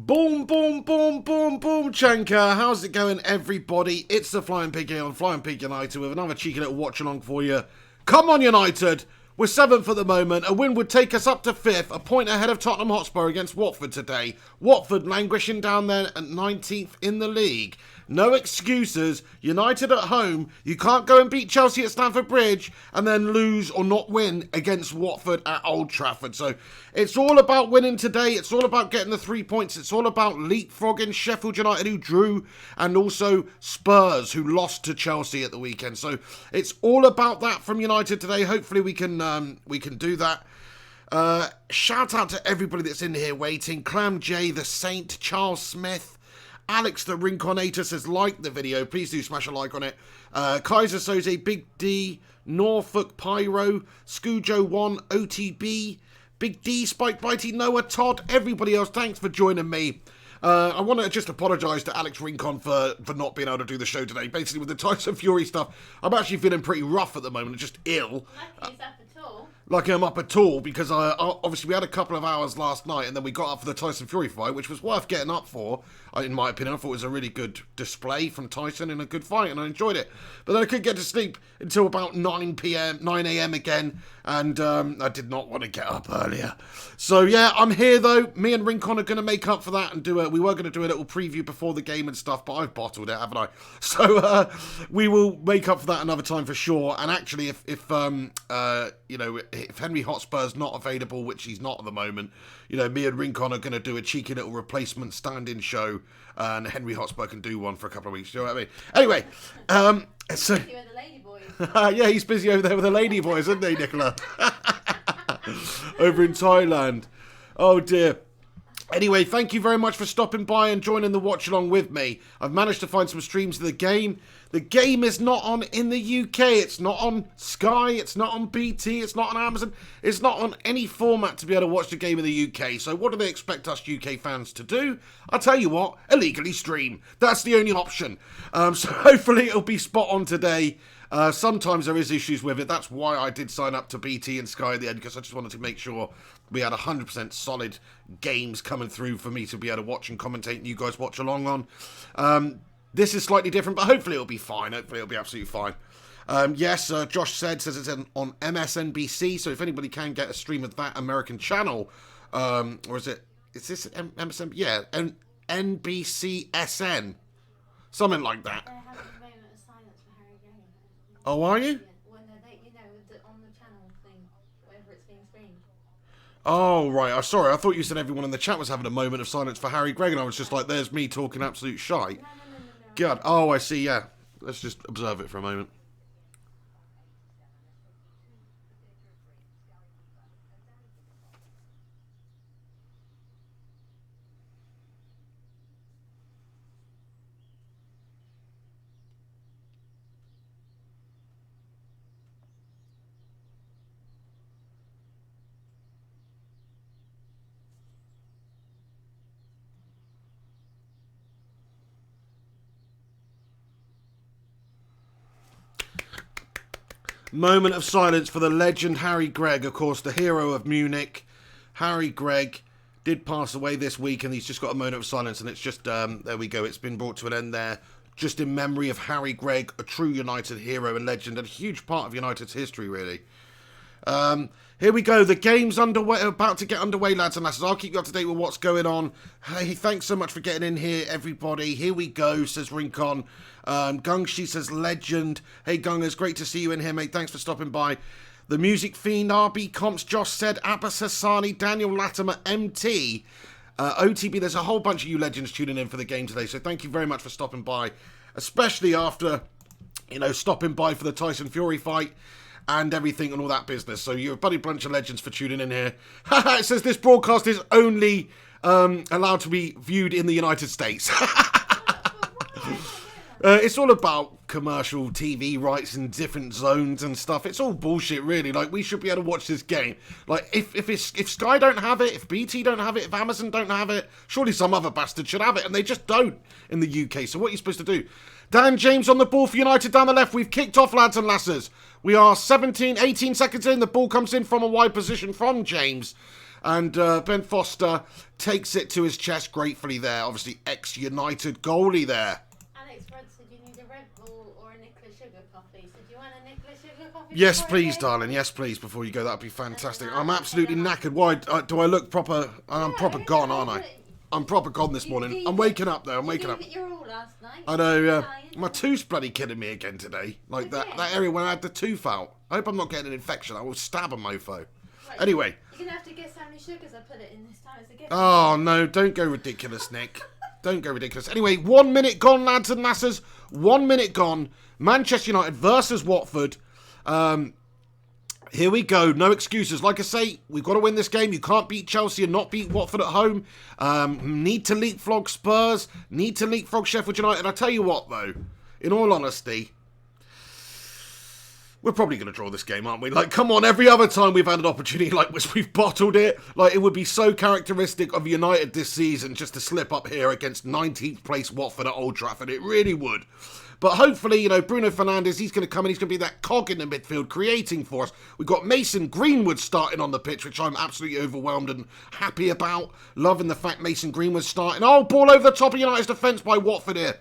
Boom, boom, boom, boom, boom, Chanka. How's it going, everybody? It's the Flying Pig here on Flying Pig United with another cheeky little watch along for you. Come on, United. We're 7th at the moment. A win would take us up to 5th, a point ahead of Tottenham Hotspur against Watford today. Watford languishing down there at 19th in the league. No excuses. United at home. You can't go and beat Chelsea at Stamford Bridge and then lose or not win against Watford at Old Trafford. So it's all about winning today. It's all about getting the 3 points. It's all about leapfrogging Sheffield United, who drew, and also Spurs, who lost to Chelsea at the weekend. So it's all about that from United today. Hopefully we can do that. Shout out to everybody that's in here waiting. Clam J, The Saint, Charles Smith, Alex the Rinconator says like the video. Please do smash a like on it. Kaiser Soze, Big D, Norfolk Pyro, Scoojo1, OTB, Big D, Spike Bitey, Noah, Todd, everybody else. Thanks for joining me. I want to just apologise to Alex Rincon for not being able to do the show today. Basically, with the Tyson Fury stuff, I'm actually feeling pretty rough at the moment, just ill. Like I'm up at all, because obviously we had a couple of hours last night and then we got up for the Tyson Fury fight, which was worth getting up for, in my opinion. I thought it was a really good display from Tyson in a good fight and I enjoyed it. But then I couldn't get to sleep until about 9 a.m. again, and I did not want to get up earlier. So yeah, I'm here though. Me and Rincon are going to make up for that and we were going to do a little preview before the game and stuff, but I've bottled it, haven't I? So we will make up for that another time for sure. And actually, if Henry Hotspur's not available, which he's not at the moment, me and Rincon are going to do a cheeky little replacement stand-in show, and Henry Hotspur can do one for a couple of weeks. Do you know what I mean? Anyway, so busy with the lady boys. yeah, he's busy over there with the lady boys, isn't he, Nicola? Over in Thailand. Oh dear. Anyway, thank you very much for stopping by and joining the watch along with me. I've managed to find some streams of the game. The game is not on in the UK. It's not on Sky. It's not on BT. It's not on Amazon. It's not on any format to be able to watch the game in the UK. So what do they expect us UK fans to do? I'll tell you what, illegally stream. That's the only option. So hopefully it'll be spot on today. Sometimes there is issues with it. That's why I did sign up to BT and Sky at the end, because I just wanted to make sure we had 100% solid games coming through for me to be able to watch and commentate and you guys watch along on. This is slightly different, but hopefully it'll be fine. Hopefully it'll be absolutely fine. Yes, Josh says it's on MSNBC, so if anybody can get a stream of that American channel, or is this MSNBC? Yeah, NBCSN. Something like that. They're having a moment of silence for Harry Graham. Oh, are you? When on the channel thing, wherever it's being streamed. Oh, right. I'm sorry. I thought you said everyone in the chat was having a moment of silence for Harry Gregg, and I was just like, there's me talking absolute shite. No. God. Oh, I see, yeah. Let's just observe it for a moment. Moment of silence for the legend Harry Gregg, of course, the hero of Munich. Harry Gregg did pass away this week, and he's just got a moment of silence, and it's just, there we go, it's been brought to an end there, just in memory of Harry Gregg, a true United hero and legend, and a huge part of United's history, really. Here we go. The game's underway, about to get underway, lads and lasses. I'll keep you up to date with what's going on. Hey, thanks so much for getting in here, everybody. Here we go, says Rincon. Gungshi says legend. Hey, Gungers, great to see you in here, mate. Thanks for stopping by. The Music Fiend, RB Comps, Josh said, Abbas Hassani, Daniel Latimer, MT, OTB. There's a whole bunch of you legends tuning in for the game today, so thank you very much for stopping by, especially after, stopping by for the Tyson Fury fight and everything and all that business. So you're a bloody bunch of legends for tuning in here. It says this broadcast is only allowed to be viewed in the United States. It's all about commercial TV rights in different zones and stuff. It's all bullshit, really. Like, we should be able to watch this game. Like, if Sky don't have it, if BT don't have it, if Amazon don't have it, surely some other bastard should have it, and they just don't in the UK. So what are you supposed to do? Dan James on the ball for United down the left. We've kicked off, lads and lasses. We are 18 seconds in. The ball comes in from a wide position from James. And Ben Foster takes it to his chest gratefully there. Obviously, ex-United goalie there. Alex Rudd said you need a Red Bull or a Nicola Sugar coffee. So do you want a Nicola Sugar coffee? Yes, please, darling. Yes, please, before you go. That would be fantastic. I'm absolutely knackered. Why? Do I look proper? I'm proper gone, aren't I? I'm proper gone this morning. I'm waking up, though. I'm waking up. You were all last night. I know, my tooth's bloody killing me again today. Like that area where I had the tooth out. I hope I'm not getting an infection. I will stab a mofo. Right, Anyway. You're going to have to guess how many sugars I put it in this time as a gift. Oh, no, don't go ridiculous, Nick. Don't go ridiculous. Anyway, 1 minute gone, lads and lasses. 1 minute gone. Manchester United versus Watford. Here we go. No excuses. Like I say, we've got to win this game. You can't beat Chelsea and not beat Watford at home. Need to leapfrog Spurs. Need to leapfrog Sheffield United. I tell you what, though, in all honesty, we're probably going to draw this game, aren't we? Like, come on, every other time we've had an opportunity like this, we've bottled it. Like, it would be so characteristic of United this season just to slip up here against 19th place Watford at Old Trafford. It really would. But hopefully, you know, Bruno Fernandes, he's going to come in. He's going to be that cog in the midfield, creating for us. We've got Mason Greenwood starting on the pitch, which I'm absolutely overwhelmed and happy about. Loving the fact Mason Greenwood's starting. Oh, ball over the top of United's defence by Watford here.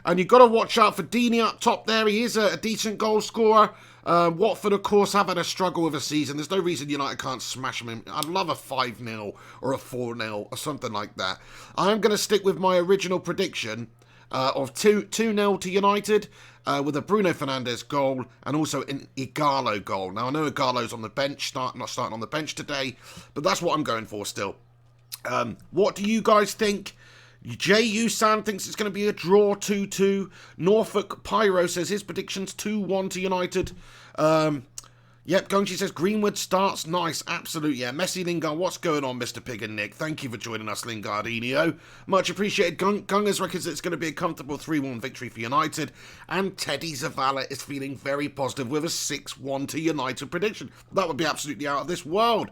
And you've got to watch out for Deeney up top there. He is a decent goal scorer. Watford, of course, have had a struggle with a season. There's no reason United can't smash them in. I'd love a 5-0 or a 4-0 or something like that. I'm going to stick with my original prediction of 2-0 to United with a Bruno Fernandes goal and also an Ighalo goal. Now, I know Ighalo's on the bench, not starting on the bench today, but that's what I'm going for still. What do you guys think? J.U. San thinks it's going to be a draw 2-2. Norfolk Pyro says his prediction's 2-1 to United. Yep, Gungchi says Greenwood starts. Nice, absolute, yeah. Messi, Lingard, what's going on, Mr. Pig and Nick? Thank you for joining us, Lingardinho. Much appreciated. Gungers reckons it's going to be a comfortable 3-1 victory for United. And Teddy Zavala is feeling very positive with a 6-1 to United prediction. That would be absolutely out of this world.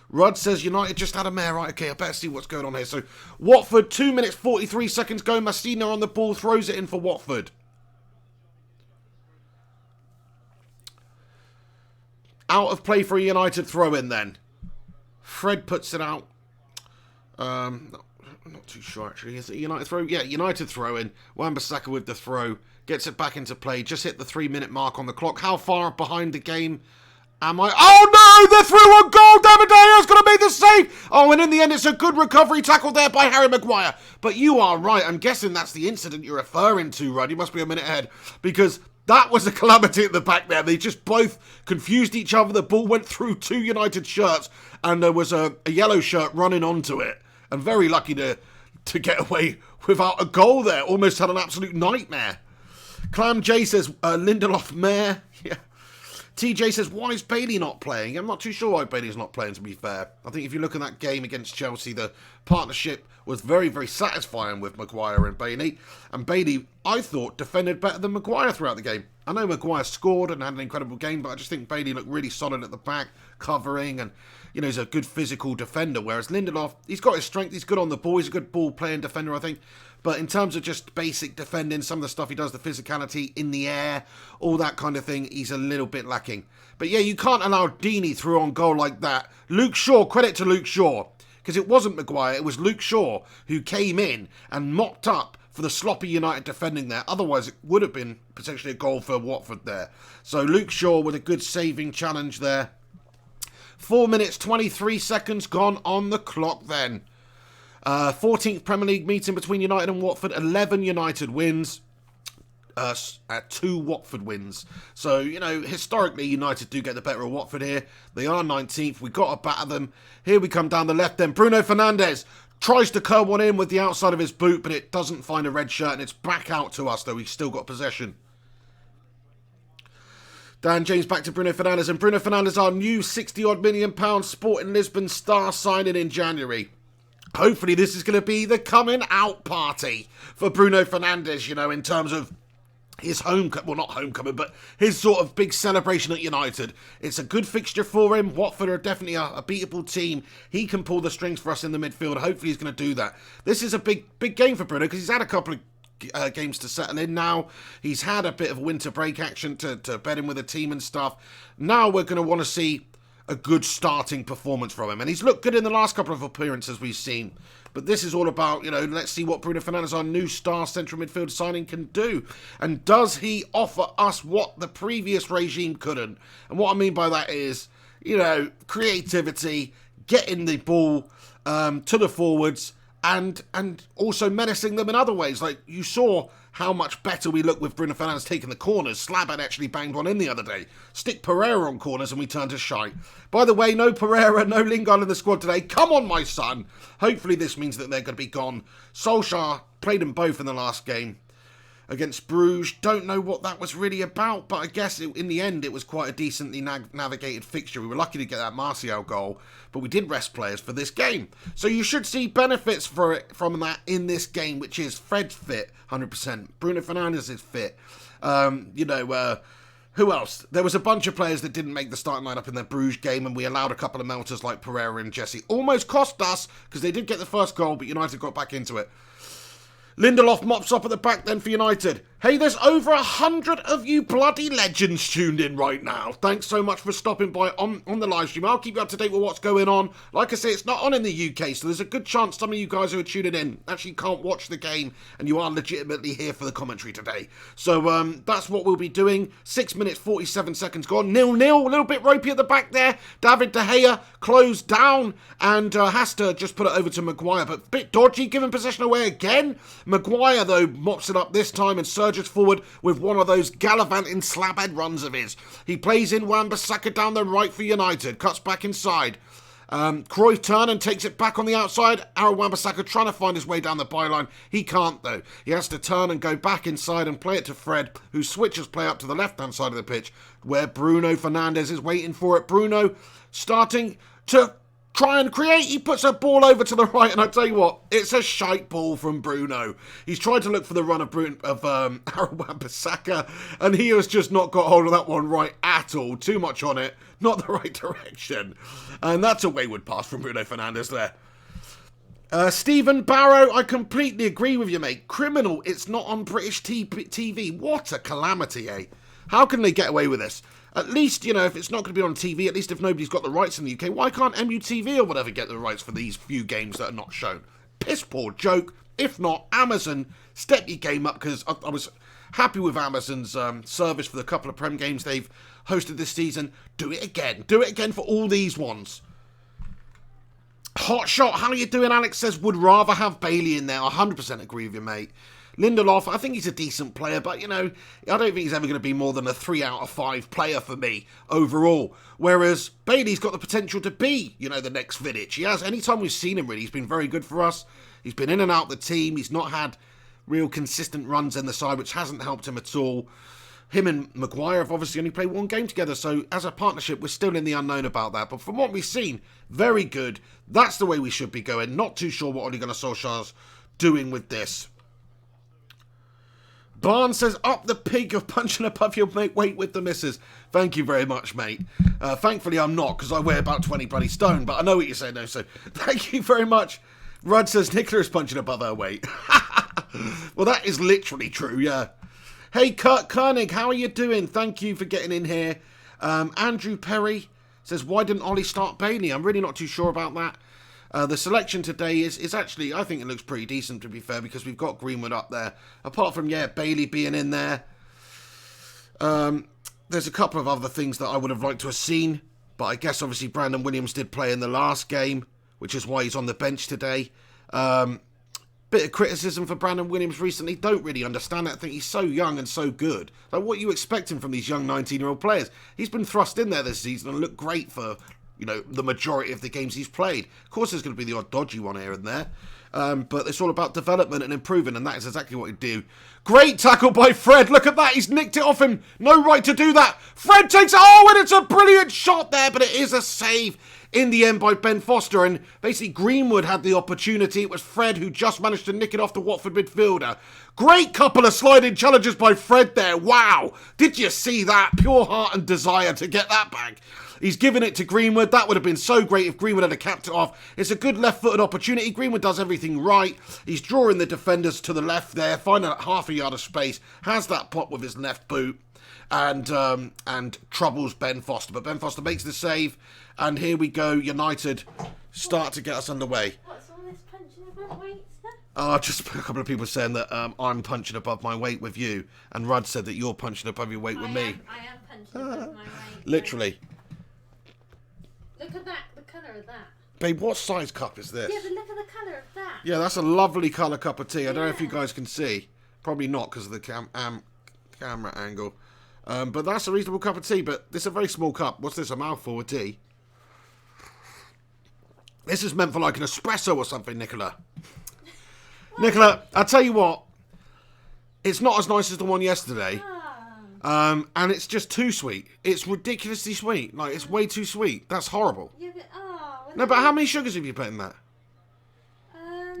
Rudd says United just had a mare. Right, okay, I better see what's going on here. So, Watford, 2 minutes, 43 seconds go. Massina on the ball, throws it in for Watford. Out of play for a United throw-in then. Fred puts it out. I'm not too sure, actually. Is it a United throw? Yeah, United throw-in. Wan-Bissaka with the throw. Gets it back into play. Just hit the 3-minute mark on the clock. How far behind the game am I? Oh no! They're through on goal! David De Gea's going to make the save! Oh, and in the end, it's a good recovery tackle there by Harry Maguire. But you are right. I'm guessing that's the incident you're referring to, Rudd. You must be a minute ahead. Because that was a calamity at the back there. They just both confused each other. The ball went through two United shirts, and there was a yellow shirt running onto it. And very lucky to get away without a goal there. Almost had an absolute nightmare. Clam J says, Lindelof Mayor. Yeah. TJ says, why is Bailey not playing? I'm not too sure why Bailey's not playing, to be fair. I think if you look at that game against Chelsea, the partnership was very, very satisfying with Maguire and Bailey. And Bailey, I thought, defended better than Maguire throughout the game. I know Maguire scored and had an incredible game, but I just think Bailey looked really solid at the back, covering, and, you know, he's a good physical defender. Whereas Lindelof, he's got his strength, he's good on the ball, he's a good ball-playing defender, I think. But in terms of just basic defending, some of the stuff he does, the physicality in the air, all that kind of thing, he's a little bit lacking. But yeah, you can't allow Deeney through on goal like that. Luke Shaw, credit to Luke Shaw, because it wasn't Maguire, it was Luke Shaw who came in and mopped up for the sloppy United defending there. Otherwise, it would have been potentially a goal for Watford there. So Luke Shaw with a good saving challenge there. 4 minutes, 23 seconds gone on the clock then. 14th Premier League meeting between United and Watford. 11 United wins. 2 Watford wins. So, you know, historically, United do get the better of Watford here. They are 19th. We've got to batter them. Here we come down the left then. Bruno Fernandes tries to curl one in with the outside of his boot, but it doesn't find a red shirt, and it's back out to us, though. He's still got possession. Dan James back to Bruno Fernandes, and Bruno Fernandes, our new £60-odd million Sporting Lisbon star signing in January. Hopefully this is going to be the coming out party for Bruno Fernandes, you know, in terms of his well, not homecoming, but his sort of big celebration at United. It's a good fixture for him. Watford are definitely a beatable team. He can pull the strings for us in the midfield. Hopefully he's going to do that. This is a big game for Bruno because he's had a couple of games to settle in now. He's had a bit of winter break action to bed in with the team and stuff. Now we're going to want to see a good starting performance from him. And he's looked good in the last couple of appearances we've seen. But this is all about, let's see what Bruno Fernandes, our new star central midfield signing, can do. And does he offer us what the previous regime couldn't? And what I mean by that is, creativity, getting the ball to the forwards, and also menacing them in other ways. Like, you saw how much better we look with Bruno Fernandes taking the corners. Slab had actually banged one in the other day. Stick Pereira on corners and we turn to shite. By the way, no Pereira, no Lingard in the squad today. Come on, my son. Hopefully this means that they're going to be gone. Solskjaer played them both in the last game against Bruges. Don't know what that was really about, but I guess in the end it was quite a decently navigated fixture. We were lucky to get that Martial goal, but we did rest players for this game. So you should see benefits from that in this game, which is Fred's fit, 100%. Bruno Fernandes is fit. Who else? There was a bunch of players that didn't make the starting lineup in their Bruges game, and we allowed a couple of melters like Pereira and Jesse. Almost cost us, because they did get the first goal, but United got back into it. Lindelof mops up at the back then for United. Hey, there's over 100 of you bloody legends tuned in right now. Thanks so much for stopping by on the live stream. I'll keep you up to date with what's going on. Like I say, it's not on in the UK, so there's a good chance some of you guys who are tuning in actually can't watch the game, and you are legitimately here for the commentary today. So that's what we'll be doing. 6 minutes, 47 seconds gone. 0-0, a little bit ropey at the back there. David De Gea closed down, and has to just put it over to Maguire, but a bit dodgy, giving possession away again. Maguire, though, mops it up this time and surges forward with one of those gallivanting slabhead runs of his. He plays in Wan-Bissaka down the right for United, cuts back inside. Cruyff turn and takes it back on the outside. Aaron Wan-Bissaka trying to find his way down the byline. He can't, though. He has to turn and go back inside and play it to Fred, who switches play up to the left-hand side of the pitch, where Bruno Fernandes is waiting for it. Bruno starting to try and create. He puts a ball over to the right, and I tell you what, it's a shite ball from Bruno. He's tried to look for the run of Aaron Wan-Bissaka, and he has just not got hold of that one right at all. Too much on it, not the right direction. And that's a wayward pass from Bruno Fernandes there. Stephen Barrow, I completely agree with you, mate. Criminal, it's not on British TV. What a calamity, eh? How can they get away with this? At least, if it's not going to be on TV, at least if nobody's got the rights in the UK, why can't MUTV or whatever get the rights for these few games that are not shown? Piss poor joke. If not, Amazon, step your game up, because I was happy with Amazon's service for the couple of Prem games they've hosted this season. Do it again. Do it again for all these ones. Hot shot. How are you doing? Alex says, would rather have Bailey in there. 100% agree with you, mate. Lindelof, I think he's a decent player, but, I don't think he's ever going to be more than a 3 out of 5 player for me overall. Whereas Bailey's got the potential to be, the next Vidic. He has. Anytime we've seen him, really, he's been very good for us. He's been in and out the team. He's not had real consistent runs in the side, which hasn't helped him at all. Him and Maguire have obviously only played one game together, so as a partnership, we're still in the unknown about that. But from what we've seen, very good. That's the way we should be going. Not too sure what Ole Gunnar Solskjaer's doing with this. Barnes says, up the pig, you're punching above your weight with the missus. Thank you very much, mate. Thankfully, I'm not, because I weigh about 20 bloody stone, but I know what you're saying, though, so thank you very much. Rudd says, Nicola is punching above her weight. Well, that is literally true, yeah. Hey, Kurt Koenig, how are you doing? Thank you for getting in here. Andrew Perry says, why didn't Ollie start Bailey? I'm really not too sure about that. The selection today is actually, I think it looks pretty decent, to be fair, because we've got Greenwood up there. Apart from, Bailey being in there. There's a couple of other things that I would have liked to have seen, but I guess obviously Brandon Williams did play in the last game, which is why he's on the bench today. Bit of criticism for Brandon Williams recently. Don't really understand it. I think he's so young and so good. Like, what are you expecting from these young 19-year-old players? He's been thrust in there this season and looked great for the majority of the games he's played. Of course, there's going to be the odd dodgy one here and there. But it's all about development and improving, and that is exactly what he'd do. Great tackle by Fred. Look at that. He's nicked it off him. No right to do that. Fred takes it. Oh, and it's a brilliant shot there, but it is a save in the end by Ben Foster. And basically, Greenwood had the opportunity. It was Fred who just managed to nick it off the Watford midfielder. Great couple of sliding challenges by Fred there. Wow. Did you see that? Pure heart and desire to get that back. He's given it to Greenwood. That would have been so great if Greenwood had capped it off. It's a good left-footed opportunity. Greenwood does everything right. He's drawing the defenders to the left there, finding half a yard of space. Has that pop with his left boot. and troubles Ben Foster. But Ben Foster makes the save, and here we go. United start to get us underway. What's all this punching above weights then? Just a couple of people saying that I'm punching above my weight with you, and Rudd said that you're punching above your weight with me. I am punching above my weight. Literally. Look at that, the colour of that. Babe, what size cup is this? Yeah, but look at the colour of that. Yeah, that's a lovely colour cup of tea. I don't know if you guys can see. Probably not because of the camera angle. But that's a reasonable cup of tea. But this is a very small cup. What's this, a mouthful of tea? This is meant for like an espresso or something, Nicola. Nicola, I'll tell you what. It's not as nice as the one yesterday. And it's just too sweet. It's ridiculously sweet. Like, it's way too sweet. That's horrible. Yeah, but, No, but how many sugars have you put in that?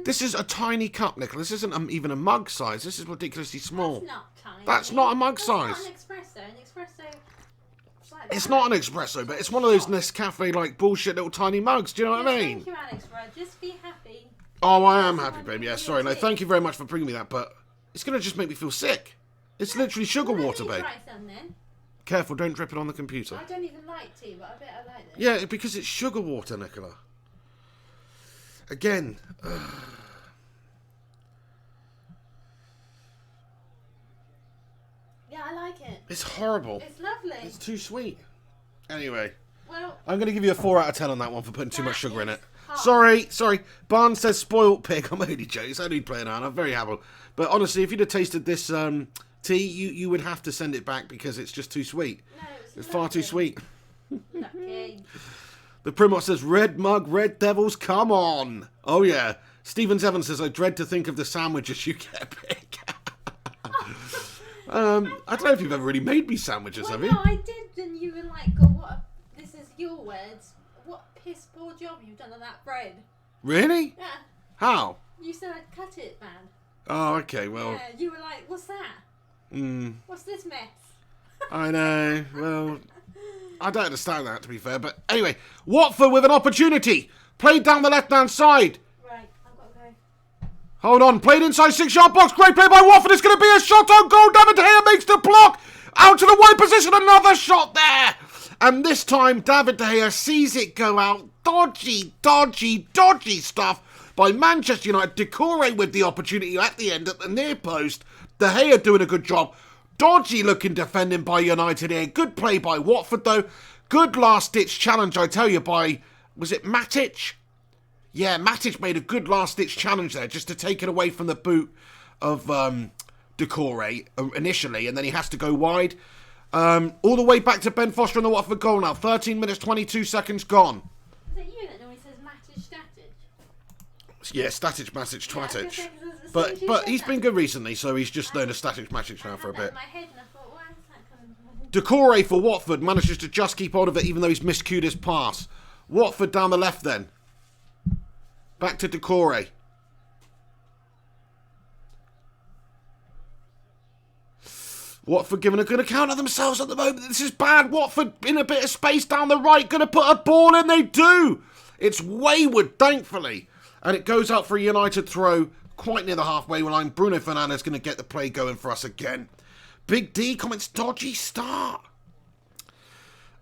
This is a tiny cup, Nicola. This isn't even a mug size. This is ridiculously small. That's not tiny. That's not a mug size. It's not an espresso. An espresso... It's not an espresso, but it's one of those Nescafe, like, bullshit little tiny mugs. Do you know what I mean? Thank you, Alex Rudd. Just be happy. Oh, I am happy, baby. Yeah, sorry. No, thank you very much for bringing me that, but it's going to just make me feel sick. It's literally sugar water, babe. Try some then. Careful, don't drip it on the computer. I don't even like tea, but I bet I like this. Yeah, because it's sugar water, Nicola. Again. Yeah, I like it. It's horrible. It's lovely. It's too sweet. Anyway. Well, I'm going to give you a 4 out of 10 on that one for putting too much sugar in it. hard. Sorry. Barnes says spoiled pig. I'm only joking. It's only playing on. I'm very happy. But honestly, if you'd have tasted this tea, you would have to send it back because it's just too sweet. No, It's far too sweet. Lucky. The Primot says, red mug, red devils, come on. Oh, yeah. Stevens Evans says, I dread to think of the sandwiches you get, pig. I don't know if you've ever really made me sandwiches, Well, have you? no, I did, and you were like, oh, this is your words. What a piss poor job you've done on that bread. Really? Yeah. How? You said I'd cut it, man. Oh, okay, well. Yeah, you were like, what's that? What's this mess? I know. Well, I don't understand that, to be fair. But anyway, Watford with an opportunity. Played down the left-hand side. Right, I've got to go. Hold on. Played inside 6-yard box. Great play by Watford. It's going to be a shot on goal. David De Gea makes the block. Out to the wide position. Another shot there. And this time, David De Gea sees it go out. Dodgy stuff by Manchester United. Decore with the opportunity at the end at the near post. De Gea doing a good job. Dodgy looking defending by United here. Good play by Watford though. Good last ditch challenge, I tell you, by, was it Matic? Yeah, Matic made a good last ditch challenge there just to take it away from the boot of Decore initially, and then he has to go wide. All the way back to Ben Foster in the Watford goal now. 13 minutes, 22 seconds gone. Is it you that normally says Matic Static? Yeah, Static, Matic, Yeah, I was gonna Twatic. say, 'cause as soon But as you but said he's that, been good recently, so he's just known as Static, Matic now for a I had that bit. in my head and I thought, why is that coming from? Decore for Watford manages to just keep hold of it even though he's miscued his pass. Watford down the left then. Back to Decore. Watford giving a good account of themselves at the moment. This is bad. Watford in a bit of space down the right. Going to put a ball in. They do. It's wayward, thankfully. And it goes out for a United throw quite near the halfway line. Bruno Fernandes going to get the play going for us again. Big D comments, dodgy start.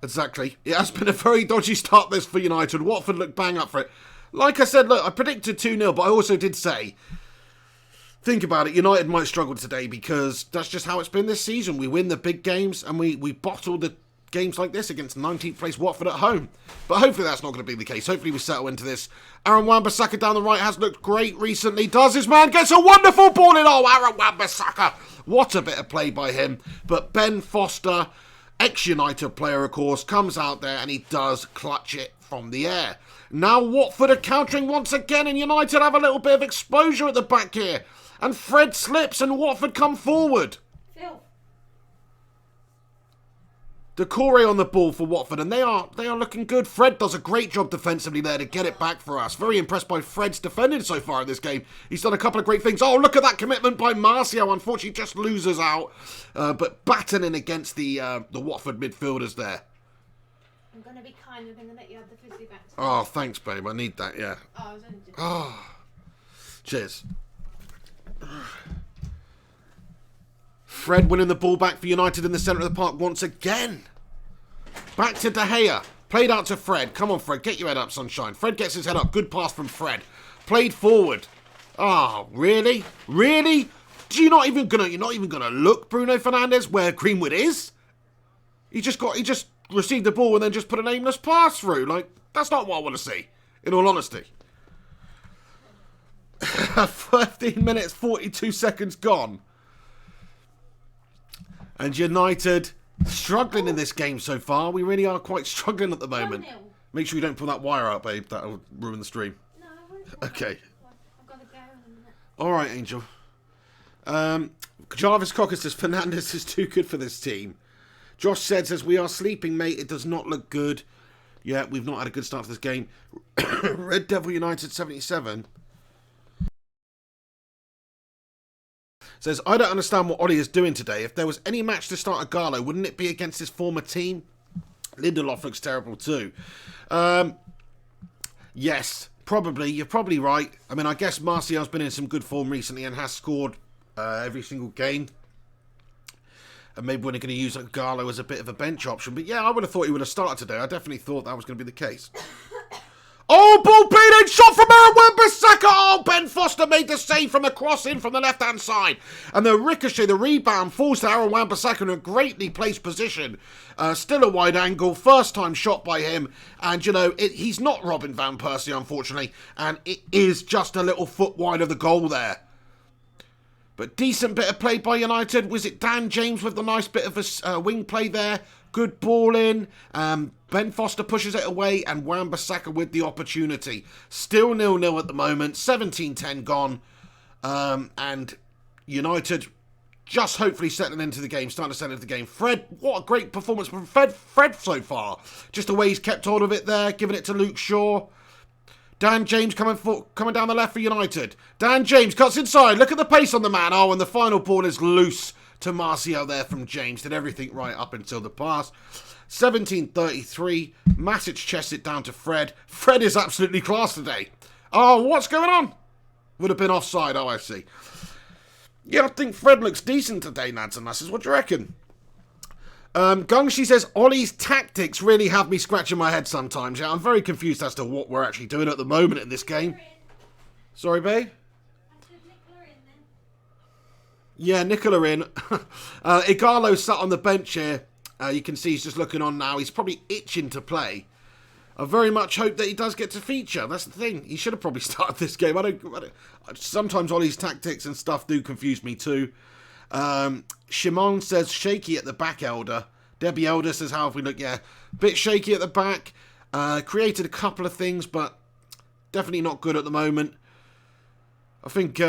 Exactly. It has been a very dodgy start this for United. Watford looked bang up for it. Like I said, look, I predicted 2-0, but I also did say, think about it, United might struggle today because that's just how it's been this season. We win the big games and we bottle the games like this against 19th place Watford at home. But hopefully that's not going to be the case. Hopefully we settle into this. Aaron Wan-Bissaka down the right has looked great recently. Does his man, gets a wonderful ball in. Oh, Aaron Wan-Bissaka. What a bit of play by him. But Ben Foster, ex-United player of course, comes out there and he does clutch it from the air. Now Watford are countering once again and United have a little bit of exposure at the back here. And Fred slips and Watford come forward. Phil. Decore on the ball for Watford and they are looking good. Fred does a great job defensively there to get it back for us. Very impressed by Fred's defending so far in this game. He's done a couple of great things. Oh, look at that commitment by Marcio. Unfortunately just loses out. But battening against the Watford midfielders there. I'm going to be kind. I'm going to let you have the fizzy back. Oh, thanks, babe. I need that, yeah. Oh, I was only just... Oh. Cheers. Fred winning the ball back for United in the centre of the park once again. Back to De Gea. Played out to Fred. Come on, Fred. Get your head up, sunshine. Fred gets his head up. Good pass from Fred. Played forward. Oh, really? Really? You're not even gonna look, Bruno Fernandes, where Greenwood is? He just received the ball and then just put an aimless pass through. Like, that's not what I want to see, in all honesty. 15 minutes, 42 seconds gone. And United struggling in this game so far. We really are quite struggling at the moment. 1-0. Make sure you don't pull that wire out, babe. That'll ruin the stream. No, I won't. Okay. I've got to go in a minute. All right, Angel. Jarvis Cocker says Fernandes is too good for this team. Josh says, we are sleeping, mate. It does not look good. Yeah, we've not had a good start to this game. Red Devil United 77 says, I don't understand what Ollie is doing today. If there was any match to start Igalo, wouldn't it be against his former team? Lindelof looks terrible too. Yes, probably. You're probably right. I mean, I guess Martial's been in some good form recently and has scored every single game. And maybe we're going to use Igalo as a bit of a bench option. But yeah, I would have thought he would have started today. I definitely thought that was going to be the case. Oh, ball beating shot from Aaron Wan-Bissaka. Oh, Ben Foster made the save from the cross in from the left-hand side. And the ricochet, the rebound, falls to Aaron Wan-Bissaka in a greatly placed position. Still a wide angle, first time shot by him. And, you know, he's not Robin Van Persie, unfortunately. And it is just a little foot wide of the goal there. But decent bit of play by United. Was it Dan James with the nice bit of a wing play there? Good ball in. Ben Foster pushes it away and Wan-Bissaka with the opportunity. Still 0-0 at the moment. 17-10 gone. And United just hopefully settling into the game. Starting to settle into the game. Fred, what a great performance from Fred so far. Just the way he's kept hold of it there. Giving it to Luke Shaw. Dan James coming down the left for United. Dan James cuts inside. Look at the pace on the man. Oh, and the final ball is loose to Martial there from James. Did everything right up until the pass. 17-33. Matic chests it down to Fred. Fred is absolutely class today. Oh, what's going on? Would have been offside. Oh, I see. Yeah, I think Fred looks decent today, lads and lasses. What do you reckon? Gungshi says, Ollie's tactics really have me scratching my head sometimes. Yeah, I'm very confused as to what we're actually doing at the moment in this game. Sorry, babe? Yeah, Nicola in. Igalo sat on the bench here. You can see he's just looking on now. He's probably itching to play. I very much hope that he does get to feature. That's the thing. He should have probably started this game. Sometimes Ollie's tactics and stuff do confuse me too. Shimon says shaky at the back, Elder. Debbie Elder says, how have we looked? Yeah, bit shaky at the back. Created a couple of things, but definitely not good at the moment. I think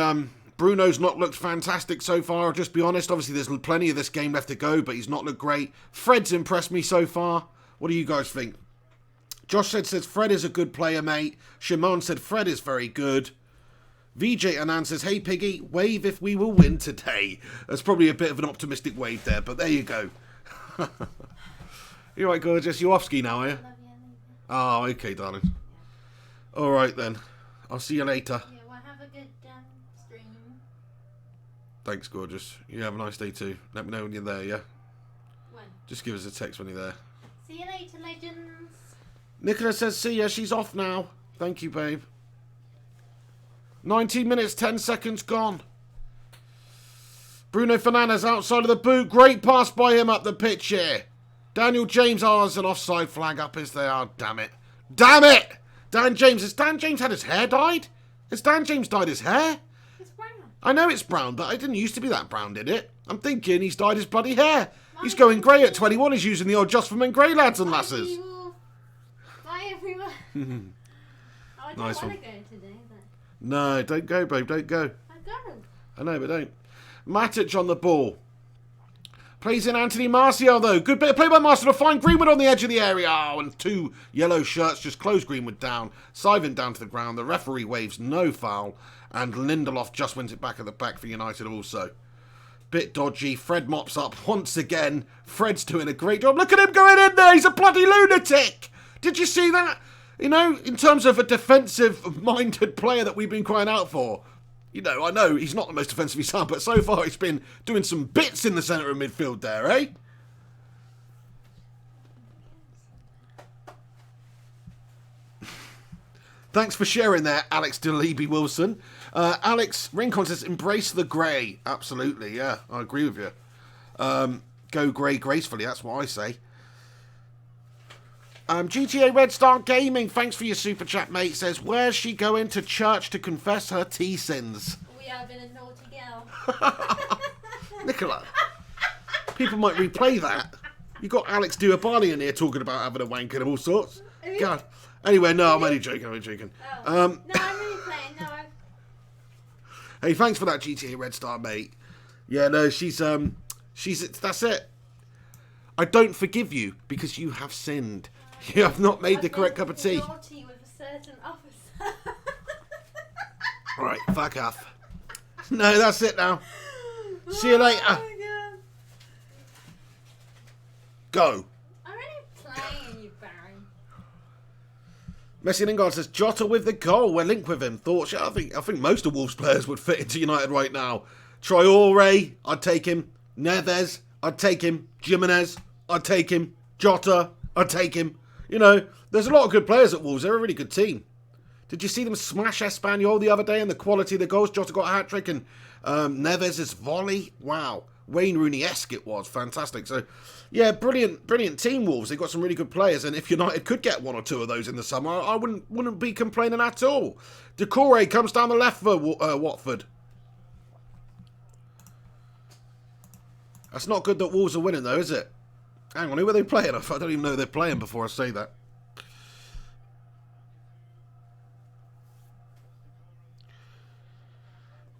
Bruno's not looked fantastic so far, I'll just be honest. Obviously, there's plenty of this game left to go, but he's not looked great. Fred's impressed me so far. What do you guys think? Josh says, Fred is a good player, mate. Shimon said, Fred is very good. VJ Anand says, hey, Piggy, wave if we will win today. That's probably a bit of an optimistic wave there, but there you go. You right, gorgeous? You off ski now, are you? Oh, okay, darling. All right, then. I'll see you later. Yeah, well, have a good stream. Thanks, gorgeous. You have a nice day, too. Let me know when you're there, yeah? When? Just give us a text when you're there. See you later, legends. Nicola says, see ya. She's off now. Thank you, babe. 19 minutes, 10 seconds gone. Bruno Fernandes outside of the boot. Great pass by him up the pitch here. Daniel James, there's an offside flag up, is there? Oh, damn it. Damn it! Dan James, has Dan James had his hair dyed? Has Dan James dyed his hair? It's brown. I know it's brown, but it didn't used to be that brown, did it? I'm thinking he's dyed his bloody hair. He's going grey at 21. He's using the old Just for Men grey, lads and lasses. Bye, everyone. Oh, I don't Nice want one. to go today, but No, don't go, babe, don't go. I go. I know, but don't. Matic on the ball. Plays in Anthony Martial, though. Good bit of play by Martial to find Greenwood on the edge of the area. Oh, and two yellow shirts just close Greenwood down. Sivin down to the ground. The referee waves no foul. And Lindelof just wins it back at the back for United also. Bit dodgy. Fred mops up once again. Fred's doing a great job. Look at him going in there. He's a bloody lunatic. Did you see that? You know, in terms of a defensive-minded player that we've been crying out for. You know, I know he's not the most offensively sound, but so far he's been doing some bits in the centre of midfield there, eh? Thanks for sharing there, Alex Deleeby Wilson. Alex Rincon says, embrace the grey. Absolutely, yeah, I agree with you. Go grey gracefully, that's what I say. GTA Red Star Gaming, thanks for your super chat, mate. Says, where's she going to church to confess her tea sins? We have been a naughty girl. Nicola, people might replay that. You got Alex Duabani in here talking about having a wank and all sorts. God. Anyway, no, I'm only joking. Oh. No, I'm really playing. No, Hey, thanks for that, GTA Red Star, mate. Yeah, no, she's that's it. I don't forgive you because you have sinned. You have not made the correct cup of tea. Naughty with a certain officer. Right, fuck off. No, that's it now. See you later. Oh my God. Go. I'm only playing, you Baron. Messi Lingard says, Jota with the goal. We're linked with him. Thoughts? Yeah, I think most of Wolves players would fit into United right now. Traore, I'd take him. Neves, I'd take him. Jimenez, I'd take him. Jota, I'd take him. You know, there's a lot of good players at Wolves. They're a really good team. Did you see them smash Espanyol the other day and the quality of the goals? Jota got a hat-trick and Neves' volley. Wow. Wayne Rooney-esque it was. Fantastic. So, yeah, brilliant team, Wolves. They've got some really good players. And if United could get one or two of those in the summer, I wouldn't be complaining at all. Decore comes down the left for Watford. That's not good that Wolves are winning, though, is it? Hang on, who are they playing? I don't even know who they're playing before I say that.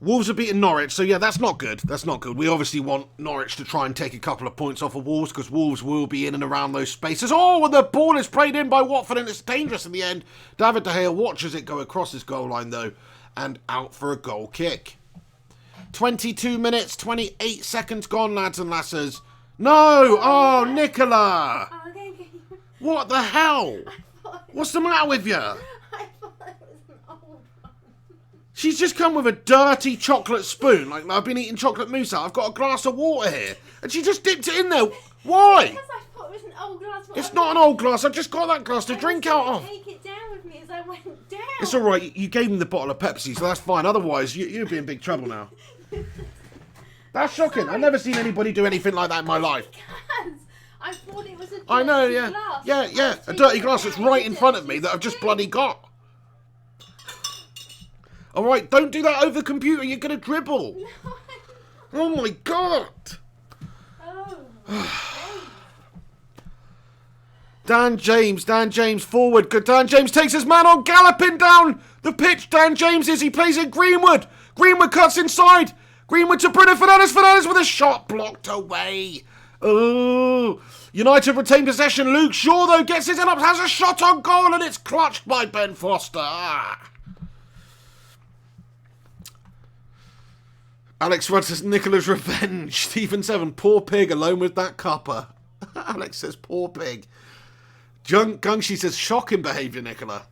Wolves are beating Norwich, so yeah, that's not good. That's not good. We obviously want Norwich to try and take a couple of points off of Wolves because Wolves will be in and around those spaces. Oh, and the ball is played in by Watford and it's dangerous in the end. David De Gea watches it go across his goal line, though, and out for a goal kick. 22 minutes, 28 seconds gone, lads and lasses. No! Oh, Nicola! Oh, okay. What the hell? What's the matter with you? I thought it was an old one. She's just come with a dirty chocolate spoon, like I've been eating chocolate mousse out. I've got a glass of water here. And she just dipped it in there. Why? Because I thought it was an old glass. It's not an old glass. I just got that glass to drink out of. Take it down with me as I went down. It's all right. You gave me the bottle of Pepsi, so that's fine. Otherwise, you'd be in big trouble now. That's shocking. I've never seen anybody do anything like that in my life. I thought it was a dirty I know, yeah. glass. Yeah. A dirty glass that's right in front of me that I've just bloody got. All right, don't do that over the computer. You're going to dribble. No, Oh, my God. oh. Dan James forward. Good. Dan James takes his man on, galloping down the pitch. Dan James he plays in Greenwood. Greenwood cuts inside. Greenwood to Bruno Fernandes. Fernandes with a shot blocked away. Oh, United retain possession. Luke Shaw, though, gets his head up, has a shot on goal, and it's clutched by Ben Foster. Alex Rudd says, Nicola's revenge. Stephen 7, poor pig alone with that copper. Alex says, poor pig. Gungshi says, shocking behaviour, Nicola.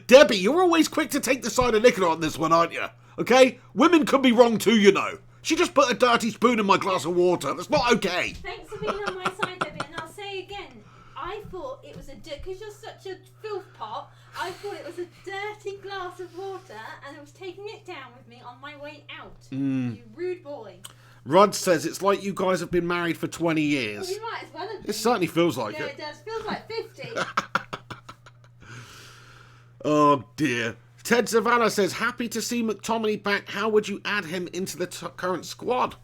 Debbie, you're always quick to take the side of Nicola on this one, aren't you? Okay? Women could be wrong too, you know. She just put a dirty spoon in my glass of water. That's not okay. Thanks for being on my side, Debbie. And I'll say again, I thought it was because you're such a filth pot, I thought it was a dirty glass of water and I was taking it down with me on my way out. You rude boy. Rudd says it's like you guys have been married for 20 years. Well, you might as well have been. It certainly feels like No, it. it does. Feels like 50. Oh, dear. Ted Zavala says, happy to see McTominay back. How would you add him into the current squad?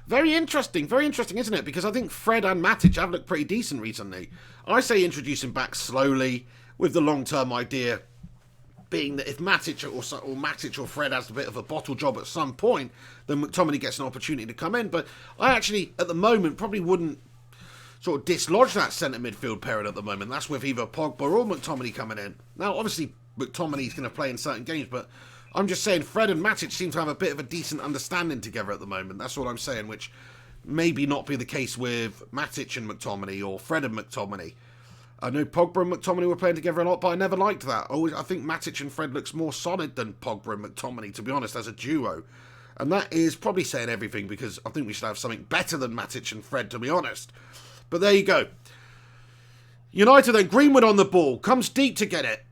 Very interesting, isn't it? Because I think Fred and Matic have looked pretty decent recently. I say introduce him back slowly with the long-term idea being that if Matic or Fred has a bit of a bottle job at some point, then McTominay gets an opportunity to come in. But I actually, at the moment, probably wouldn't sort of dislodge that centre midfield pairing at the moment. That's with either Pogba or McTominay coming in. Now, obviously, McTominay's going to play in certain games, but I'm just saying Fred and Matic seem to have a bit of a decent understanding together at the moment. That's all I'm saying, which maybe not be the case with Matic and McTominay or Fred and McTominay. I know Pogba and McTominay were playing together a lot, but I never liked that. I think Matic and Fred looks more solid than Pogba and McTominay, to be honest, as a duo. And that is probably saying everything, because I think we should have something better than Matic and Fred, to be honest. But there you go. United then, Greenwood on the ball, comes deep to get it.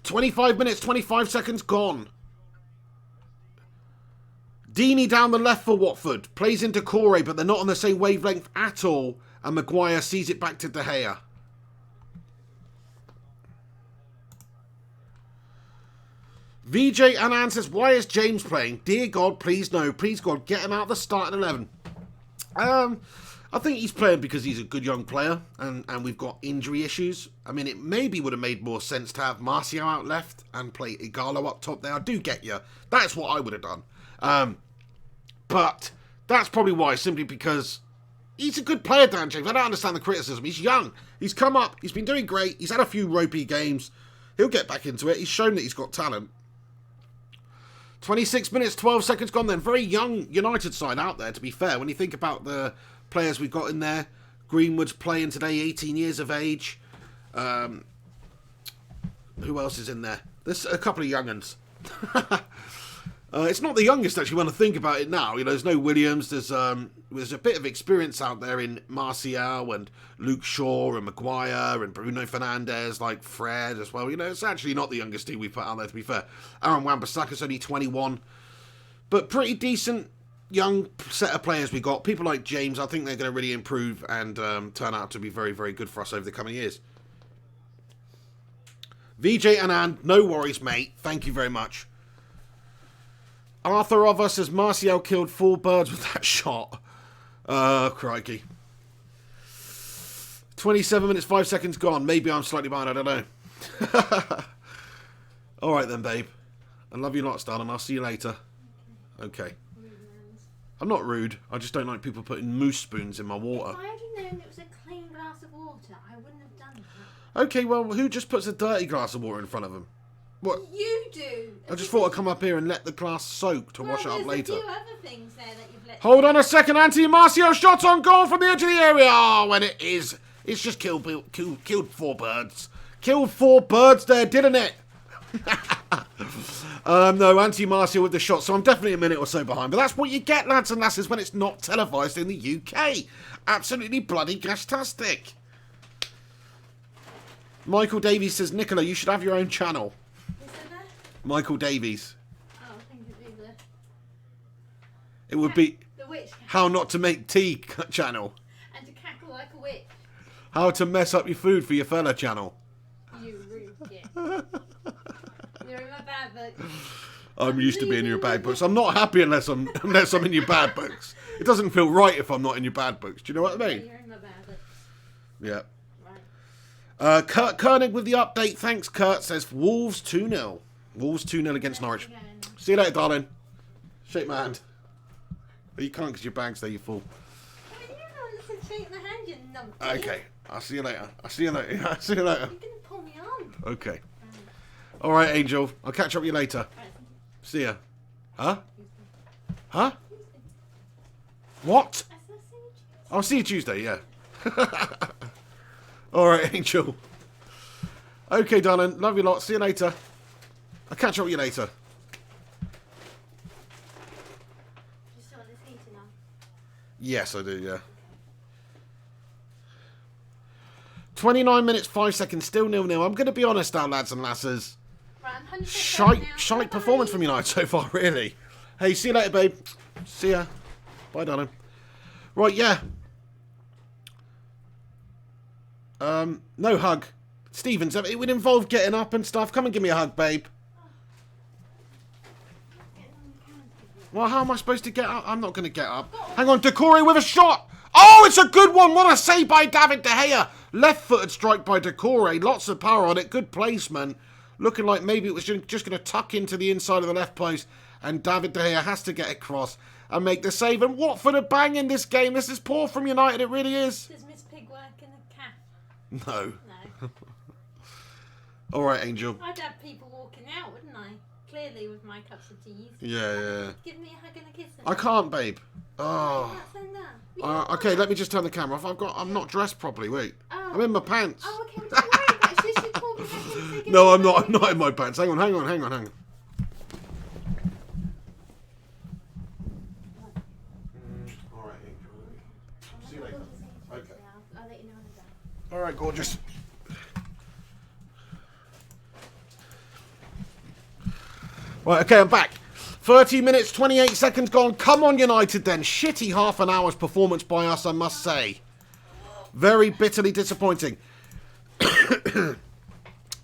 25 minutes, 25 seconds gone. Deeney down the left for Watford, plays into Corey, but they're not on the same wavelength at all. And Maguire sees it back to De Gea. VJ Anand says, why is James playing? Dear God, please no. Please God, get him out the starting 11. I think he's playing because he's a good young player. And we've got injury issues. I mean, it maybe would have made more sense to have Martial out left and play Igalo up top there. I do get you. That's what I would have done. But that's probably why. Simply because he's a good player, Dan James. I don't understand the criticism. He's young. He's come up. He's been doing great. He's had a few ropey games. He'll get back into it. He's shown that he's got talent. 26 minutes, 12 seconds gone then. Very young United side out there, to be fair. When you think about the players we've got in there. Greenwood's playing today, 18 years of age. Who else is in there? There's a couple of young'uns. It's not the youngest, actually, when I think about it now. You know, there's no Williams. There's a bit of experience out there in Martial and Luke Shaw and Maguire and Bruno Fernandes, like Fred as well. You know, it's actually not the youngest team we put out there, to be fair. Aaron Wan-Bissaka's only 21. But pretty decent young set of players we got. People like James, I think they're going to really improve and turn out to be very, very good for us over the coming years. VJ Anand, no worries, mate. Thank you very much. Arthur Other says Martial killed 4 birds with that shot. Crikey. 27 minutes, 5 seconds gone. Maybe I'm slightly behind, I don't know. Alright then, babe. I love you lots, darling. I'll see you later. Okay. I'm not rude. I just don't like people putting moose spoons in my water. If I had known it was a clean glass of water, I wouldn't have done that. Okay, well, who just puts a dirty glass of water in front of them? What? You do. I just thought I'd come up here and let the glass soak to wash it up later. There's a few other things there that you've let. Hold on a second, Anthony Martial shot on goal from the edge of the area. Oh, when it is. It's just killed 4 birds. Killed 4 birds there, didn't it? No, Anthony Martial with the shot, so I'm definitely a minute or so behind. But that's what you get, lads and lasses, when it's not televised in the UK. Absolutely bloody gastastic. Michael Davies says, Nicola, you should have your own channel. Michael Davies. Oh, I think it'd be It would be the witch. How Not to Make Tea channel. And to cackle like a witch. How to Mess Up Your Food for Your Fella channel. You rude git. You're in my bad book. I'm used to being in your bad books. I'm not happy unless I'm in your bad books. It doesn't feel right if I'm not in your bad books. Do you know what I mean? You're in my bad book. Yeah. Right. Kurt Koenig with the update. Thanks, Kurt. Says Wolves 2-0. Wolves 2-0 against Norwich. See you later, darling. Shake my hand. But you can't because your bag's there, you fool. I mean, you're not shake my hand, you numpty. Okay. I'll see you later. I'll see you later. I'll see you later. You're going to pull me on. Okay. Alright, Angel. I'll catch up with you later. Right. See ya. Huh? Huh? What? I'll see you Tuesday, yeah. Alright, Angel. Okay, darling. Love you lot. See you later. I'll catch up with you later. You still want this heating on? Yes, I do, yeah. 29 minutes, 5 seconds, still 0-0. I'm going to be honest now, lads and lasses. Right, I'm 100% Shite performance from United so far, really. Hey, see you later, babe. See ya. Bye, darling. Right, yeah. No hug. Stevens, it would involve getting up and stuff. Come and give me a hug, babe. Well, how am I supposed to get up? I'm not going to get up. Hang on, Decore with a shot. Oh, it's a good one. What a save by David De Gea. Left-footed strike by Decore. Lots of power on it. Good placement. Looking like maybe it was just going to tuck into the inside of the left post. And David De Gea has to get across and make the save. And Watford are banging this game. This is poor from United. It really is. Does Miss Pig work in a calf? No. No. All right, Angel. I'd have people walking out, wouldn't I? Clearly with my cups of tea. Yeah. Give me a hug and a kiss. I can't, babe. Oh. Okay, let me just turn the camera off. I'm not dressed properly. Wait. Oh. I'm in my pants. Oh, okay. Don't worry about it. She should call me back and say No, I'm not. I'm not in my pants. Hang on. Hang on. All right, see you later. Okay. I'll let you know when I'm done. All right, gorgeous. Right, okay, I'm back. 30 minutes, 28 seconds gone. Come on, United, then. Shitty half an hour's performance by us, I must say. Very bitterly disappointing.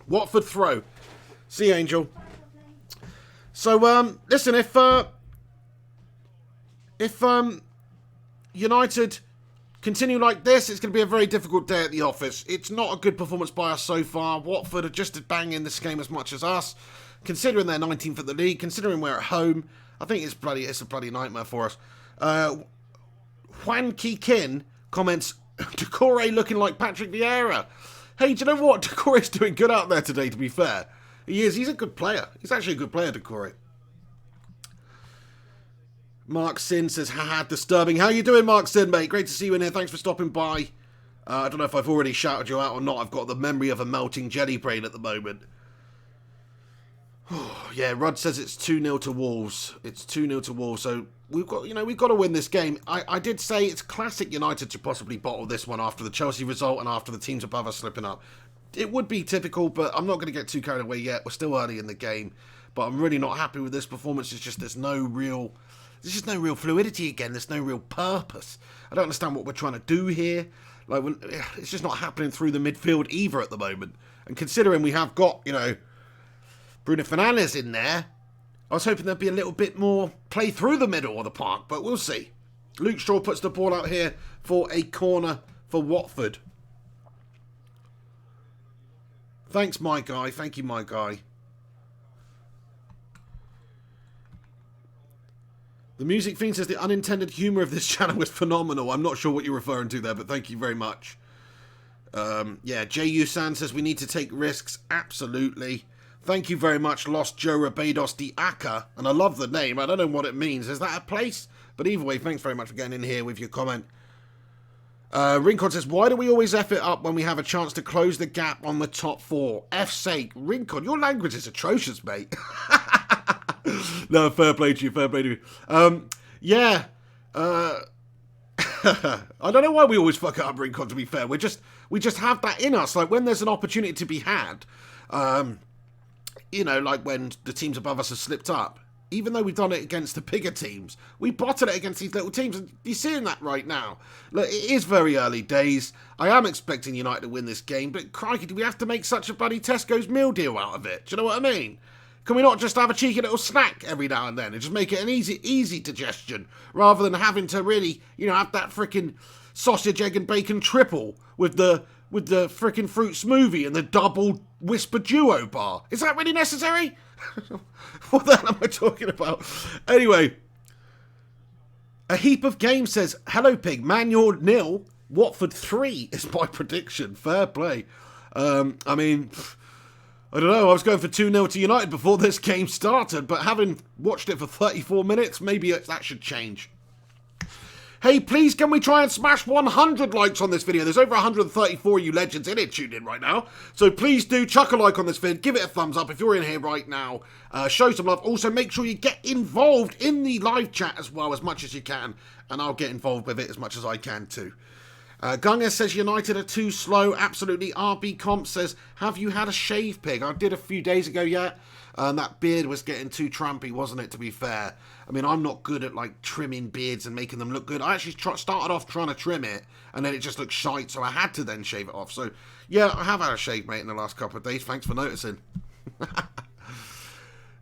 Watford throw. See you, Angel. So, listen, if United continue like this, it's going to be a very difficult day at the office. It's not a good performance by us so far. Watford are just as bang in this game as much as us. Considering they're 19th at the league, considering we're at home, I think it's a bloody nightmare for us. Juan Kin comments, Decore looking like Patrick Vieira. Hey, do you know what? Decore's doing good out there today, to be fair. He is. He's a good player. He's actually a good player, Decore. Mark Sin says, haha, disturbing. How you doing, Mark Sin, mate? Great to see you in here. Thanks for stopping by. I don't know if I've already shouted you out or not. I've got the memory of a melting jelly brain at the moment. Yeah, Rudd says it's 2-0 to Wolves. It's 2-0 to Wolves, so we've got to win this game. I did say it's classic United to possibly bottle this one after the Chelsea result and after the teams above us slipping up. It would be typical, but I'm not going to get too carried away yet. We're still early in the game, but I'm really not happy with this performance. It's just there's just no real fluidity again. There's no real purpose. I don't understand what we're trying to do here. Like, it's just not happening through the midfield either at the moment. And considering we have got, Bruno Fernandes in there, I was hoping there'd be a little bit more play through the middle of the park, but we'll see. Luke Shaw puts the ball out here for a corner for Watford. Thanks, my guy. Thank you, my guy. The Music Fiend says the unintended humour of this channel was phenomenal. I'm not sure what you're referring to there, but thank you very much. Yeah, J.U. San says we need to take risks. Absolutely. Thank you very much, Lost Joe Rabados de Aka. And I love the name. I don't know what it means. Is that a place? But either way, thanks very much for getting in here with your comment. Rincon says, why do we always F it up when we have a chance to close the gap on the top four? F's sake. Rincon, your language is atrocious, mate. No, fair play to you, fair play to you. Yeah. I don't know why we always fuck it up, Rincon, to be fair. We just have that in us. Like, when there's an opportunity to be had, like when the teams above us have slipped up, even though we've done it against the bigger teams, we bottled it against these little teams, and you're seeing that right now. Look, it is very early days. I am expecting United to win this game, but crikey, do we have to make such a bloody Tesco's meal deal out of it? Do you know what I mean? Can we not just have a cheeky little snack every now and then and just make it an easy digestion, rather than having to really, have that frickin' sausage, egg and bacon triple with the frickin' fruit smoothie and the double whisper duo bar? Is that really necessary? What the hell am I talking about? Anyway, a heap of games says, hello pig, Man U 0, Watford 3 is my prediction. Fair play. I mean, I don't know, I was going for 2-0 to United before this game started, but having watched it for 34 minutes, maybe that should change. Hey, please, can we try and smash 100 likes on this video? There's over 134 you legends in it tuned in right now. So please do chuck a like on this vid. Give it a thumbs up if you're in here right now. Show some love. Also, make sure you get involved in the live chat as well, as much as you can. And I'll get involved with it as much as I can too. Gunga says United are too slow. Absolutely. RB Comp says, have you had a shave, pig? I did a few days ago, yeah. And that beard was getting too trampy, wasn't it, to be fair? I mean, I'm not good at, trimming beards and making them look good. I actually started off trying to trim it, and then it just looked shite, so I had to then shave it off. So, yeah, I have had a shave, mate, in the last couple of days. Thanks for noticing.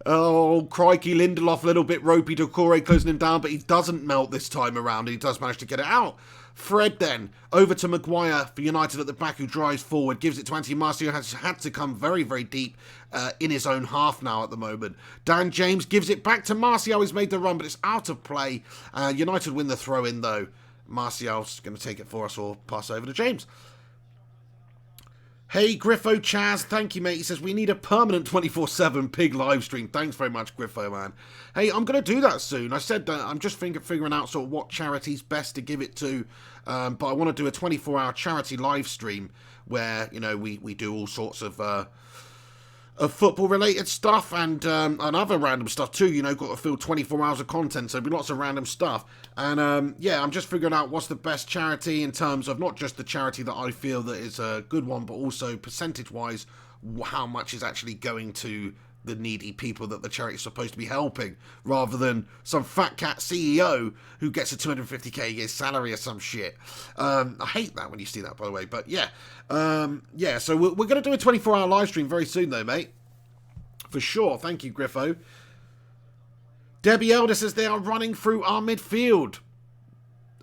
Oh, crikey, Lindelof, a little bit ropey. Decore closing him down, but he doesn't melt this time around. He does manage to get it out. Fred then, over to Maguire for United at the back, who drives forward, gives it to Anthony Martial, has had to come very, very deep in his own half now at the moment. Dan James gives it back to Martial, he's made the run, but it's out of play. United win the throw-in, though. Martial's going to take it for us or pass over to James. Hey, Griffo Chaz, thank you, mate. He says, we need a permanent 24/7 pig live stream. Thanks very much, Griffo, man. Hey, I'm going to do that soon. I said that I'm just figuring out sort of what charity's best to give it to, but I want to do a 24-hour charity live stream where, you know, we do all sorts of football-related stuff and other random stuff too. You know, got to fill 24 hours of content, so there'll be lots of random stuff. And yeah, I'm just figuring out what's the best charity in terms of not just the charity that I feel that is a good one, but also percentage-wise, how much is actually going to the needy people that the charity is supposed to be helping, rather than some fat cat CEO who gets a 250k a year salary or some shit. I hate that when you see that, by the way. But yeah, yeah. So we're going to do a 24-hour live stream very soon, though, mate. For sure. Thank you, Griffo. Debbie Elder says they are running through our midfield.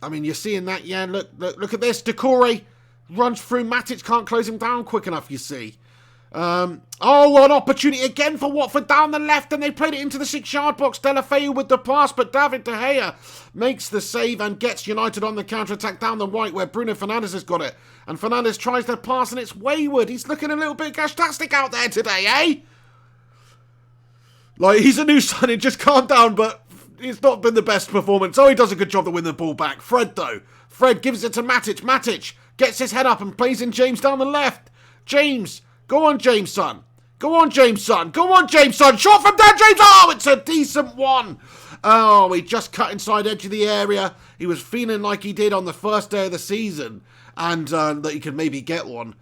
I mean, you're seeing that, yeah. Look at this. Decore runs through. Matic can't close him down quick enough, you see. Oh, an opportunity again for Watford down the left, and they played it into the 6-yard box. Delafeu with the pass, but David De Gea makes the save and gets United on the counter-attack down the right, where Bruno Fernandes has got it. And Fernandes tries the pass, and it's wayward. He's looking a little bit gastastic out there today, eh? Like, he's a new signing, just calm down, but it's not been the best performance. Oh, he does a good job to win the ball back. Fred, though. Fred gives it to Matic. Matic gets his head up and plays in James down the left. James. Go on, James, son. Go on, James, son. Go on, James, son. Shot from Dan James. Oh, it's a decent one. Oh, he just cut inside edge of the area. He was feeling like he did on the first day of the season, and that he could maybe get one.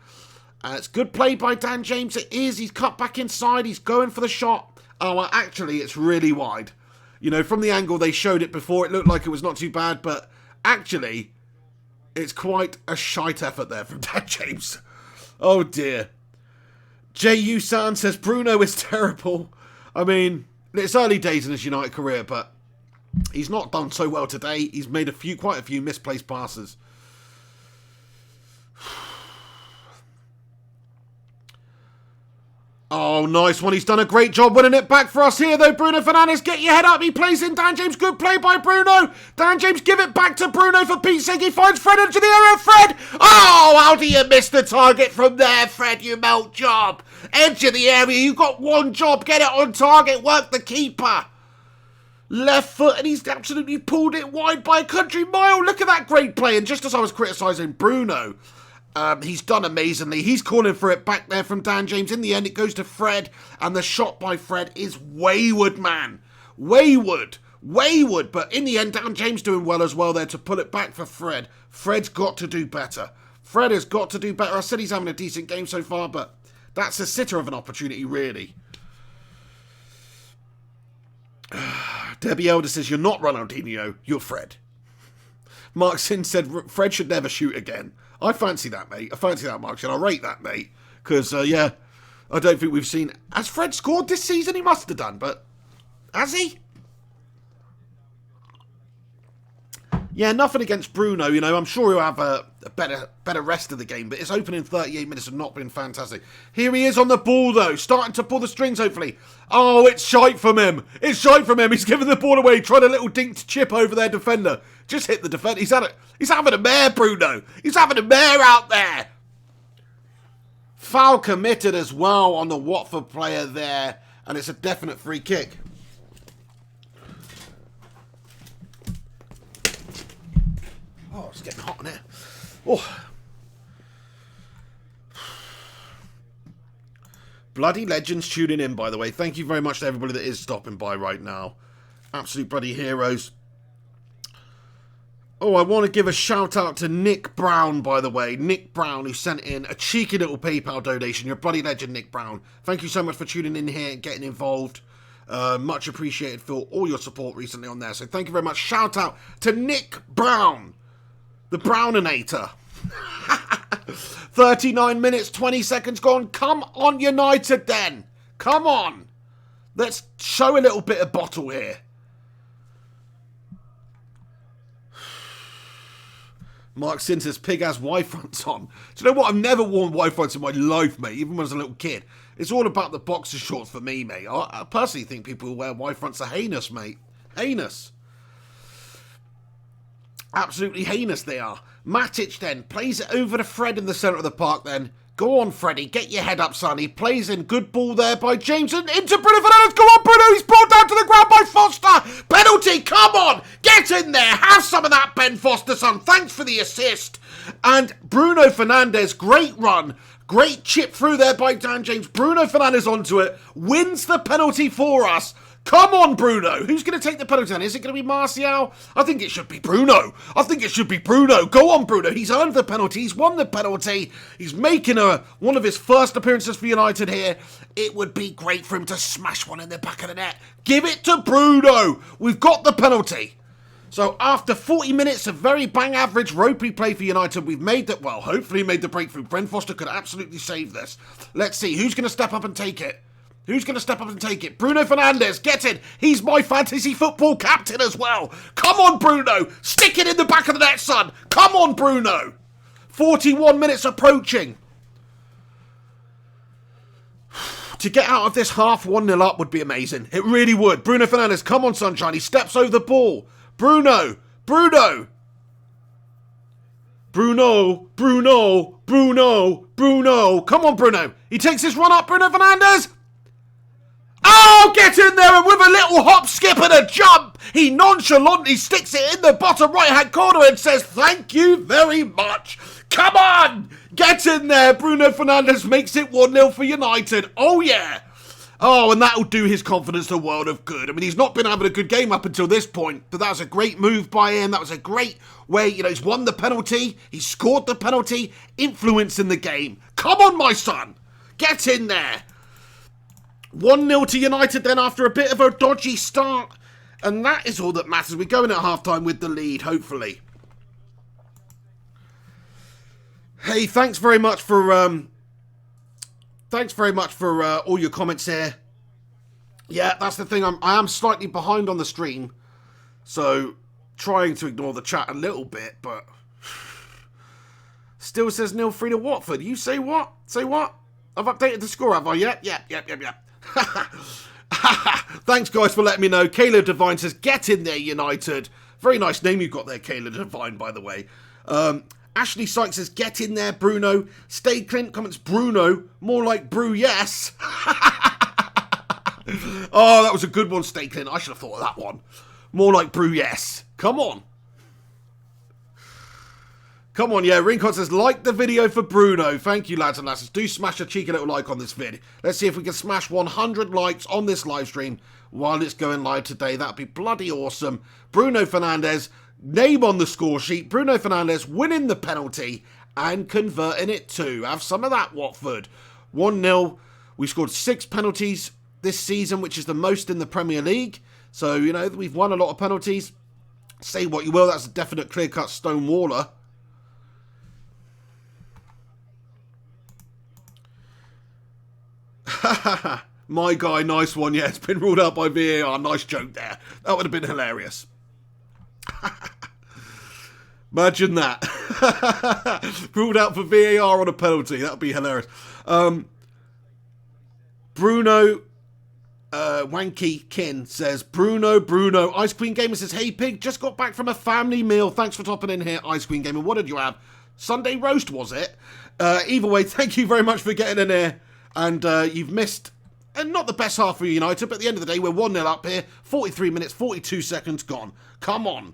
It's good play by Dan James. It is. He's cut back inside. He's going for the shot. Oh, well, actually, it's really wide. You know, from the angle they showed it before, it looked like it was not too bad, but actually, it's quite a shite effort there from Dan James. Oh, dear. J.U.San says Bruno is terrible. I mean, it's early days in his United career, but he's not done so well today. He's made quite a few misplaced passes. Oh, nice one. He's done a great job winning it back for us here, though. Bruno Fernandes, get your head up. He plays in Dan James. Good play by Bruno. Dan James, give it back to Bruno for Pete's sake. He finds Fred into the area. Fred! Oh, how do you miss the target from there, Fred, you melt job? Edge of the area. You've got one job. Get it on target. Work the keeper. Left foot, and he's absolutely pulled it wide by a country mile. Look at that great play. And just as I was criticising Bruno, he's done amazingly. He's calling for it back there from Dan James. In the end, it goes to Fred, and the shot by Fred is wayward, man. Wayward. But in the end, Dan James doing well as well there to pull it back for Fred. Fred's got to do better. Fred has got to do better. I said he's having a decent game so far, but that's a sitter of an opportunity, really. Debbie Elder says, you're not Ronaldinho, you're Fred. Mark Sin said, Fred should never shoot again. I fancy that, mate. I fancy that, Mark. And I rate that, mate. Because, yeah, I don't think we've seen... Has Fred scored this season? He must have done, but... Has he? Yeah, nothing against Bruno, you know. I'm sure he'll have a better rest of the game, but his opening 38 minutes have not been fantastic. Here he is on the ball, though, starting to pull the strings, hopefully. Oh, it's shite from him. It's shite from him. He's giving the ball away, trying a little dinked chip over their defender. Just hit the defender. He's having a mare, Bruno. He's having a mare out there. Foul committed as well on the Watford player there, and it's a definite free kick. Oh, it's getting hot in here. Oh. Bloody legends tuning in, by the way. Thank you very much to everybody that is stopping by right now. Absolute bloody heroes. Oh, I want to give a shout out to Nick Brown, by the way. Nick Brown, who sent in a cheeky little PayPal donation. You're a bloody legend, Nick Brown. Thank you so much for tuning in here and getting involved. Much appreciated for all your support recently on there. So thank you very much. Shout out to Nick Brown. The Browninator. 39 minutes, 20 seconds gone. Come on, United, then. Come on. Let's show a little bit of bottle here. Mark Sin says, pig has Y-fronts on. Do you know what? I've never worn Y-fronts in my life, mate, even when I was a little kid. It's all about the boxer shorts for me, mate. I personally think people who wear Y-fronts are heinous, mate. Heinous. Absolutely heinous they are. Matic then plays it over to Fred in the centre of the park then. Go on, Freddie. Get your head up, son. He plays in. Good ball there by James. And into Bruno Fernandes. Go on, Bruno. He's brought down to the ground by Foster. Penalty. Come on. Get in there. Have some of that, Ben Foster, son. Thanks for the assist. And Bruno Fernandes, great run. Great chip through there by Dan James. Bruno Fernandes onto it. Wins the penalty for us. Come on, Bruno. Who's going to take the penalty then? Is it going to be Martial? I think it should be Bruno. Go on, Bruno. He's earned the penalty. He's won the penalty. He's making one of his first appearances for United here. It would be great for him to smash one in the back of the net. Give it to Bruno. We've got the penalty. So after 40 minutes of very bang average ropey play for United, we've made that, well, hopefully made the breakthrough. Ben Foster could absolutely save this. Let's see. Who's going to step up and take it? Bruno Fernandes, get in. He's my fantasy football captain as well. Come on, Bruno. Stick it in the back of the net, son. Come on, Bruno. 41 minutes approaching. To get out of this half 1-0 up would be amazing. It really would. Bruno Fernandes, come on, sunshine. He steps over the ball. Bruno. Come on, Bruno. He takes his run up, Bruno Fernandes. Oh, get in there, and with a little hop, skip and a jump, he nonchalantly sticks it in the bottom right-hand corner and says, thank you very much. Come on, get in there. Bruno Fernandes makes it 1-0 for United. Oh, yeah. Oh, and that'll do his confidence a world of good. I mean, he's not been having a good game up until this point, but that was a great move by him. That was a great way, he's won the penalty. He scored the penalty, influence in the game. Come on, my son. Get in there. 1-0 to United then after a bit of a dodgy start. And that is all that matters. We're going at halftime with the lead, hopefully. Hey, thanks very much for all your comments here. Yeah, that's the thing. I am slightly behind on the stream. So, trying to ignore the chat a little bit, but still says 0-3 to Watford. You say what? Say what? I've updated the score, have I? Yep. Thanks, guys, for letting me know. Caleb Devine says, get in there, United. Very nice name you've got there, Caleb Devine, by the way. Ashley Sykes says, get in there, Bruno. Stay Clint comments, Bruno. More like Brew, yes. Oh, that was a good one, Stay Clint. I should have thought of that one. More like Brew, yes. Come on. Come on, yeah. Rincon says, like the video for Bruno. Thank you, lads and lasses. Do smash a cheeky little like on this vid. Let's see if we can smash 100 likes on this live stream while it's going live today. That'd be bloody awesome. Bruno Fernandes, name on the score sheet. Bruno Fernandes winning the penalty and converting it too. Have some of that, Watford. 1-0. We scored 6 penalties this season, which is the most in the Premier League. So, we've won a lot of penalties. Say what you will, that's a definite clear-cut stonewaller. My guy, nice one. Yeah, it's been ruled out by VAR. Nice joke there. That would have been hilarious. Imagine that. Ruled out for VAR on a penalty. That would be hilarious. Bruno Wanky Kin says, Bruno. Ice Queen Gamer says, hey pig, just got back from a family meal. Thanks for topping in here, Ice Queen Gamer. What did you have? Sunday roast, was it? Either way, thank you very much for getting in here. And you've missed, and not the best half for United, but at the end of the day, we're 1-0 up here. 43 minutes, 42 seconds gone. Come on.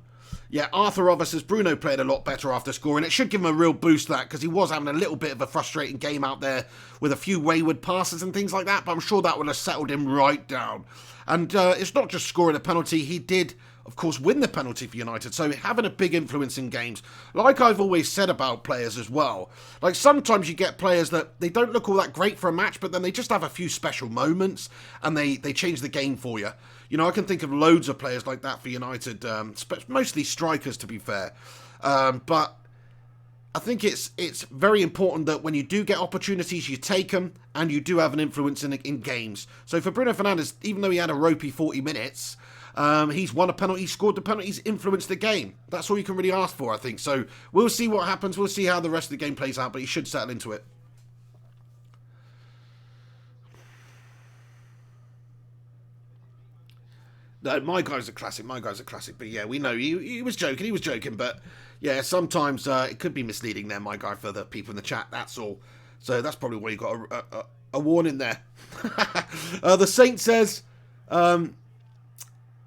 Yeah, Arthur Rover says Bruno played a lot better after scoring. It should give him a real boost, that, because he was having a little bit of a frustrating game out there with a few wayward passes and things like that, but I'm sure that would have settled him right down. And it's not just scoring a penalty. He did, of course, win the penalty for United, so having a big influence in games. Like I've always said about players as well, like sometimes you get players that they don't look all that great for a match, but then they just have a few special moments and they change the game for you. I can think of loads of players like that for United, mostly strikers to be fair. But I think it's very important that when you do get opportunities, you take them and you do have an influence in games. So for Bruno Fernandes, even though he had a ropey 40 minutes, he's won a penalty, scored the penalty, he's influenced the game. That's all you can really ask for, I think. So we'll see what happens. We'll see how the rest of the game plays out, but he should settle into it. No, my guy's a classic. But yeah, we know he was joking. But yeah, sometimes it could be misleading there, my guy, for the people in the chat. That's all. So that's probably why you got a warning there. The Saint says,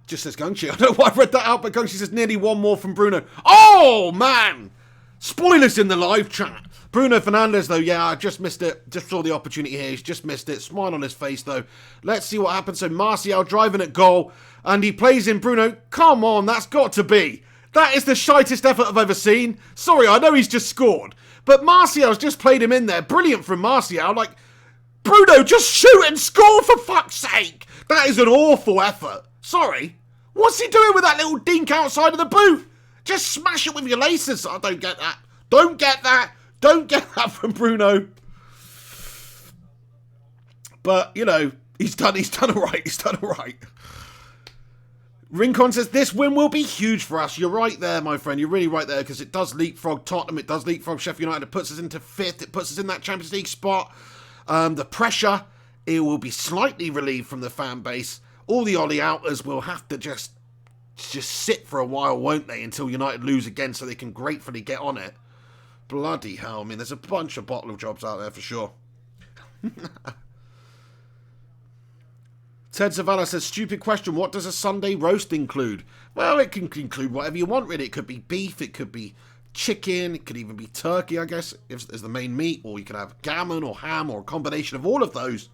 just says Gungshi. I don't know why I read that out, but Gungshi says nearly one more from Bruno. Oh, man! Spoilers in the live chat. Bruno Fernandes, though, yeah, I just missed it. Just saw the opportunity here. He's just missed it. Smile on his face, though. Let's see what happens. So Martial driving at goal, and he plays in Bruno. Come on, that's got to be. That is the shitest effort I've ever seen. Sorry, I know he's just scored, but Martial's just played him in there. Brilliant from Martial. Like, Bruno, just shoot and score for fuck's sake. That is an awful effort. Sorry. What's he doing with that little dink outside of the boot? Just smash it with your laces. I don't get that. Don't get that. Don't get that from Bruno. But, you know, he's done all right. He's done all right. Rincon says, this win will be huge for us. You're right there, my friend. You're really right there, because it does leapfrog Tottenham. It does leapfrog Sheffield United. It puts us into 5th. It puts us in that Champions League spot. The pressure, it will be slightly relieved from the fan base. All the Ollie outers will have to just sit for a while, won't they, until United lose again so they can gratefully get on it. Bloody hell. I mean, there's a bunch of bottle jobs out there for sure. Ted Zavala says, stupid question, what does a Sunday roast include? Well, it can include whatever you want, really. It could be beef, it could be chicken, it could even be turkey, I guess, as the main meat, or you could have gammon or ham or a combination of all of those.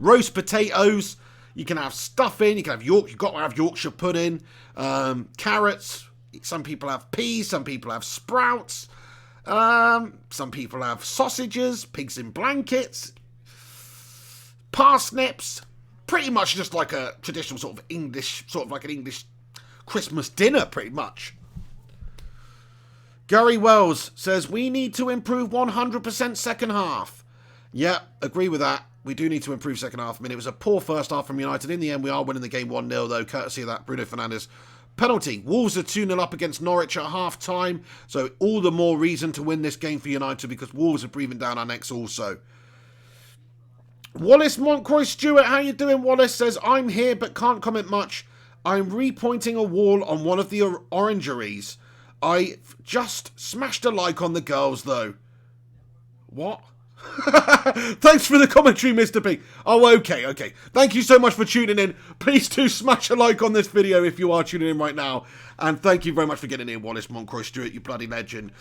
Roast potatoes, you can have stuffing, you can have you've got to have Yorkshire pudding, carrots, some people have peas, some people have sprouts, some people have sausages, pigs in blankets, parsnips, pretty much just like a traditional sort of English, sort of like an English Christmas dinner, pretty much. Gary Wells says, we need to improve 100% second half. Yeah, agree with that. We do need to improve second half. I mean, it was a poor first half from United. In the end, we are winning the game 1-0, though, courtesy of that Bruno Fernandes penalty. Wolves are 2-0 up against Norwich at half-time, so all the more reason to win this game for United, because Wolves are breathing down our necks also. Wallace Montcroy Stewart, how you doing, Wallace? Says, I'm here but can't comment much. I'm repointing a wall on one of the orangeries. I just smashed a like on the girls, though. What? Thanks for the commentary, Mr. P. Oh, okay. Thank you so much for tuning in. Please do smash a like on this video if you are tuning in right now. And thank you very much for getting in, Wallace Montcroy Stewart, you bloody legend.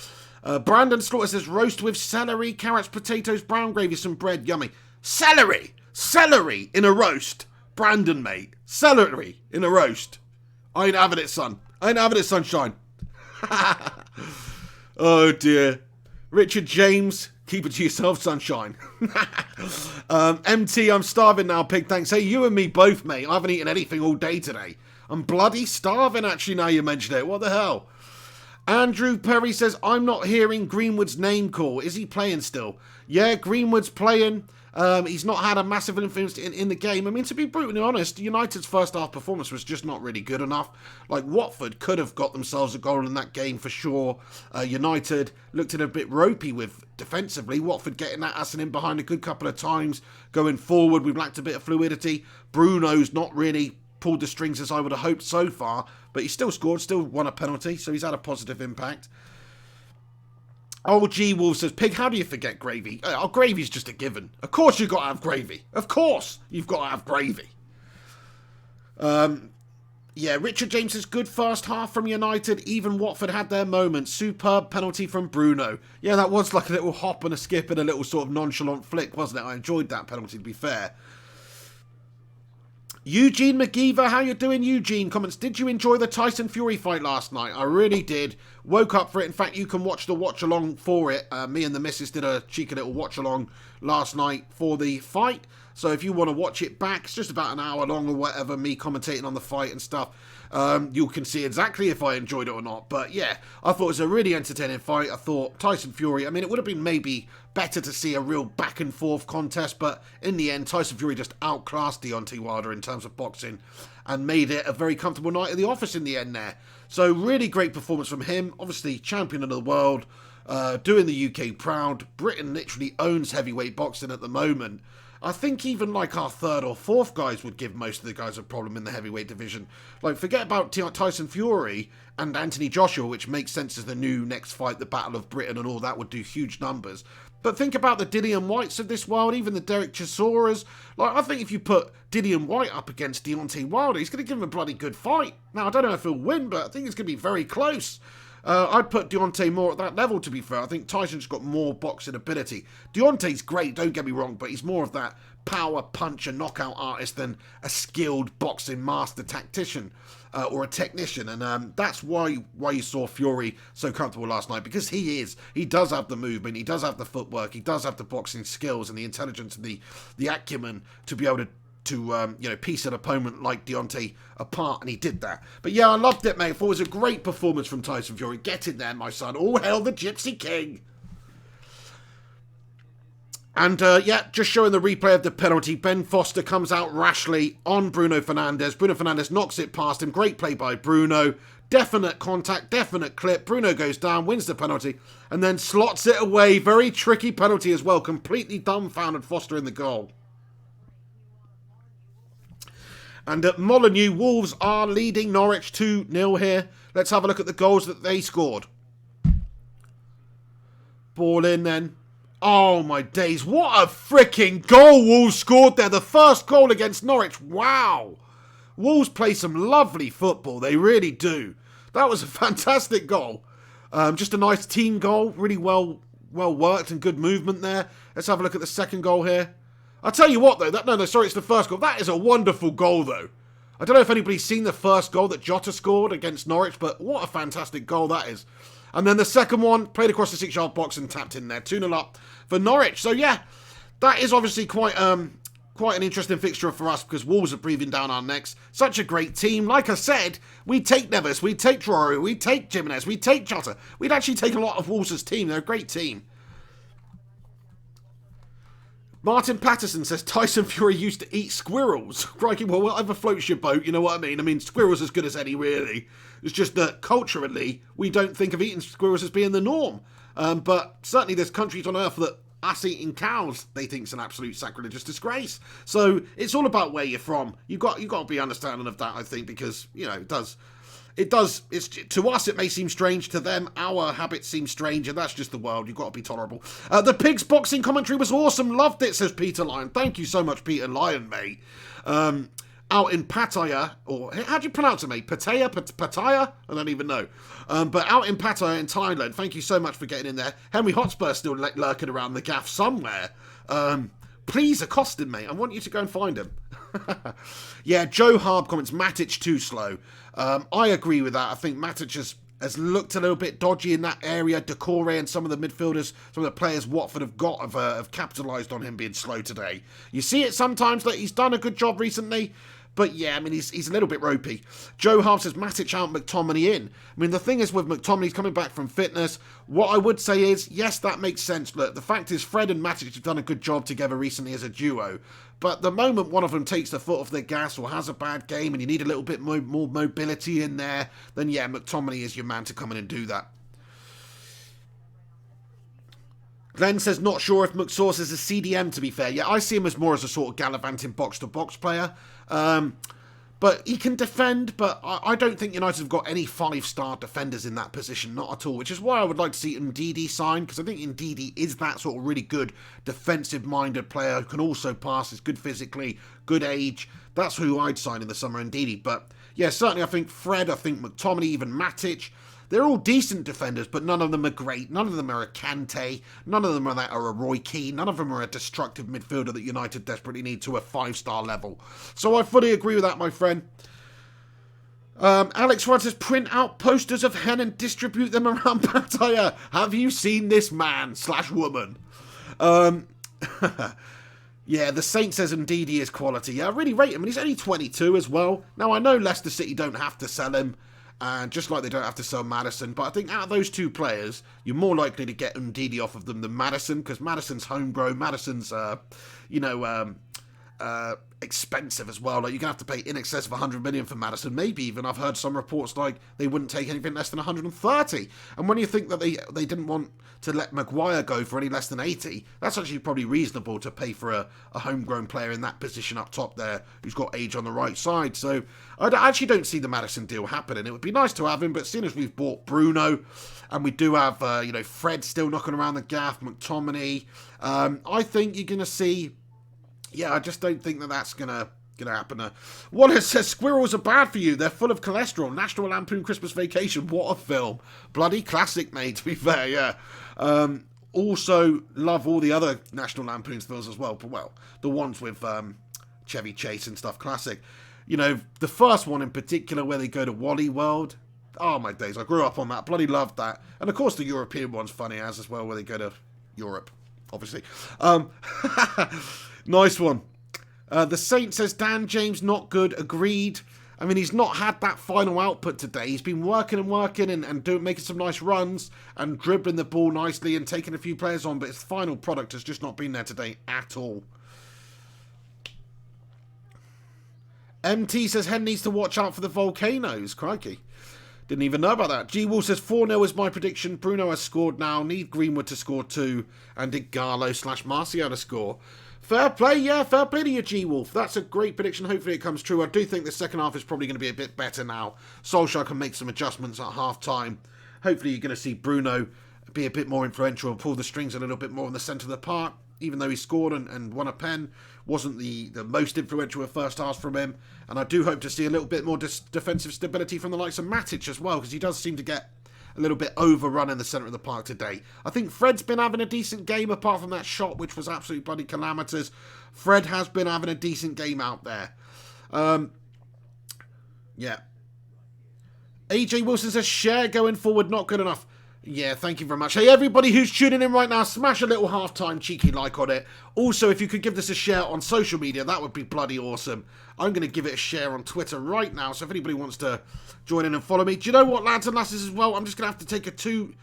Brandon Slaughter says, roast with celery, carrots, potatoes, brown gravy, some bread. Yummy. Celery in a roast. Brandon, mate. Celery in a roast. I ain't having it, son. I ain't having it, sunshine. Oh, dear. Richard James, keep it to yourself, sunshine. MT, I'm starving now, pig. Thanks. Hey, you and me both, mate. I haven't eaten anything all day today. I'm bloody starving, actually, now you mention it. What the hell? Andrew Perry says, I'm not hearing Greenwood's name call. Is he playing still? Yeah, Greenwood's playing. He's not had a massive influence in the game. I mean, to be brutally honest, United's first half performance was just not really good enough. Like, Watford could have got themselves a goal in that game for sure. United looked a bit ropey with defensively. Watford getting at us and in behind a good couple of times. Going forward, we've lacked a bit of fluidity. Bruno's not really pulled the strings as I would have hoped so far, but he still scored, still won a penalty, so he's had a positive impact. Old G Wolf says, Pig, how do you forget gravy? Oh, gravy's just a given. Of course you've got to have gravy. Of course you've got to have gravy. Yeah, Richard James says, good first half from United. Even Watford had their moments. Superb penalty from Bruno. Yeah, that was like a little hop and a skip and a little sort of nonchalant flick, wasn't it? I enjoyed that penalty, to be fair. Eugene McGeever, how you doing, Eugene? Comments, did you enjoy the Tyson Fury fight last night? I really did. Woke up for it. In fact, you can watch the watch-along for it. Me and the missus did a cheeky little watch-along last night for the fight. So if you want to watch it back, it's just about an hour long or whatever, me commentating on the fight and stuff. You can see exactly if I enjoyed it or not. But yeah, I thought it was a really entertaining fight. I thought Tyson Fury, I mean, it would have been maybe better to see a real back and forth contest, but in the end, Tyson Fury just outclassed Deontay Wilder in terms of boxing and made it a very comfortable night at the office in the end there. So really great performance from him. Obviously, champion of the world, doing the UK proud. Britain literally owns heavyweight boxing at the moment. I think even like our third or fourth guys would give most of the guys a problem in the heavyweight division. Like, forget about Tyson Fury and Anthony Joshua, which makes sense as the new next fight, the Battle of Britain and all that would do huge numbers. But think about the Dillian Whites of this world, even the Derek Chisoras. Like, I think if you put Dillian White up against Deontay Wilder, he's going to give him a bloody good fight. Now, I don't know if he'll win, but I think it's going to be very close. I'd put Deontay more at that level, to be fair. I think Tyson's got more boxing ability. Deontay's great, don't get me wrong, but he's more of that power puncher knockout artist than a skilled boxing master tactician or a technician. And that's why you saw Fury so comfortable last night, because he is. He does have the movement, he does have the footwork, he does have the boxing skills and the intelligence and the acumen to be able to piece an opponent like Deontay apart, and he did that. But yeah, I loved it, mate. I thought it was a great performance from Tyson Fury. Get in there, my son. All hail the Gypsy King. And just showing the replay of the penalty. Ben Foster comes out rashly on Bruno Fernandes. Bruno Fernandes knocks it past him. Great play by Bruno. Definite contact, definite clip. Bruno goes down, wins the penalty, and then slots it away. Very tricky penalty as well. Completely dumbfounded Foster in the goal. And at Molineux, Wolves are leading Norwich 2-0 here. Let's have a look at the goals that they scored. Ball in then. Oh my days, what a freaking goal Wolves scored there. The first goal against Norwich, wow. Wolves play some lovely football, they really do. That was a fantastic goal. Just a nice team goal, really well worked and good movement there. Let's have a look at the second goal here. I'll tell you what, though. Sorry, it's the first goal. That is a wonderful goal, though. I don't know if anybody's seen the first goal that Jota scored against Norwich, but what a fantastic goal that is. And then the second one, played across the 6-yard box and tapped in there. 2-0 up for Norwich. So, yeah, that is obviously quite an interesting fixture for us, because Wolves are breathing down our necks. Such a great team. Like I said, we'd take Neves, we'd take Traore, we'd take Jimenez, we'd take Jota. We'd actually take a lot of Wolves' team. They're a great team. Martin Patterson says Tyson Fury used to eat squirrels. Crikey, well, whatever floats your boat, you know what I mean? I mean, squirrels as good as any, really. It's just that culturally, we don't think of eating squirrels as being the norm. But certainly there's countries on earth that us eating cows, they think is an absolute sacrilegious disgrace. So it's all about where you're from. You've got to be understanding of that, I think, because, it does, to us it may seem strange, to them our habits seem strange, and that's just the world. You've got to be tolerable. The Pigs boxing commentary was awesome, loved it, says Peter Lyon. Thank you so much, Peter Lyon, mate. Out in Pattaya, or how do you pronounce it, mate? Pattaya? I don't even know. But out in Pattaya in Thailand, thank you so much for getting in there. Henry Hotspur's still lurking around the gaff somewhere. Please accost him, mate. I want you to go and find him. Yeah, Joe Harb comments, Matic too slow. I agree with that. I think Matic has looked a little bit dodgy in that area. Decore and some of the midfielders, some of the players Watford have capitalised on him being slow today. You see it sometimes that he's done a good job recently, but yeah, I mean, he's a little bit ropey. Joe Harb says Matic out, McTominay in. I mean, the thing is with McTominay, he's coming back from fitness. What I would say is, yes, that makes sense. Look, the fact is Fred and Matic have done a good job together recently as a duo. But the moment one of them takes the foot off the gas or has a bad game and you need a little bit more mobility in there, then yeah, McTominay is your man to come in and do that. Glenn says, not sure if McSauce is a CDM, to be fair. Yeah, I see him as more as a sort of gallivanting box-to-box player. But he can defend, but I don't think United have got any 5-star defenders in that position, not at all, which is why I would like to see Ndidi sign, because I think Ndidi is that sort of really good defensive-minded player who can also pass, is good physically, good age. That's who I'd sign in the summer, Ndidi. But yeah, certainly I think Fred, I think McTominay, even Matic, they're all decent defenders, but none of them are great. None of them are a Kante. None of them are a Roy Keane. None of them are a destructive midfielder that United desperately need to a 5-star level. So I fully agree with that, my friend. Alex Ryan says, print out posters of Hen and distribute them around Pattaya. Have you seen this man / woman? Yeah, the Saint says Ndidi is quality. Yeah, I really rate him, and he's only 22 as well. Now, I know Leicester City don't have to sell him, and just like they don't have to sell Maddison, but I think out of those two players, you're more likely to get Ndidi off of them than Maddison, because Maddison's homegrown, Maddison's, expensive as well. Like, you're going to have to pay in excess of 100 million for Maddison. Maybe even, I've heard some reports like they wouldn't take anything less than 130. And when you think that they didn't want to let Maguire go for any less than 80, that's actually probably reasonable to pay for a homegrown player in that position up top there who's got age on the right side. So I actually don't see the Maddison deal happening. It would be nice to have him, but seeing as we've bought Bruno and we do have Fred still knocking around the gaff, McTominay, I think you're going to see. Yeah, I just don't think that that's gonna happen. Wallace says squirrels are bad for you. They're full of cholesterol. National Lampoon Christmas Vacation. What a film! Bloody classic, mate. To be fair, yeah. Also love all the other National Lampoon's films as well. But well, the ones with Chevy Chase and stuff. Classic. You know, the first one in particular where they go to Wally World. Oh my days! I grew up on that. Bloody loved that. And of course the European one's funny as well, where they go to Europe, obviously. Nice one. The Saint says, Dan James not good. Agreed. I mean, he's not had that final output today. He's been working and making some nice runs and dribbling the ball nicely and taking a few players on, but his final product has just not been there today at all. MT says, Hen needs to watch out for the volcanoes. Crikey. Didn't even know about that. G Wall says 4-0 is my prediction. Bruno has scored now. Need Greenwood to score too. And Igalo/Martial to score. Fair play, yeah, fair play to you, G-Wolf. That's a great prediction. Hopefully it comes true. I do think the second half is probably going to be a bit better now. Solskjaer can make some adjustments at half-time. Hopefully you're going to see Bruno be a bit more influential and pull the strings a little bit more in the centre of the park. Even though he scored and won a pen, wasn't the most influential of first halves from him. And I do hope to see a little bit more defensive stability from the likes of Matic as well, because he does seem to get a little bit overrun in the centre of the park today. I think Fred's been having a decent game, apart from that shot, which was absolutely bloody calamitous. Fred has been having a decent game out there. Yeah. AJ Wilson says, share going forward, not good enough. Yeah, thank you very much. Hey, everybody who's tuning in right now, smash a little halftime cheeky like on it. Also, if you could give this a share on social media, that would be bloody awesome. I'm going to give it a share on Twitter right now, so if anybody wants to join in and follow me. Do you know what, lads and lasses, as well? I'm just going to have to take a 2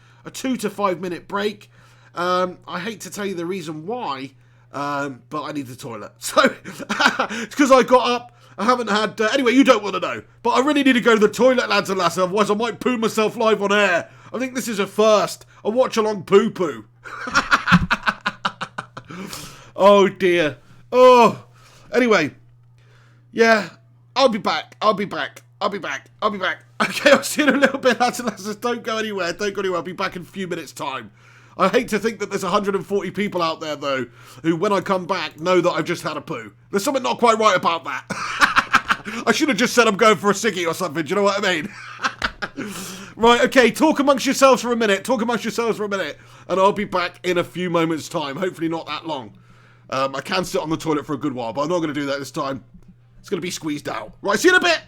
to 5 minute break. I hate to tell you the reason why, but I need the toilet. So, it's because I got up. I haven't had... anyway, you don't want to know. But I really need to go to the toilet, lads and lasses, otherwise I might poo myself live on air. I think this is a first. A watch-along poo-poo. Oh, dear. Oh. Anyway. Yeah. I'll be back. Okay, I'll see you in a little bit, lads and lasses. Don't go anywhere. I'll be back in a few minutes' time. I hate to think that there's 140 people out there, though, who, when I come back, know that I've just had a poo. There's something not quite right about that. I should have just said I'm going for a ciggy or something. Do you know what I mean? Right, okay, talk amongst yourselves for a minute. And I'll be back in a few moments' time. Hopefully not that long. I can sit on the toilet for a good while, but I'm not going to do that this time. It's going to be squeezed out. Right, see you in a bit.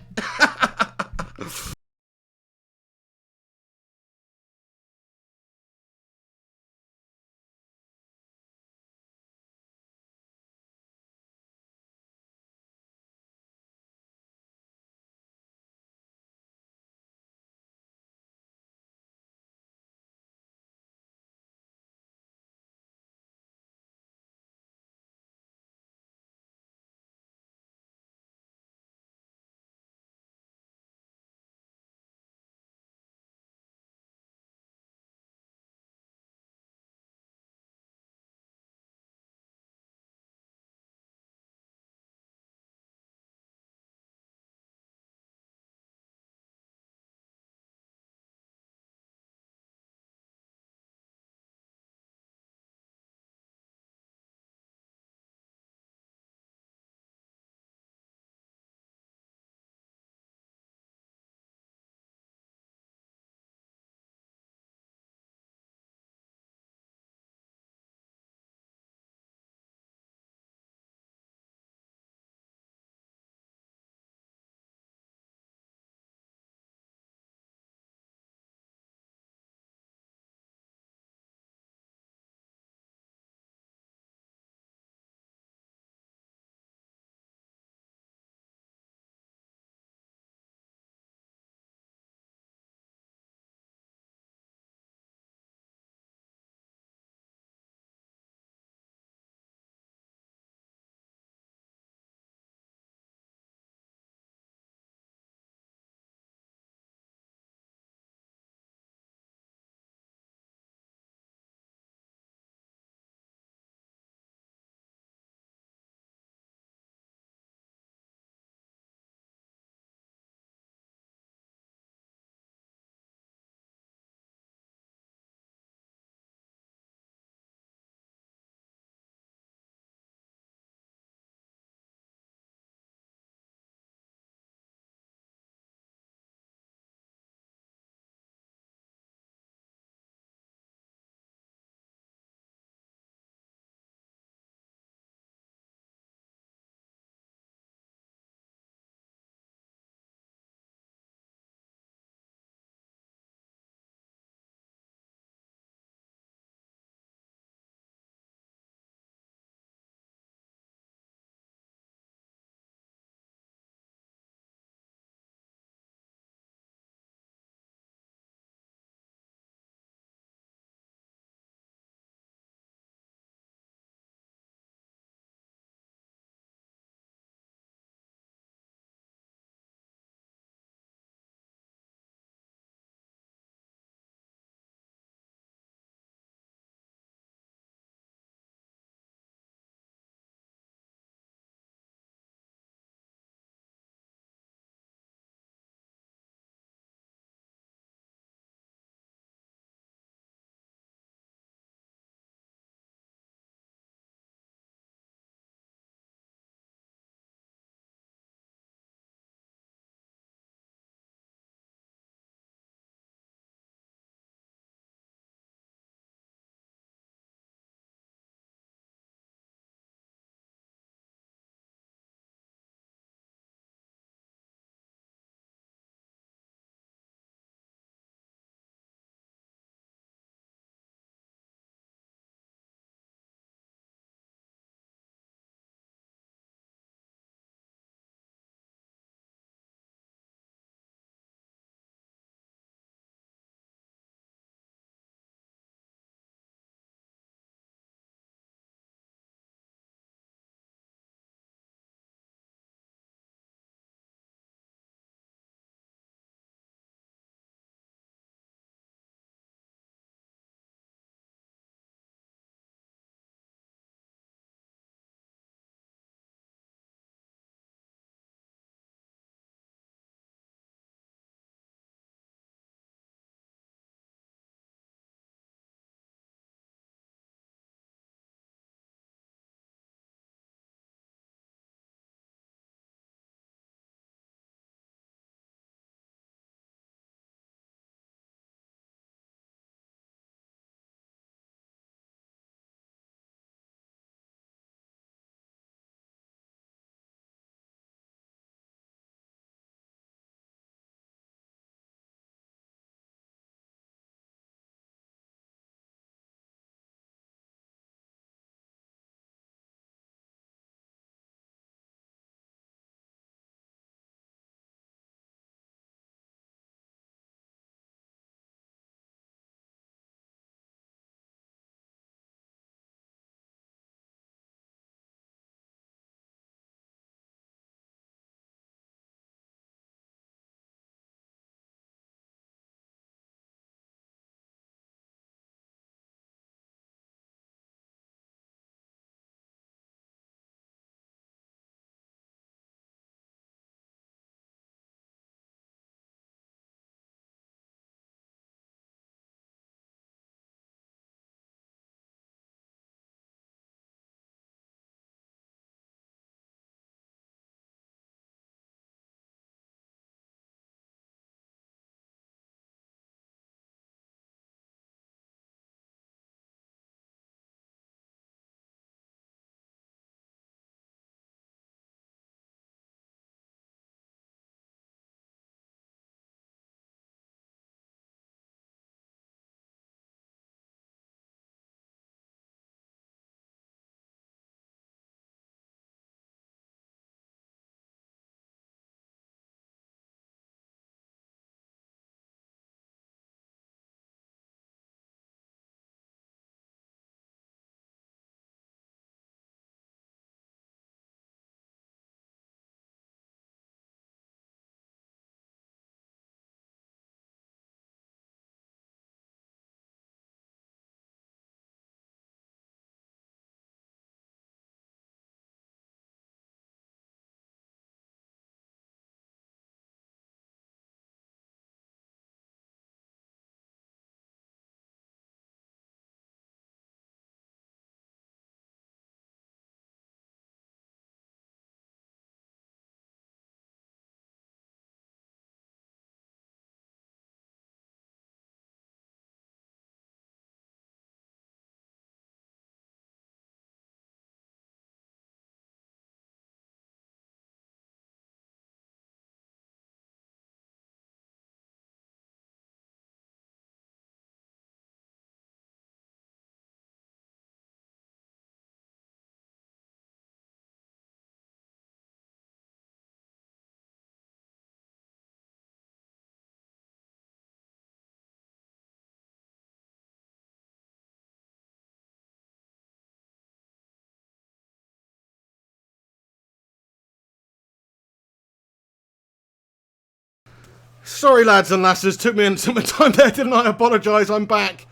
Sorry, lads and lasses. Took me some time there, didn't I? Apologise. I'm back.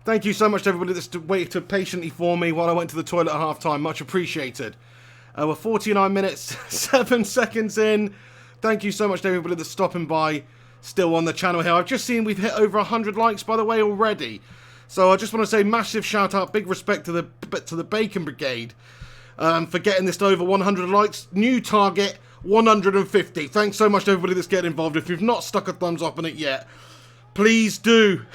Thank you so much to everybody that's waited patiently for me while I went to the toilet at half-time. Much appreciated. We're 49 minutes, 7 seconds in. Thank you so much to everybody that's stopping by still on the channel here. I've just seen we've hit over 100 likes, by the way, already. So I just want to say massive shout-out, big respect to the Bacon Brigade for getting this to over 100 likes. New target, 150. Thanks so much to everybody that's getting involved. If you've not stuck a thumbs up on it yet, please do.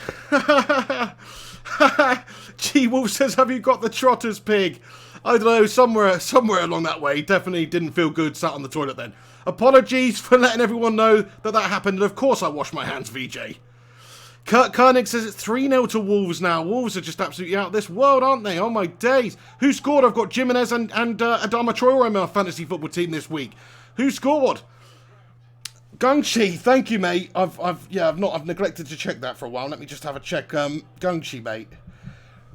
G Wolf says, have you got the Trotter's pig? I don't know, somewhere along that way. Definitely didn't feel good sat on the toilet then. Apologies for letting everyone know that happened. And of course I washed my hands, VJ. Kurt Koenig says it's 3-0 to Wolves now. Wolves are just absolutely out of this world, aren't they? Oh my days. Who scored? I've got Jimenez and Adama Traore in my fantasy football team this week. Who scored? Gungchi, thank you, mate. I've neglected to check that for a while. Let me just have a check. Gungchi, mate.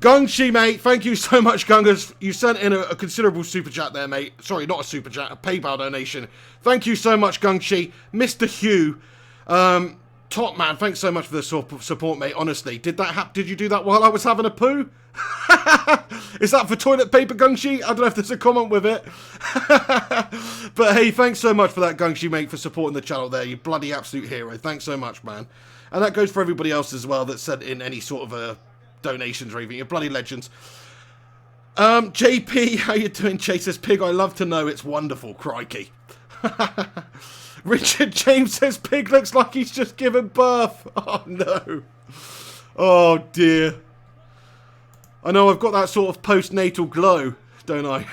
Gungchi, mate. Thank you so much, Gungas. You sent in a considerable super chat there, mate. Sorry, not a super chat, a PayPal donation. Thank you so much, Gungchi. Mr. Hugh, top man. Thanks so much for the support, mate. Honestly, did you do that while I was having a poo? Is that for toilet paper, Gungshi? I don't know if there's a comment with it. But hey, thanks so much for that, Gungshi, mate, for supporting the channel there. You bloody absolute hero. Thanks so much, man. And that goes for everybody else as well that sent in any sort of donations or anything. You're bloody legends. JP, how you doing? Chaser's Pig, I love to know. It's wonderful. Crikey. Richard James says Pig looks like he's just given birth. Oh, no. Oh, dear. I know I've got that sort of postnatal glow, don't I?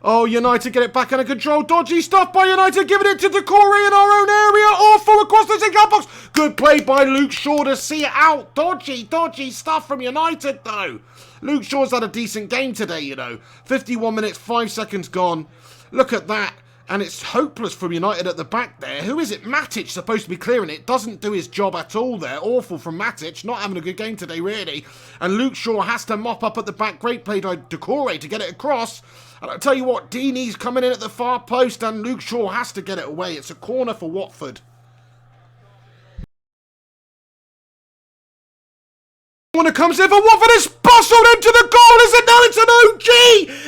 Oh, United get it back under control. Dodgy stuff by United, giving it to Decore in our own area. Awful across the six-yard box. Good play by Luke Shaw to see it out. Dodgy stuff from United, though. Luke Shaw's had a decent game today, you know. 51 minutes, 5 seconds gone. Look at that. And it's hopeless from United at the back there. Who is it? Matic supposed to be clearing it. Doesn't do his job at all there. Awful from Matic. Not having a good game today, really. And Luke Shaw has to mop up at the back. Great play by Decore to get it across. And I'll tell you what, Deeney's coming in at the far post and Luke Shaw has to get it away. It's a corner for Watford. When it comes in for Watford, it's bustled into the goal, is it? No, it's an OG!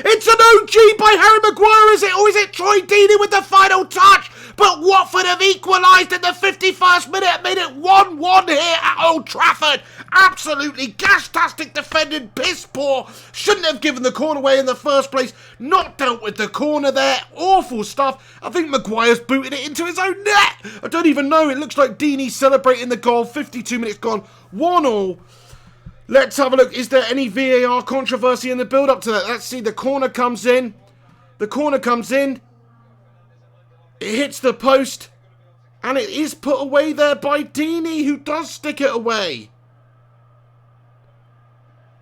It's an OG by Harry Maguire, is it? Or is it Troy Deeney with the final touch? But Watford have equalised in the 51st minute, made it 1-1 here at Old Trafford. Absolutely gas-tastic defending, piss poor. Shouldn't have given the corner away in the first place. Not dealt with the corner there. Awful stuff. I think Maguire's booted it into his own net. I don't even know. It looks like Deeney celebrating the goal. 52 minutes gone. 1-1. Let's have a look. Is there any VAR controversy in the build-up to that? Let's see. The corner comes in. The corner comes in. It hits the post. And it is put away there by Deeney, who does stick it away.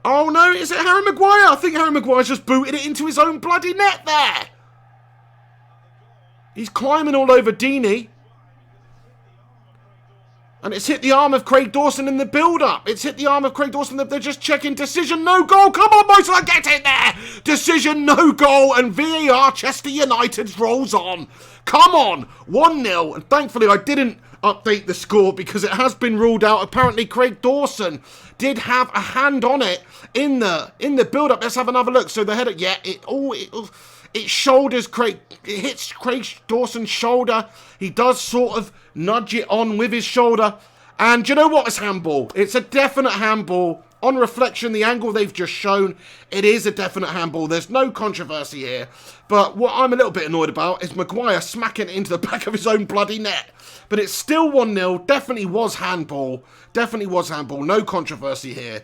Oh, no. Is it Harry Maguire? I think Harry Maguire's just booted it into his own bloody net there. He's climbing all over Deeney. And it's hit the arm of Craig Dawson in the build-up. It's hit the arm of Craig Dawson. They're just checking. Decision, no goal. Come on, Moisella, get in there. Decision, no goal. And VAR, Chester United rolls on. Come on. 1-0. And thankfully, I didn't update the score because it has been ruled out. Apparently, Craig Dawson did have a hand on it in the build-up. Let's have another look. So the header, yeah, it shoulders Craig. It hits Craig Dawson's shoulder. He does sort of nudge it on with his shoulder. And do you know what? It's handball. It's a definite handball. On reflection, the angle they've just shown, it is a definite handball. There's no controversy here. But what I'm a little bit annoyed about is Maguire smacking it into the back of his own bloody net. But it's still 1-0. Definitely was handball. Definitely was handball. No controversy here.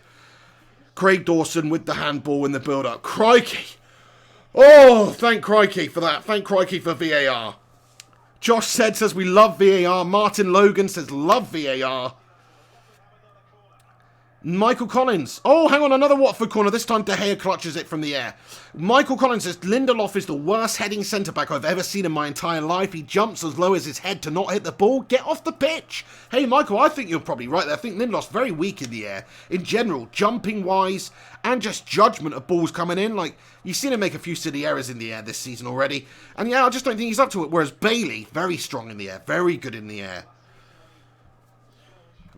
Craig Dawson with the handball in the build-up. Crikey. Oh, thank crikey for that. Thank crikey for VAR. Josh says we love VAR. Martin Logan says love VAR. Michael Collins. Oh, hang on, another Watford corner. This time De Gea clutches it from the air. Michael Collins says, Lindelof is the worst heading centre-back I've ever seen in my entire life. He jumps as low as his head to not hit the ball. Get off the pitch. Hey, Michael, I think you're probably right there. I think Lindelof's very weak in the air. In general, jumping-wise and just judgment of balls coming in. Like, you've seen him make a few silly errors in the air this season already. And yeah, I just don't think he's up to it. Whereas Bailey, very strong in the air. Very good in the air.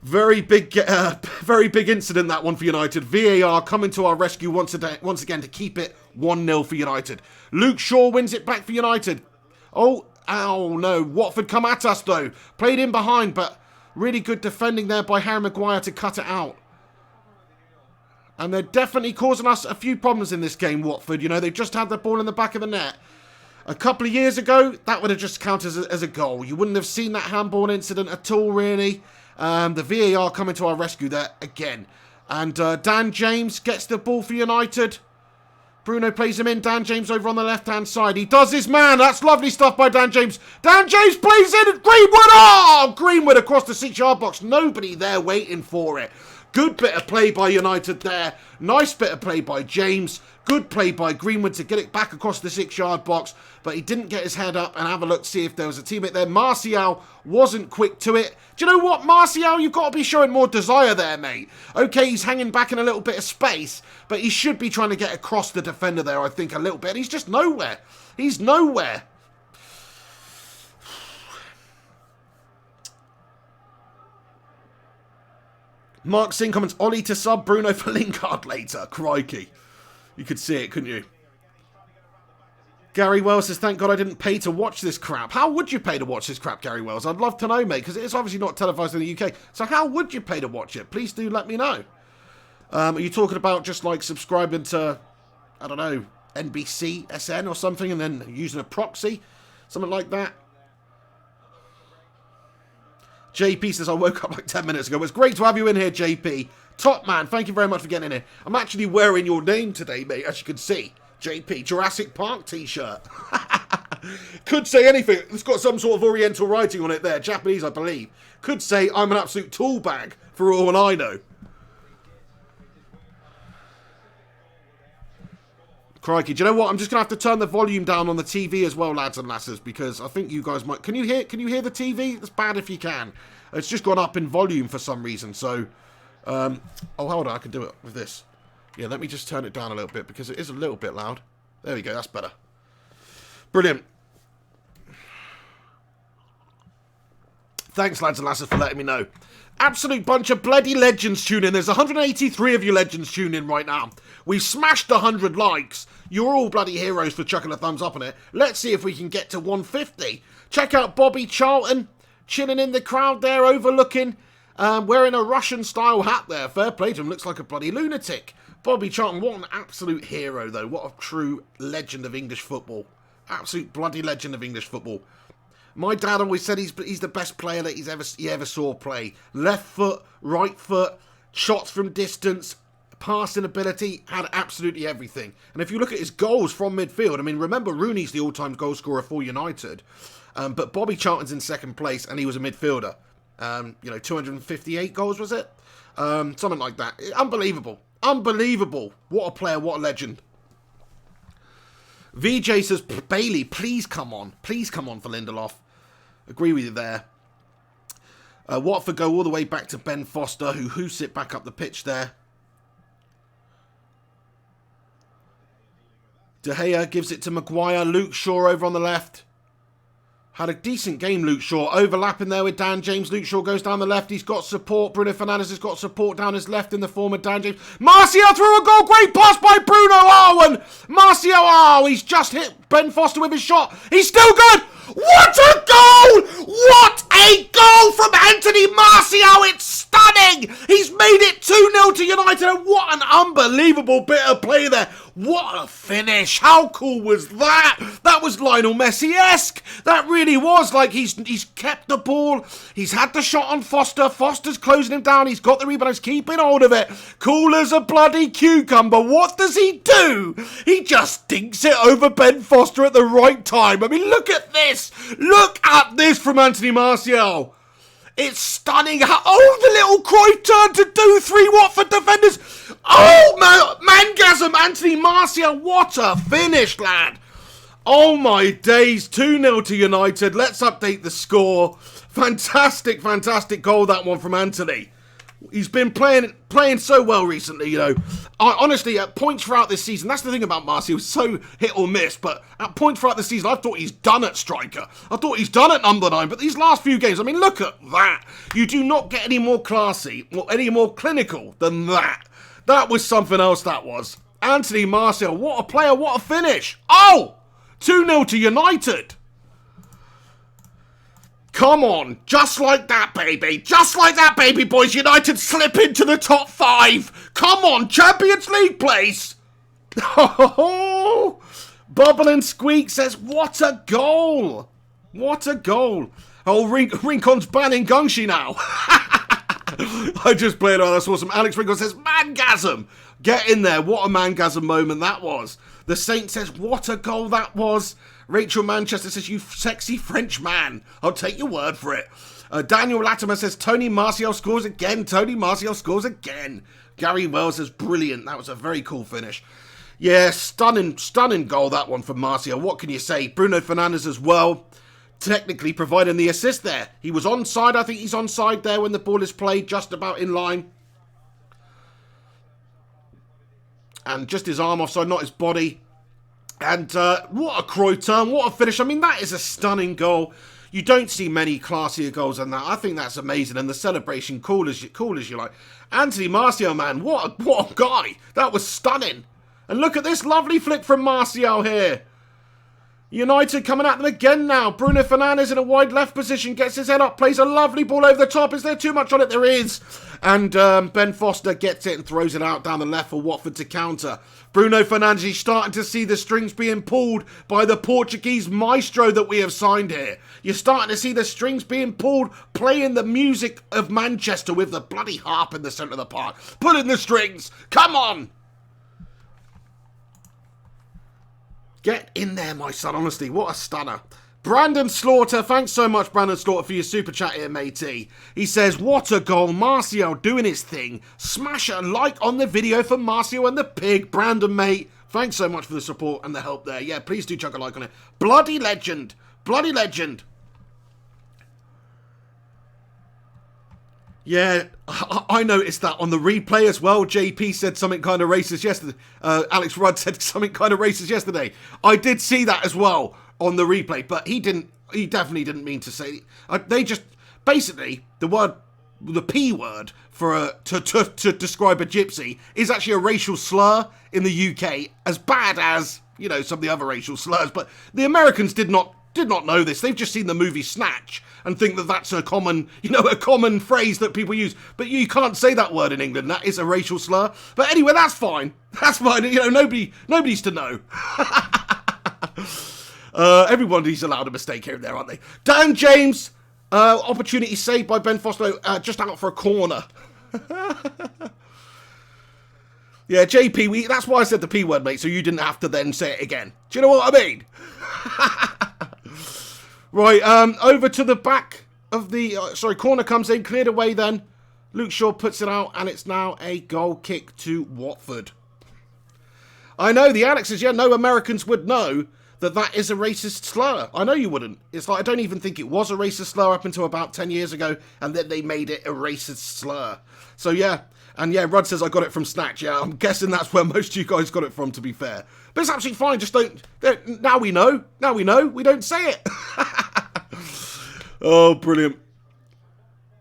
Very big incident, that one for United. VAR coming to our rescue once again to keep it 1-0 for United. Luke Shaw wins it back for United. Oh, no. Watford come at us, though. Played in behind, but really good defending there by Harry Maguire to cut it out. And they're definitely causing us a few problems in this game, Watford. You know, they've just had the ball in the back of the net. A couple of years ago, that would have just counted as a goal. You wouldn't have seen that handball incident at all, really. The VAR coming to our rescue there again. And Dan James gets the ball for United. Bruno plays him in. Dan James over on the left-hand side. He does his man. That's lovely stuff by Dan James. Dan James plays in. Greenwood. Oh! Greenwood across the 6-yard box. Nobody there waiting for it. Good bit of play by United there. Nice bit of play by James. Good play by Greenwood to get it back across the 6-yard box. But he didn't get his head up and have a look to see if there was a teammate there. Martial wasn't quick to it. Do you know what, Martial? You've got to be showing more desire there, mate. Okay, he's hanging back in a little bit of space. But he should be trying to get across the defender there, I think, a little bit. He's just nowhere. He's nowhere. Mark Singh comments, Ollie to sub Bruno for Lingard later. Crikey. You could see it, couldn't you? Gary Wells says, thank God I didn't pay to watch this crap. How would you pay to watch this crap, Gary Wells? I'd love to know, mate, because it's obviously not televised in the UK. So how would you pay to watch it? Please do let me know. Are you talking about just like subscribing to, I don't know, NBC, SN or something, and then using a proxy? Something like that? JP says, I woke up like 10 minutes ago. It's great to have you in here, JP. Top man, thank you very much for getting in here. I'm actually wearing your name today, mate, as you can see. JP, Jurassic Park t-shirt. Could say anything. It's got some sort of oriental writing on it there. Japanese, I believe. Could say I'm an absolute tool bag, for all I know. Crikey, do you know what? I'm just going to have to turn the volume down on the TV as well, lads and lasses, because I think you guys might... Can you hear the TV? It's bad if you can. It's just gone up in volume for some reason, so... oh, hold on, I can do it with this. Yeah, let me just turn it down a little bit, because it is a little bit loud. There we go, that's better. Brilliant. Thanks, lads and lasses, for letting me know. Absolute bunch of bloody legends tune in. There's 183 of you legends tune in right now. We've smashed 100 likes. You're all bloody heroes for chucking a thumbs up on it. Let's see if we can get to 150. Check out Bobby Charlton, chilling in the crowd there, overlooking, wearing a Russian-style hat there. Fair play to him, looks like a bloody lunatic. Bobby Charlton, what an absolute hero, though. What a true legend of English football. Absolute bloody legend of English football. My dad always said he's the best player that he ever saw play. Left foot, right foot, shots from distance, passing ability, had absolutely everything. And if you look at his goals from midfield, I mean, remember Rooney's the all-time goal scorer for United, but Bobby Charlton's in second place, and he was a midfielder. 258 goals, was it? Something like that. Unbelievable. Unbelievable. What a player, what a legend. VJ says, Bailey, please come on. Please come on for Lindelof. Agree with you there. Watford go all the way back to Ben Foster, who hoosts it back up the pitch there. De Gea gives it to Maguire. Luke Shaw over on the left. Had a decent game, Luke Shaw. Overlapping there with Dan James. Luke Shaw goes down the left. He's got support. Bruno Fernandes has got support down his left in the form of Dan James. Martial through a goal. Great pass by Bruno. Oh, and Martial. He's just hit Ben Foster with his shot. He's still good. What a goal! What a goal from Anthony Martial! It's stunning! He's made it 2-0 to United, and what an unbelievable bit of play there. What a finish. How cool was that? That was Lionel Messi-esque. That really was. Like, he's kept the ball. He's had the shot on Foster. Foster's closing him down. He's got the rebound. He's keeping hold of it. Cool as a bloody cucumber. What does he do? He just dinks it over Ben Foster at the right time. I mean, look at this. Look at this from Anthony Martial. It's stunning. Oh, the little Cruyff turn to do 3 Watford defenders. Oh, mangasm, Anthony Martial. What a finish, lad. Oh, my days. 2-0 to United. Let's update the score. Fantastic, fantastic goal, that one from Anthony. He's been playing so well recently, you know. Honestly, at points throughout this season, that's the thing about Martial, he's so hit or miss, but at points throughout the season, I thought he's done at striker. I thought he's done at number 9, but these last few games, I mean, look at that. You do not get any more classy or any more clinical than that. That was something else, that was. Anthony Martial, what a player, what a finish. Oh! 2-0 to United. Come on, just like that, baby. Just like that, baby boys. United slip into the top 5. Come on, Champions League place. Bubble and Squeak says, what a goal. What a goal. Oh, Rincon's banning Gungshi now. I just played it. That's awesome. Alex Rincon says, mangasm. Get in there. What a mangasm moment that was. The Saint says, what a goal that was. Rachel Manchester says, you sexy French man. I'll take your word for it. Daniel Latimer says, Tony Martial scores again. Tony Martial scores again. Gary Wells says, brilliant. That was a very cool finish. Yeah, stunning goal, that one from Martial. What can you say? Bruno Fernandes as well. Technically providing the assist there. He was onside. I think he's onside there when the ball is played, just about in line. And just his arm offside, not his body. And what a Cruyff turn, what a finish. I mean, that is a stunning goal. You don't see many classier goals than that. I think that's amazing. And the celebration, cool as you like. Anthony Martial, man, what a guy. That was stunning. And look at this lovely flick from Martial here. United coming at them again now. Bruno Fernandes in a wide left position. Gets his head up. Plays a lovely ball over the top. Is there too much on it? There is. And Ben Foster gets it and throws it out down the left for Watford to counter. Bruno Fernandes is starting to see the strings being pulled by the Portuguese maestro that we have signed here. You're starting to see the strings being pulled, playing the music of Manchester with the bloody harp in the centre of the park. Pulling the strings. Come on. Get in there, my son. Honestly, what a stunner. Brandon Slaughter, thanks so much, Brandon Slaughter, for your super chat here, matey. He says, what a goal. Martial doing his thing. Smash a like on the video for Martial and the pig. Brandon, mate, thanks so much for the support and the help there. Yeah, please do chuck a like on it. Bloody legend. Bloody legend. Yeah, I noticed that on the replay as well. JP said something kind of racist yesterday. Alex Rudd said something kind of racist yesterday. I did see that as well on the replay, but he definitely didn't mean to say. They just, basically, the P word for to describe a gypsy is actually a racial slur in the UK, as bad as, you know, some of the other racial slurs. But the Americans did not know this. They've just seen the movie Snatch and think that that's a common phrase that people use. But you can't say that word in England. That is a racial slur. But anyway, that's fine. That's fine. You know, nobody's to know. Everybody's allowed a mistake here and there, aren't they? Dan James, opportunity saved by Ben Foster, just out for a corner. Yeah, JP, that's why I said the P word, mate, so you didn't have to then say it again. Do you know what I mean? Right, over to the back of the... corner comes in, cleared away then. Luke Shaw puts it out, and it's now a goal kick to Watford. I know, the Alexes, yeah, no Americans would know that is a racist slur. I know you wouldn't. It's like, I don't even think it was a racist slur up until about 10 years ago, and then they made it a racist slur. So, yeah. And, yeah, Rudd says I got it from Snatch. Yeah, I'm guessing that's where most of you guys got it from, to be fair. But it's absolutely fine. Just don't... Now we know. Now we know. We don't say it. Oh, brilliant.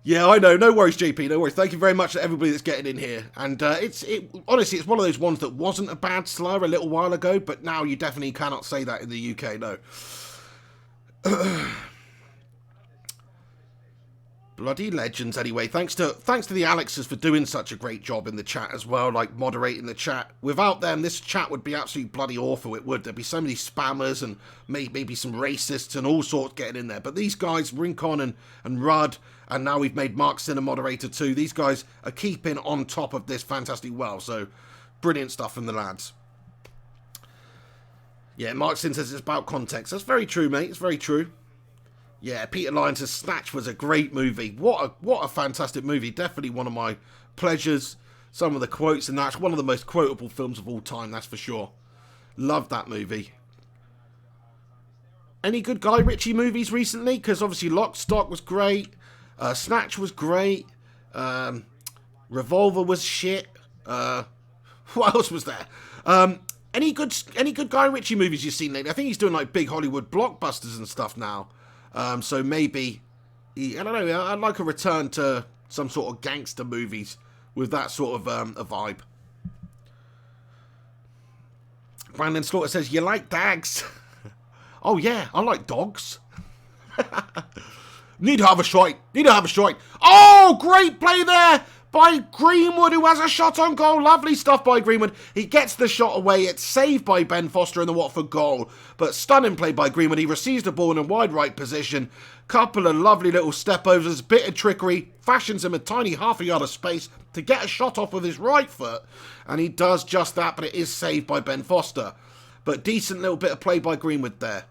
Yeah, I know. No worries, JP. No worries. Thank you very much to everybody that's getting in here. And honestly, it's one of those ones that wasn't a bad slur a little while ago, but now you definitely cannot say that in the UK, no. Bloody legends, anyway. Thanks to the Alexes for doing such a great job in the chat as well, like moderating the chat. Without them, this chat would be absolutely bloody awful. It would. There'd be so many spammers and maybe some racists and all sorts getting in there. But these guys, Rincon and Rudd, and now we've made Mark Sin a moderator too. These guys are keeping on top of this fantastic well. So, brilliant stuff from the lads. Yeah, Mark Sin says it's about context. That's very true, mate. It's very true. Yeah, Peter Lyons' Snatch was a great movie. What a fantastic movie. Definitely one of my pleasures. Some of the quotes in that. One of the most quotable films of all time, that's for sure. Loved that movie. Any good Guy Ritchie movies recently? Because obviously Lock, Stock was great. Snatch was great. Revolver was shit. What else was there? Any good Guy Ritchie movies you've seen lately? I think he's doing like big Hollywood blockbusters and stuff now. So maybe, I don't know, I'd like a return to some sort of gangster movies with that sort of a vibe. Brandon Slaughter says, you like dags? Oh yeah, I like dogs. Need to have a strike. Oh, great play there by Greenwood, who has a shot on goal. Lovely stuff by Greenwood. He gets the shot away. It's saved by Ben Foster in the Watford goal. But stunning play by Greenwood. He receives the ball in a wide right position. Couple of lovely little step overs. Bit of trickery. Fashions him a tiny half a yard of space to get a shot off with his right foot. And he does just that, but it is saved by Ben Foster. But decent little bit of play by Greenwood there.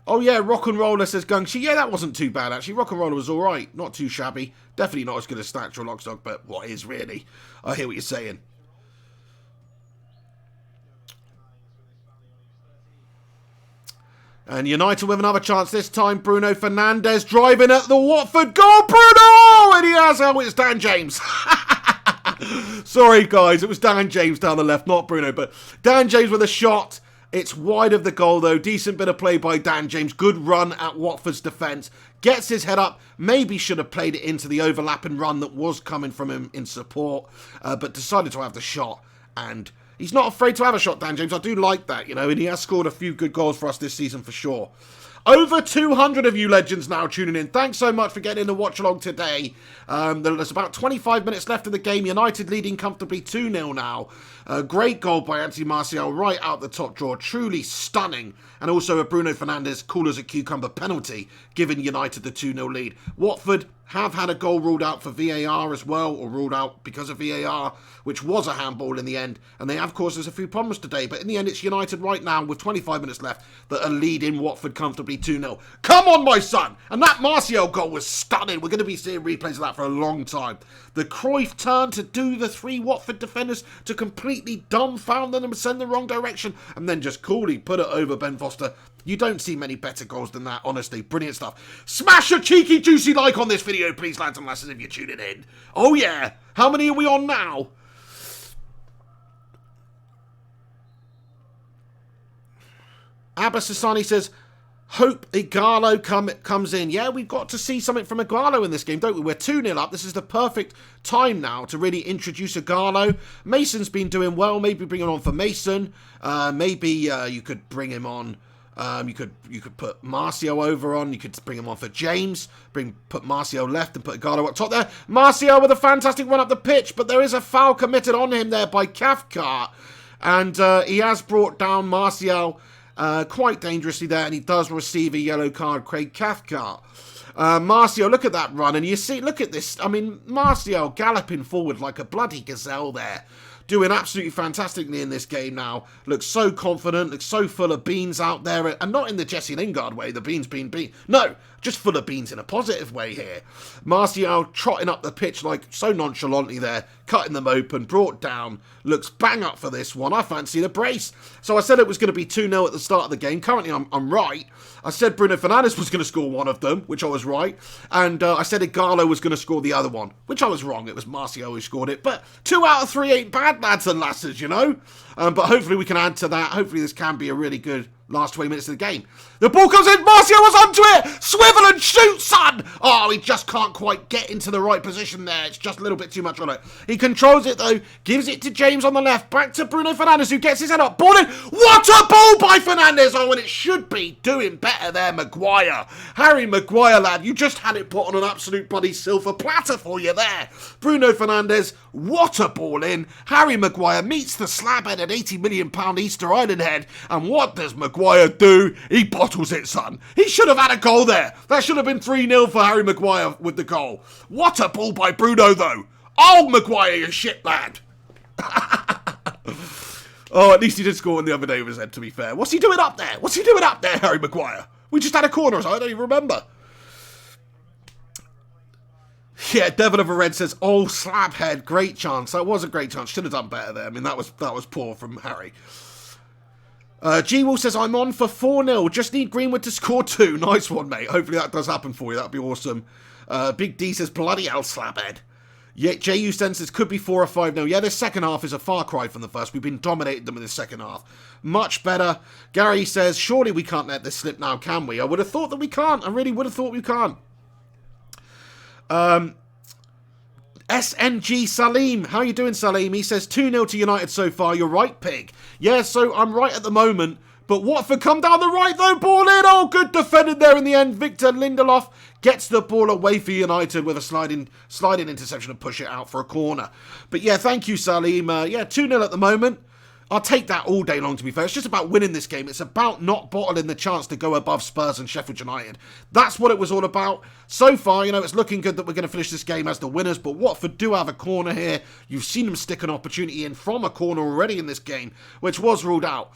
Oh yeah, Rock and Roller says Gungshi. Yeah, that wasn't too bad actually. Rock and Roller was alright. Not too shabby. Definitely not as good as Snatch or Lockstock, but what is really? I hear what you're saying. And United with another chance this time. Bruno Fernandes driving at the Watford goal. Bruno! And he has. Oh, it's Dan James. Sorry guys, it was Dan James down the left, not Bruno, but Dan James with a shot. It's wide of the goal though. Decent bit of play by Dan James. Good run at Watford's defence. Gets his head up. Maybe should have played it into the overlapping run that was coming from him in support. But decided to have the shot. And he's not afraid to have a shot, Dan James. I do like that, you know. And he has scored a few good goals for us this season for sure. Over 200 of you legends now tuning in. Thanks so much for getting in the watch along today. There's about 25 minutes left of the game. United leading comfortably 2-0 now. Great goal by Anthony Martial right out the top drawer. Truly stunning. And also a Bruno Fernandes cool as a cucumber penalty, giving United the 2-0 lead. Watford have had a goal ruled out for VAR as well, or ruled out because of VAR, which was a handball in the end. And they have caused us a few problems today. But in the end, it's United right now with 25 minutes left that are leading Watford comfortably 2-0. Come on, my son! And that Martial goal was stunning. We're going to be seeing replays of that for a long time. The Cruyff turn to do the three Watford defenders to completely dumbfound them and send the wrong direction, and then just coolly put it over Ben Foster. You don't see many better goals than that, honestly. Brilliant stuff. Smash a cheeky, juicy like on this video, please, lads and lasses, if you're tuning in. Oh, yeah. How many are we on now? Abbas Sassani says, hope Igalo comes in. Yeah, we've got to see something from Igalo in this game, don't we? We're 2-0 up. This is the perfect time now to really introduce Igalo. Mason's been doing well. Maybe bring him on for Mason. Maybe you could bring him on. You could put Martial over on. You could bring him on for James. Put Martial left and put Igalo up top there. Martial with a fantastic run up the pitch, but there is a foul committed on him there by Cathcart. And he has brought down Martial quite dangerously there, and he does receive a yellow card, Craig Cathcart. Martial, look at that run, and you see, look at this. I mean, Martial galloping forward like a bloody gazelle there. Doing absolutely fantastically in this game now. Looks so confident, looks so full of beans out there. And not in the Jesse Lingard way, the beans being bean. No, just full of beans in a positive way here. Martial trotting up the pitch like so nonchalantly there. Cutting them open, brought down. Looks bang up for this one. I fancy the brace. So I said it was going to be 2-0 at the start of the game. Currently, I'm right. I said Bruno Fernandes was going to score one of them, which I was right. And I said Igalo was going to score the other one, which I was wrong. It was Martial who scored it. But 2 out of 3 ain't bad, lads and lasses, you know. But hopefully we can add to that. Hopefully this can be a really good last 20 minutes of the game. The ball comes in. Martial was onto it. Swivel and shoot, son. Oh, he just can't quite get into the right position there. It's just a little bit too much on it. He controls it, though. Gives it to James on the left. Back to Bruno Fernandes, who gets his head up. Ball in. What a ball by Fernandes. Oh, and it should be doing better there, Maguire. Harry Maguire, lad. You just had it put on an absolute bloody silver platter for you there. Bruno Fernandes. What a ball in. Harry Maguire meets the slab-headed £80 million Easter Island head. And what does Maguire do? He bottles it, son. He should have had a goal there. That should have been 3-0 for Harry Maguire with the goal. What a ball by Bruno, though. Oh, Maguire, you shit lad. Oh, at least he did score one the other day with his head, to be fair. What's he doing up there? What's he doing up there, Harry Maguire? We just had a corner, I don't even remember. Yeah, Devil of a Red says, oh, slabhead, great chance. That was a great chance. Should have done better there. I mean, that was poor from Harry. G-Wall says, I'm on for 4-0. Just need Greenwood to score 2. Nice one, mate. Hopefully that does happen for you. That'd be awesome. Big D says, bloody hell, slabhead. Yeah, JU says, could be 4 or 5-0. Yeah, this second half is a far cry from the first. We've been dominating them in the second half. Much better. Gary says, surely we can't let this slip now, can we? I would have thought that we can't. I really would have thought we can't. SNG Salim. How you doing, Salim? He says 2-0 to United so far. You're right, Pig. Yeah, so I'm right at the moment. But Watford come down the right, though. Ball in. Oh, good defended there in the end. Victor Lindelof gets the ball away for United with a sliding interception and push it out for a corner. But yeah, thank you, Salim. Yeah, 2-0 at the moment. I'll take that all day long, to be fair. It's just about winning this game. It's about not bottling the chance to go above Spurs and Sheffield United. That's what it was all about. So far, you know, it's looking good that we're going to finish this game as the winners, but Watford do have a corner here. You've seen them stick an opportunity in from a corner already in this game, which was ruled out.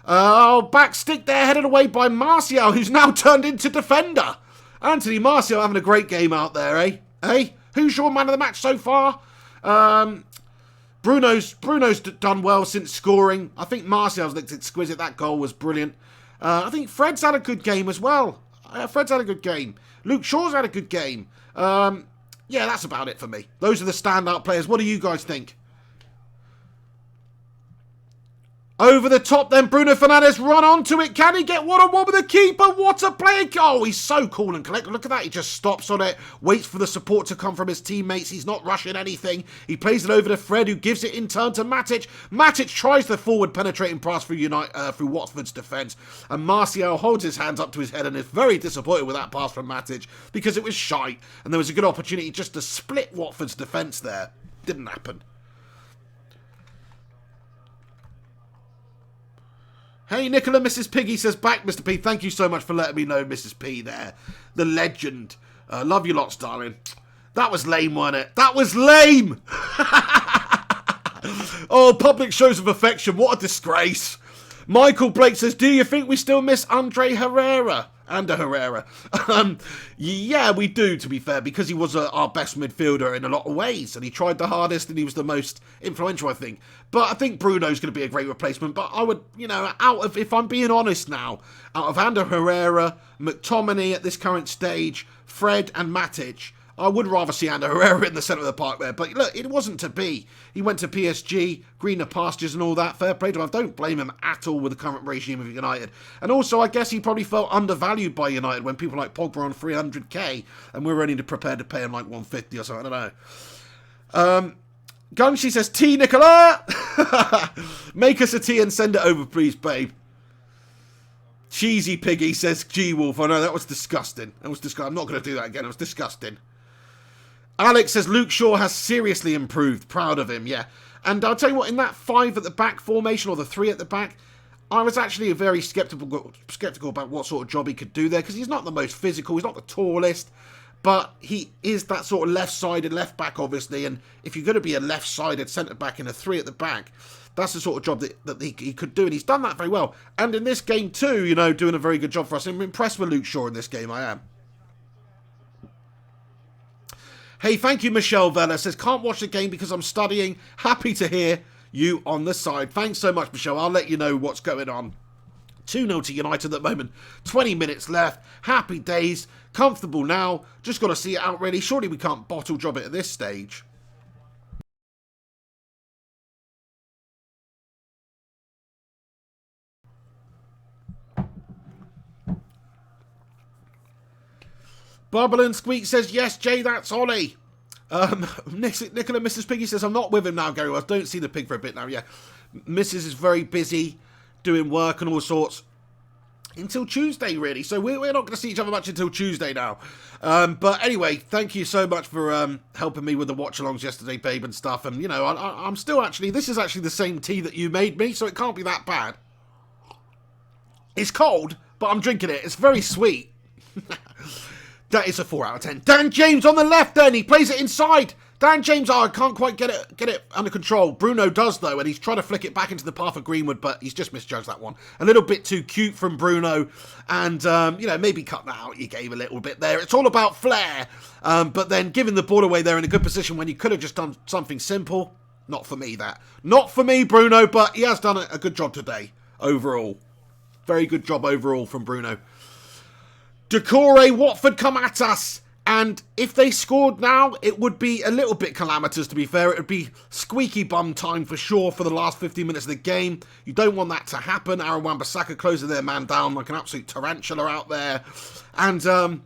Back stick there, headed away by Martial, who's now turned into defender. Anthony Martial having a great game out there, eh? Hey, who's your man of the match so far? Bruno's done well since scoring. I think Martial's looked exquisite. That goal was brilliant. I think Fred's had a good game as well. Fred's had a good game. Luke Shaw's had a good game. Yeah, that's about it for me. Those are the standout players. What do you guys think? Over the top then, Bruno Fernandes run onto it. Can he get one-on-one with the keeper? What a play. Oh, he's so cool and collected. Look at that. He just stops on it, waits for the support to come from his teammates. He's not rushing anything. He plays it over to Fred, who gives it in turn to Matic. Matic tries the forward penetrating pass through Watford's defence. And Martial holds his hands up to his head and is very disappointed with that pass from Matic because it was shite. And there was a good opportunity just to split Watford's defence there. Didn't happen. Hey, Nicola, Mrs. Piggy says back, Mr. P. Thank you so much for letting me know, Mrs. P there. The legend. Love you lots, darling. That was lame, wasn't it? That was lame! Oh, public shows of affection. What a disgrace. Michael Blake says, do you think we still miss Andre Herrera? Ander Herrera. Yeah, we do, to be fair, because he was our best midfielder in a lot of ways, and he tried the hardest, and he was the most influential, I think. But I think Bruno's going to be a great replacement. But I would, you know, if I'm being honest now, out of Ander Herrera, McTominay at this current stage, Fred and Matic, I would rather see Ander Herrera in the centre of the park there. But look, it wasn't to be. He went to PSG, greener pastures and all that. Fair play to him. I don't blame him at all with the current regime of United. And also, I guess he probably felt undervalued by United when people like Pogba on 300k and we're only prepared to pay him like 150 or something. I don't know. Gunshi says, tea, Nicola! Make us a tea and send it over, please, babe. Cheesy Piggy says, G-Wolf. I know, that was disgusting. That was disgusting. I'm not going to do that again. It was disgusting. Alex says, Luke Shaw has seriously improved. Proud of him, yeah. And I'll tell you what, in that 5 at the back formation, or the 3 at the back, I was actually very sceptical about what sort of job he could do there, because he's not the most physical, he's not the tallest, but he is that sort of left-sided left-back, obviously, and if you're going to be a left-sided centre-back in a 3 at the back, that's the sort of job that he could do, and he's done that very well. And in this game too, you know, doing a very good job for us. I'm impressed with Luke Shaw in this game, I am. Hey, thank you, Michelle Vella. Says, can't watch the game because I'm studying. Happy to hear you on the side. Thanks so much, Michelle. I'll let you know what's going on. 2-0 to United at the moment. 20 minutes left. Happy days. Comfortable now. Just got to see it out, really. Surely we can't bottle job it at this stage. Bubble and Squeak says, yes, Jay, that's Ollie. Nicola, Mrs. Piggy says, I'm not with him now, Gary. I don't see the pig for a bit now, yeah. Mrs. is very busy doing work and all sorts. Until Tuesday, really. So we're not going to see each other much until Tuesday now. But anyway, thank you so much for helping me with the watch-alongs yesterday, babe, and stuff. And, you know, I'm still actually... This is actually the same tea that you made me, so it can't be that bad. It's cold, but I'm drinking it. It's very sweet. That is a 4 out of 10. Dan James on the left then. He plays it inside. Dan James, I can't quite get it under control. Bruno does, though, and he's trying to flick it back into the path of Greenwood, but he's just misjudged that one. A little bit too cute from Bruno, and, maybe cut that out you gave a little bit there. It's all about flair, but then giving the ball away there in a good position when you could have just done something simple. Not for me, that. Not for me, Bruno, but he has done a good job today, overall. Very good job overall from Bruno. Decore, Watford come at us. And if they scored now, it would be a little bit calamitous, to be fair. It would be squeaky bum time for sure for the last 15 minutes of the game. You don't want that to happen. Aaron Wan-Bissaka closing their man down like an absolute tarantula out there. And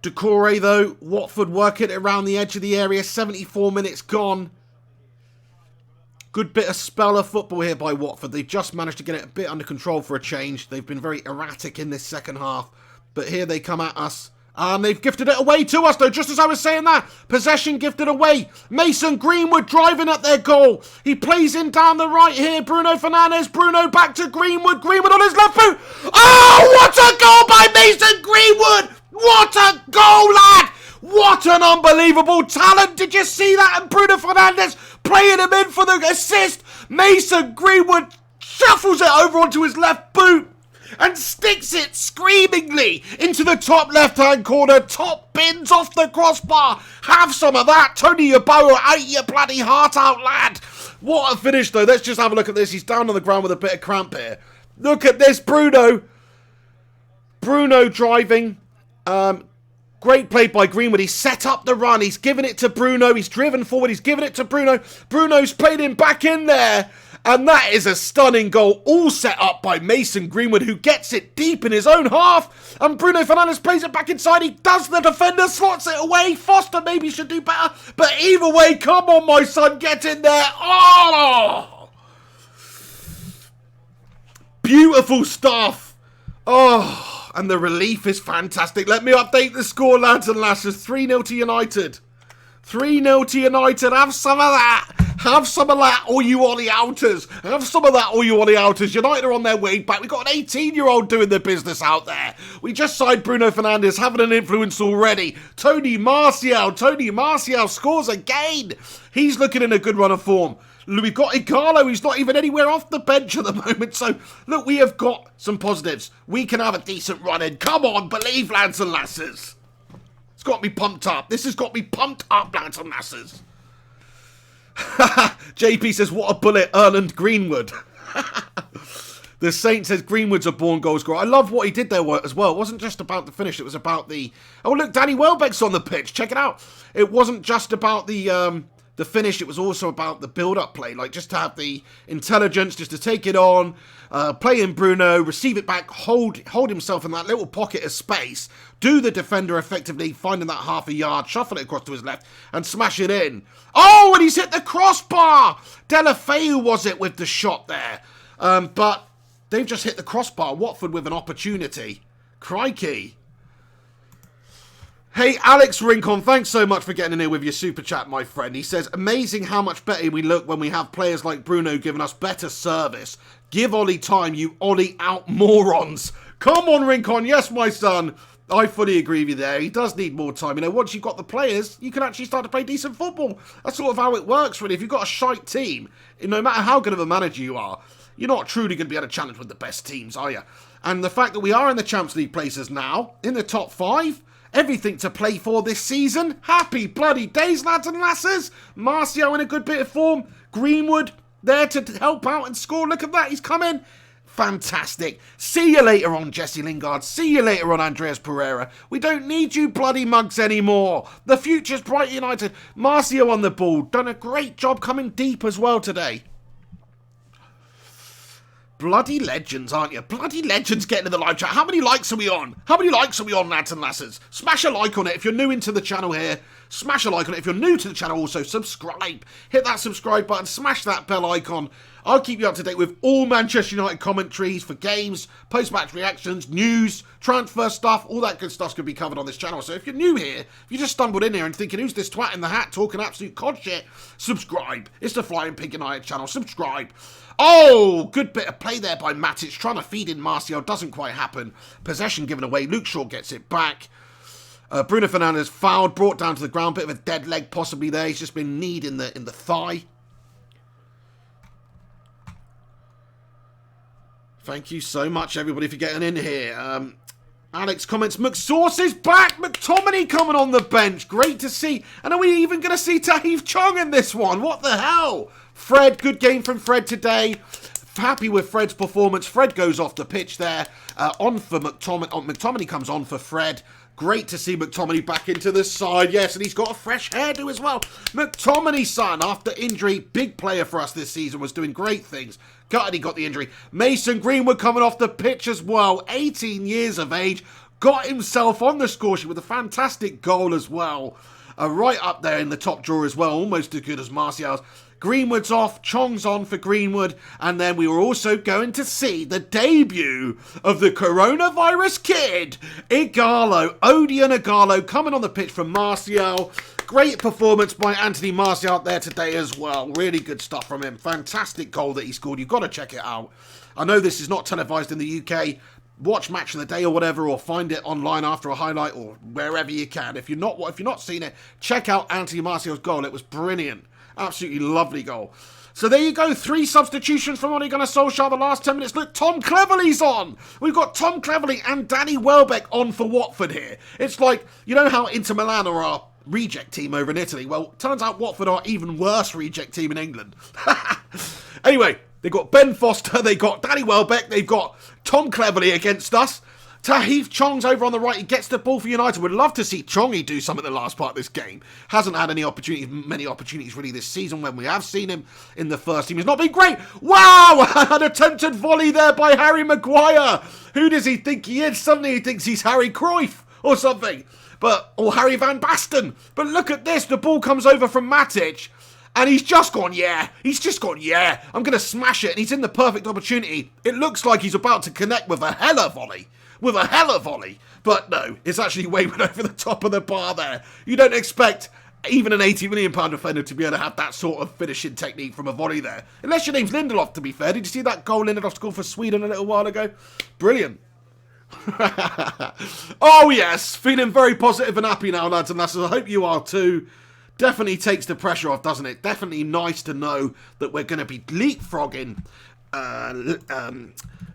Decore, though, Watford working it around the edge of the area. 74 minutes gone. Good bit of spell of football here by Watford. They've just managed to get it a bit under control for a change. They've been very erratic in this second half. But here they come at us. And they've gifted it away to us, though, just as I was saying that. Possession gifted away. Mason Greenwood driving at their goal. He plays in down the right here. Bruno Fernandes. Bruno back to Greenwood. Greenwood on his left foot. Oh, what a goal by Mason Greenwood. What a goal, lad. What an unbelievable talent. Did you see that? And Bruno Fernandes playing him in for the assist. Mason Greenwood shuffles it over onto his left boot and sticks it screamingly into the top left-hand corner. Top bins off the crossbar. Have some of that. Tony Yeboah, out your bloody heart out, lad. What a finish, though. Let's just have a look at this. He's down on the ground with a bit of cramp here. Look at this, Bruno. Bruno driving. Great play by Greenwood. He's set up the run. He's given it to Bruno. He's driven forward. He's given it to Bruno. Bruno's played him back in there. And that is a stunning goal, all set up by Mason Greenwood, who gets it deep in his own half. And Bruno Fernandes plays it back inside. He does the defender, slots it away. Foster maybe should do better. But either way, come on, my son, get in there. Oh! Beautiful stuff. Oh, and the relief is fantastic. Let me update the score, lads and lasses. 3-0 to United. 3-0 to United. Have some of that. Have some of that, all you Ollie Outers. Have some of that, all you Ollie Outers. United are on their way back. We've got an 18-year-old doing the business out there. We just signed Bruno Fernandes, having an influence already. Tony Martial scores again. He's looking in a good run of form. We've got Igalo, he's not even anywhere off the bench at the moment. So, look, we have got some positives. We can have a decent run in. Come on, believe, lads and lasses. It's got me pumped up. This has got me pumped up, lads and lasses. JP says, what a bullet, Erland Greenwood. The Saint says Greenwood's a born goal scorer. I love what he did there as well. It wasn't just about the finish. It was about the... Oh, look, Danny Welbeck's on the pitch. Check it out. It wasn't just about the finish. It was also about the build-up play. Like, just to have the intelligence, just to take it on, play in Bruno, receive it back, hold himself in that little pocket of space, do the defender effectively, finding that half a yard, shuffle it across to his left, and smash it in. Oh, and he's hit the crossbar! Delafeu was it with the shot there. But they've just hit the crossbar. Watford with an opportunity. Crikey. Hey, Alex Rincon, thanks so much for getting in here with your super chat, my friend. He says, amazing how much better we look when we have players like Bruno giving us better service. Give Ollie time, you Ollie out morons. Come on, Rincon. Yes, my son. I fully agree with you there. He does need more time. You know, once you've got the players, you can actually start to play decent football. That's sort of how it works, really. If you've got a shite team, no matter how good of a manager you are, you're not truly going to be able to challenge with the best teams, are you? And the fact that we are in the Champions League places now, in the top 5, everything to play for this season. Happy bloody days, lads and lasses. Martial in a good bit of form. Greenwood there to help out and score. Look at that. He's come in. Fantastic. See you later on, Jesse Lingard. See you later on, Andreas Pereira. We don't need you bloody mugs anymore. The future's bright, United. Martial on the ball. Done a great job coming deep as well today. Bloody legends, aren't you? Bloody legends getting in the live chat. How many likes are we on? How many likes are we on, lads and lasses? Smash a like on it if you're new into the channel here. Smash a like on it if you're new to the channel also. Subscribe. Hit that subscribe button. Smash that bell icon. I'll keep you up to date with all Manchester United commentaries for games, post-match reactions, news, transfer stuff. All that good stuff's going to be covered on this channel. So if you're new here, if you just stumbled in here and thinking, who's this twat in the hat talking absolute cod shit? Subscribe. It's the Flying Pig United channel. Subscribe. Oh, good bit of play there by Matic. Trying to feed in Martial. Doesn't quite happen. Possession given away. Luke Shaw gets it back. Bruno Fernandes fouled, brought down to the ground. Bit of a dead leg possibly there. He's just been kneed in the thigh. Thank you so much, everybody, for getting in here. Alex comments, McSauce is back. McTominay coming on the bench. Great to see. And are we even going to see Tahith Chong in this one? What the hell? Fred, good game from Fred today. Happy with Fred's performance. Fred goes off the pitch there. On for McTominay. McTominay comes on for Fred. Great to see McTominay back into the side. Yes, and he's got a fresh hairdo as well. McTominay, son, after injury, big player for us this season, was doing great things. Gutted he got the injury. Mason Greenwood coming off the pitch as well. 18 years of age. Got himself on the score sheet with a fantastic goal as well. Right up there in the top drawer as well. Almost as good as Martial's. Greenwood's off, Chong's on for Greenwood, and then we were also going to see the debut of the coronavirus kid, Ighalo, Odion Ighalo, coming on the pitch from Martial. Great performance by Anthony Martial out there today as well. Really good stuff from him. Fantastic goal that he scored. You've got to check it out. I know this is not televised in the UK. Watch Match of the Day or whatever, or find it online after a highlight or wherever you can. If you're not seen it, check out Anthony Martial's goal. It was brilliant. Absolutely lovely goal. So there you go, 3 substitutions from Ole Gunnar Solskjaer the last 10 minutes. Look, Tom Cleverley's on. We've got Tom Cleverley and Danny Welbeck on for Watford here. It's like, you know how Inter Milan are our reject team over in Italy? Well, turns out Watford are even worse reject team in England. Anyway, they've got Ben Foster, they've got Danny Welbeck, they've got Tom Cleverley against us. Tahith Chong's over on the right. He gets the ball for United. Would love to see Chongy do something in the last part of this game. Hasn't had many opportunities really this season when we have seen him in the first team. He's not been great. Wow! An attempted volley there by Harry Maguire. Who does he think he is? Suddenly he thinks he's Harry Cruyff or something. Or Harry Van Basten. But look at this. The ball comes over from Matic. And he's just gone, yeah. He's just gone, yeah. I'm going to smash it. And he's in the perfect opportunity. It looks like he's about to connect with a hella volley. But no, it's actually way over the top of the bar there. You don't expect even an £80 million defender to be able to have that sort of finishing technique from a volley there. Unless your name's Lindelof, to be fair. Did you see that goal Lindelof scored for Sweden a little while ago? Brilliant. Oh yes, feeling very positive and happy now, lads and lasses. I hope you are too. Definitely takes the pressure off, doesn't it? Definitely nice to know that we're going to be leapfrogging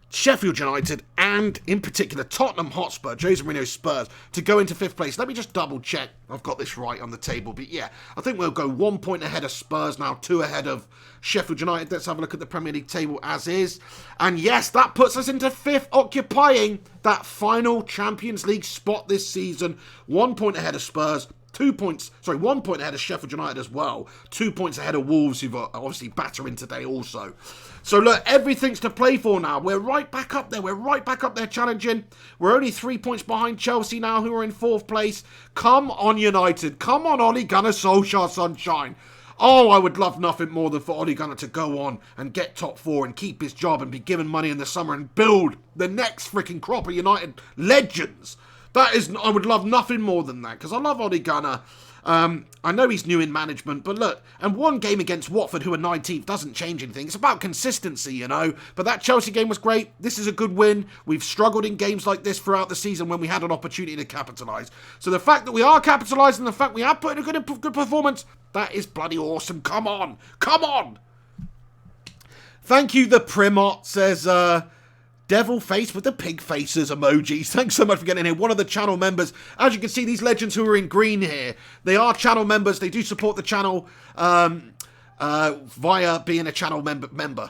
Sheffield United and, in particular, Tottenham Hotspur, Jose Mourinho's Spurs, to go into 5th place. Let me just double check I've got this right on the table. But yeah, I think we'll go 1 point ahead of Spurs now, 2 ahead of Sheffield United. Let's have a look at the Premier League table as is. And yes, that puts us into 5th, occupying that final Champions League spot this season. 1 point ahead of Spurs. 1 point ahead of Sheffield United as well. 2 points ahead of Wolves, who've obviously battering today also. So look, everything's to play for now. We're right back up there. We're right back up there challenging. We're only 3 points behind Chelsea now, who are in 4th place. Come on, United. Come on, Ole Gunnar Solskjaer, sunshine. Oh, I would love nothing more than for Ole Gunnar to go on and get top 4 and keep his job and be given money in the summer and build the next freaking crop of United legends. I would love nothing more than that, because I love Ole Gunnar. I know he's new in management, but look, and one game against Watford, who are 19th, doesn't change anything. It's about consistency, you know. But that Chelsea game was great. This is a good win. We've struggled in games like this throughout the season when we had an opportunity to capitalise. So the fact that we are capitalising, the fact we have put in a good performance, that is bloody awesome. Come on. Come on. Thank you, the Primot, says... Devil face with the pig faces emojis. Thanks so much for getting here. One of the channel members. As you can see, these legends who are in green here, they are channel members. They do support the channel via being a channel member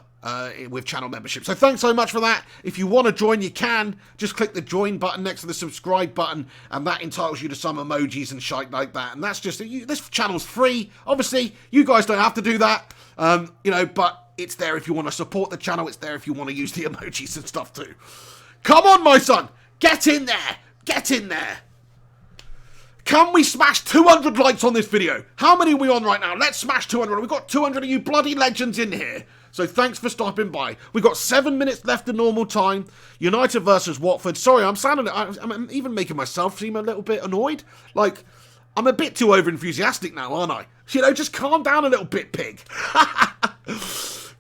with channel membership. So thanks so much for that. If you want to join, you can. Just click the join button next to the subscribe button, and that entitles you to some emojis and shite like that. And that's just, this channel's free. Obviously, you guys don't have to do that, but it's there if you want to support the channel. It's there if you want to use the emojis and stuff too. Come on, my son. Get in there. Get in there. Can we smash 200 likes on this video? How many are we on right now? Let's smash 200. We've got 200 of you bloody legends in here. So thanks for stopping by. We've got 7 minutes left of normal time. United versus Watford. Sorry, I'm even making myself seem a little bit annoyed. Like, I'm a bit too over-enthusiastic now, aren't I? Just calm down a little bit, pig.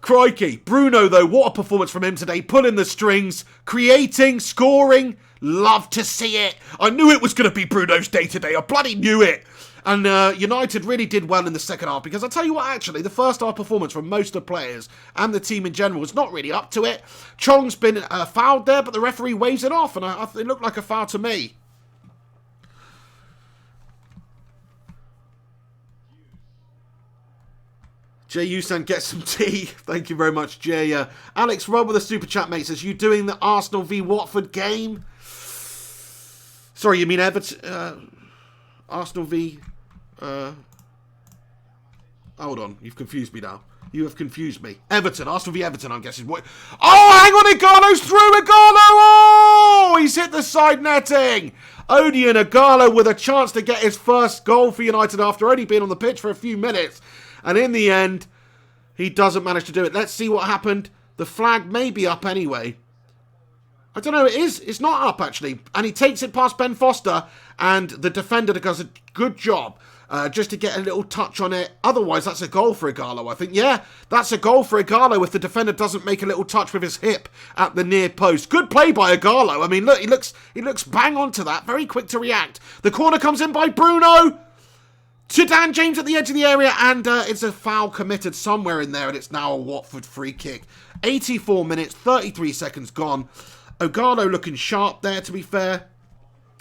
Crikey. Bruno, though, what a performance from him today. Pulling the strings, creating, scoring. Love to see it. I knew it was going to be Bruno's day today. I bloody knew it. And United really did well in the second half, because I'll tell you what, actually, the first half performance from most of the players and the team in general was not really up to it. Chong's been fouled there, but the referee waves it off, and it looked like a foul to me. Jay Usan, get some tea. Thank you very much, Jay. Alex Robb with a super chat, mate, says, you doing the Arsenal v Watford game? Sorry, you mean Everton? Arsenal v... hold on, you've confused me now. You have confused me. Everton, Arsenal v Everton, I'm guessing. What? Oh, hang on, Igalo's through. Igalo! Oh, he's hit the side netting. Odion Igalo with a chance to get his first goal for United after only being on the pitch for a few minutes. And in the end, he doesn't manage to do it. Let's see what happened. The flag may be up anyway. I don't know, it is. It's not up, actually. And he takes it past Ben Foster, and the defender does a good job just to get a little touch on it. Otherwise, that's a goal for Igalo, I think. Yeah, that's a goal for Igalo if the defender doesn't make a little touch with his hip at the near post. Good play by Igalo. I mean, look, he looks bang on to that. Very quick to react. The corner comes in by Bruno to Dan James at the edge of the area, and it's a foul committed somewhere in there, and it's now a Watford free kick. 84 minutes, 33 seconds gone. Igalo looking sharp there, to be fair,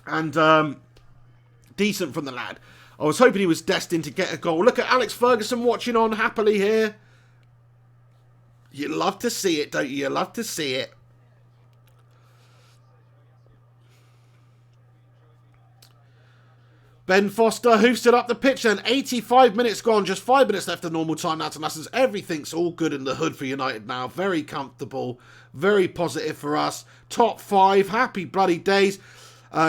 and decent from the lad. I was hoping he was destined to get a goal. Look at Alex Ferguson watching on happily here. You love to see it, don't you? You love to see it. Ben Foster hoofs it up the pitch then. 85 minutes gone, just 5 minutes left of normal time now to Lassens. Everything's all good in the hood for United now. Very comfortable, very positive for us. Top 5, happy bloody days.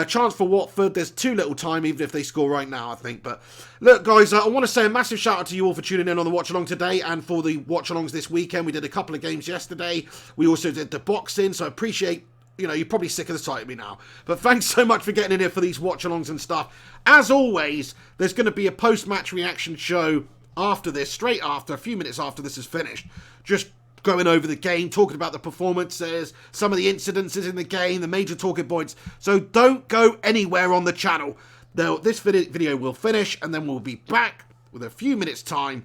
Chance for Watford. There's too little time, even if they score right now, I think. But look, guys, I want to say a massive shout out to you all for tuning in on the watch along today and for the watch alongs this weekend. We did a couple of games yesterday. We also did the boxing, so I appreciate. You know, you're probably sick of the sight of me now. But thanks so much for getting in here for these watch-alongs and stuff. As always, there's going to be a post-match reaction show after this, straight after, a few minutes after this is finished. Just going over the game, talking about the performances, some of the incidences in the game, the major talking points. So don't go anywhere on the channel. This video will finish, and then we'll be back with a few minutes' time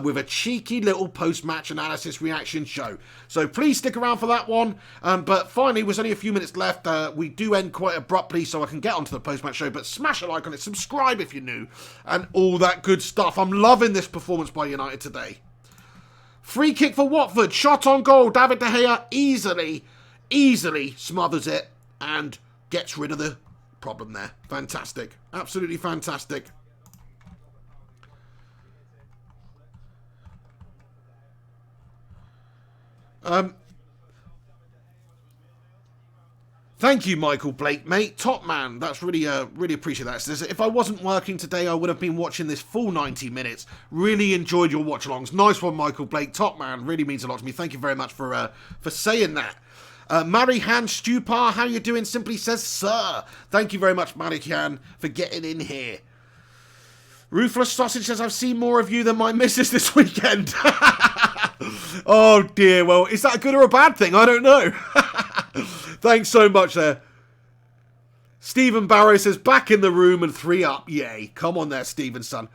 with a cheeky little post-match analysis reaction show. So please stick around for that one. But finally, there's only a few minutes left. We do end quite abruptly, so I can get onto the post-match show. But smash a like on it, subscribe if you're new, and all that good stuff. I'm loving this performance by United today. Free kick for Watford, shot on goal. David De Gea easily smothers it and gets rid of the problem there. Fantastic. Absolutely fantastic. Thank you, Michael Blake, mate. Top man. That's really appreciate that. Says, if I wasn't working today, I would have been watching this full 90 minutes. Really enjoyed your watch-alongs. Nice one, Michael Blake. Top man. Really means a lot to me. Thank you very much for saying that. Marihan Stupar, how you doing? Simply says, sir. Thank you very much, Marihan, for getting in here. Ruthless Sausage says, I've seen more of you than my missus this weekend. Oh, dear. Well, is that a good or a bad thing? I don't know. Thanks so much there. Stephen Barrow says, back in the room and 3 up. Yay. Come on there, Stephen, son.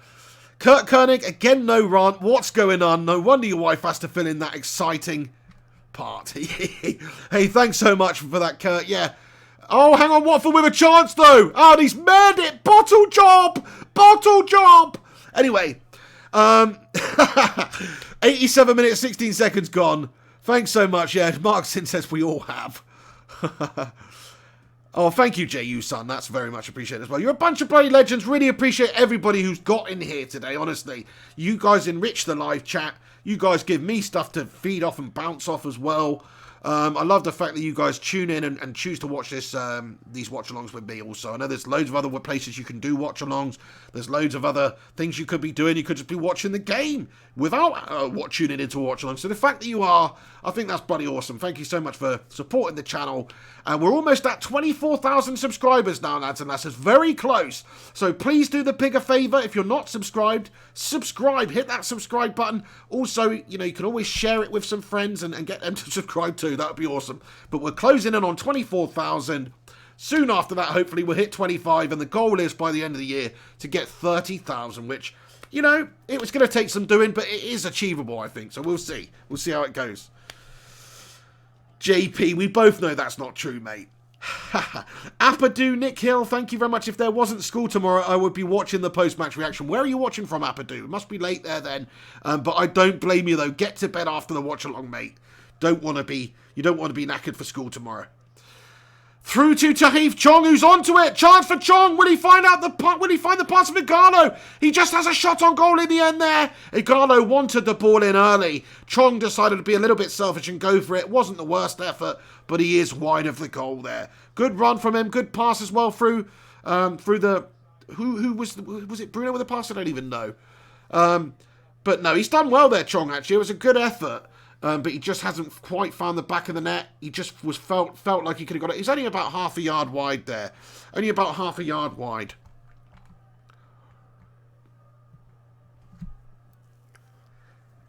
Kurt Koenig, again, no rant. What's going on? No wonder your wife has to fill in that exciting part. Hey, thanks so much for that, Kurt. Yeah. Oh, hang on. Watford with a chance, though. Oh, he's made it. Bottle job. Bottle job. Anyway. 87 minutes, 16 seconds gone. Thanks so much. Yeah, Markson says we all have. Oh, thank you, JU, son. That's very much appreciated as well. You're a bunch of bloody legends. Really appreciate everybody who's got in here today, honestly. You guys enrich the live chat. You guys give me stuff to feed off and bounce off as well. I love the fact that you guys tune in and choose to watch this these watch-alongs with me also. I know there's loads of other places you can do watch-alongs. There's loads of other things you could be doing. You could just be watching the game without tuning into a watch-along. So the fact that you are, I think that's bloody awesome. Thank you so much for supporting the channel. And we're almost at 24,000 subscribers now, lads and lasses. Very close. So please do the pig a favour. If you're not subscribed, subscribe. Hit that subscribe button. Also, you know, you can always share it with some friends and get them to subscribe too. That would be awesome. But we're closing in on 24,000. Soon after that, hopefully, we'll hit 25, and the goal is, by the end of the year, to get 30,000, which, you know, it was going to take some doing, but it is achievable, I think. So we'll see. We'll see how it goes. JP, we both know that's not true, mate. Apadu, Nick Hill, thank you very much. If there wasn't school tomorrow, I would be watching the post-match reaction. Where are you watching from, Apadu? It must be late there then. But I don't blame you, though. Get to bed after the watch-along, mate. You don't want to be knackered for school tomorrow. Through to Tahith Chong, who's onto it. Chance for Chong. Will he find the pass of Igalo? He just has a shot on goal in the end there. Igalo wanted the ball in early. Chong decided to be a little bit selfish and go for it. Wasn't the worst effort, but he is wide of the goal there. Good run from him. Good pass as well through the... Who was it Bruno with the pass? I don't even know. But no, he's done well there, Chong, actually. It was a good effort. But he just hasn't quite found the back of the net. He just felt like he could have got it. He's only about half a yard wide there. Only about half a yard wide.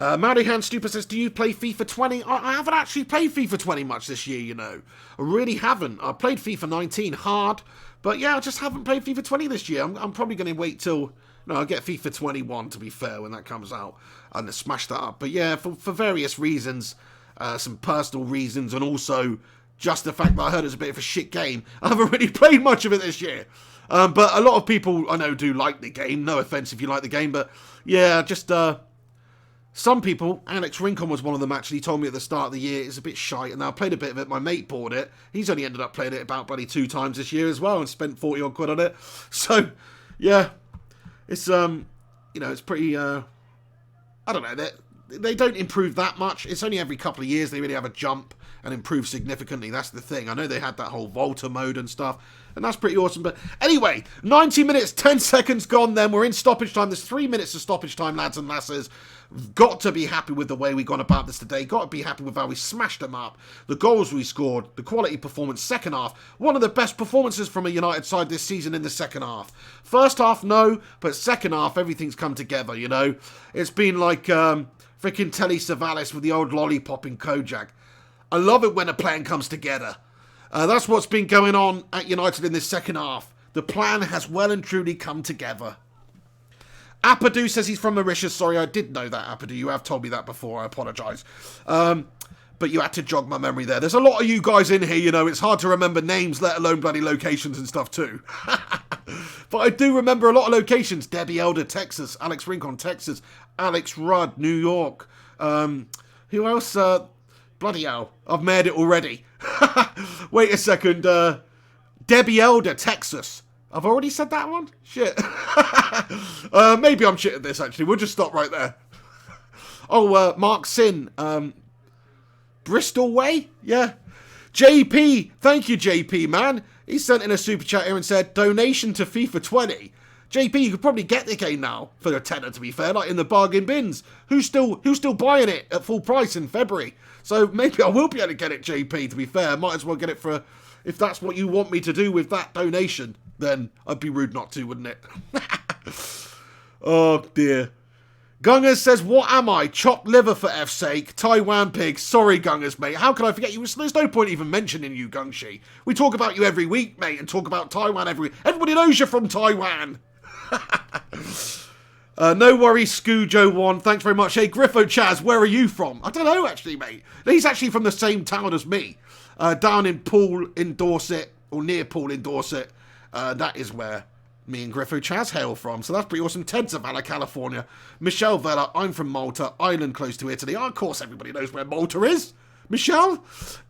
Marihan Stupa says, do you play FIFA 20? I haven't actually played FIFA 20 much this year, you know. I really haven't. I played FIFA 19 hard. But yeah, I just haven't played FIFA 20 this year. I'm probably going to wait till... No, I'll get FIFA 21, to be fair, when that comes out, and smash that up. But yeah, for various reasons, some personal reasons, and also just the fact that I heard it's a bit of a shit game, I haven't really played much of it this year. But a lot of people I know do like the game. No offence if you like the game, but yeah, just some people, Alex Rincon was one of them actually, told me at the start of the year it's a bit shite, and I played a bit of it. My mate bought it. He's only ended up playing it about bloody 2 times this year as well, and spent 40 odd quid on it. So, yeah. It's, you know, it's pretty, I don't know, they don't improve that much. It's only every couple of years they really have a jump and improve significantly. That's the thing. I know they had that whole Volta mode and stuff, and that's pretty awesome. But anyway, 90 minutes, 10 seconds gone then. We're in stoppage time. There's 3 minutes of stoppage time, lads and lasses. We've got to be happy with the way we've gone about this today. Got to be happy with how we smashed them up. The goals we scored, the quality performance, second half. One of the best performances from a United side this season in the second half. First half, no, but second half, everything's come together, you know. It's been like freaking Telly Savalas with the old lollipop in Kojak. I love it when a plan comes together. That's what's been going on at United in this second half. The plan has well and truly come together. Apadu says he's from Mauritius. Sorry, I did know that, Apadu. You have told me that before. I apologise. But you had to jog my memory there. There's a lot of you guys in here, you know. It's hard to remember names, let alone bloody locations and stuff too. But I do remember a lot of locations. Debbie Elder, Texas. Alex Rincon, Texas. Alex Rudd, New York. Who else? Bloody hell. I've made it already. Wait a second. Debbie Elder, Texas. I've already said that one? Shit. Maybe I'm shit at this, actually. We'll just stop right there. Oh, Mark Sin. Bristol Way? Yeah. JP. Thank you, JP, man. He sent in a super chat here and said, donation to FIFA 20. JP, you could probably get the game now for a tenner, to be fair, like in the bargain bins. Who's still buying it at full price in February? So maybe I will be able to get it, JP, to be fair. Might as well get it for... If that's what you want me to do with that donation, then I'd be rude not to, wouldn't it? Oh, dear. Gungers says, what am I? Chopped liver for F's sake. Taiwan pig. Sorry, Gungers, mate. How can I forget you? There's no point even mentioning you, Gungshi. We talk about you every week, mate, and talk about Taiwan every week. Everybody knows you're from Taiwan. No worries, Scoojo1. Thanks very much. Hey, Griffo Chaz, where are you from? I don't know, actually, mate. He's actually from the same town as me. Down in Poole in Dorset, or near Poole in Dorset. That is where me and Griffo Chaz hail from. So that's pretty awesome. Ted Zavala, California. Michelle Vella, I'm from Malta, island close to Italy. Oh, of course, everybody knows where Malta is. Michelle,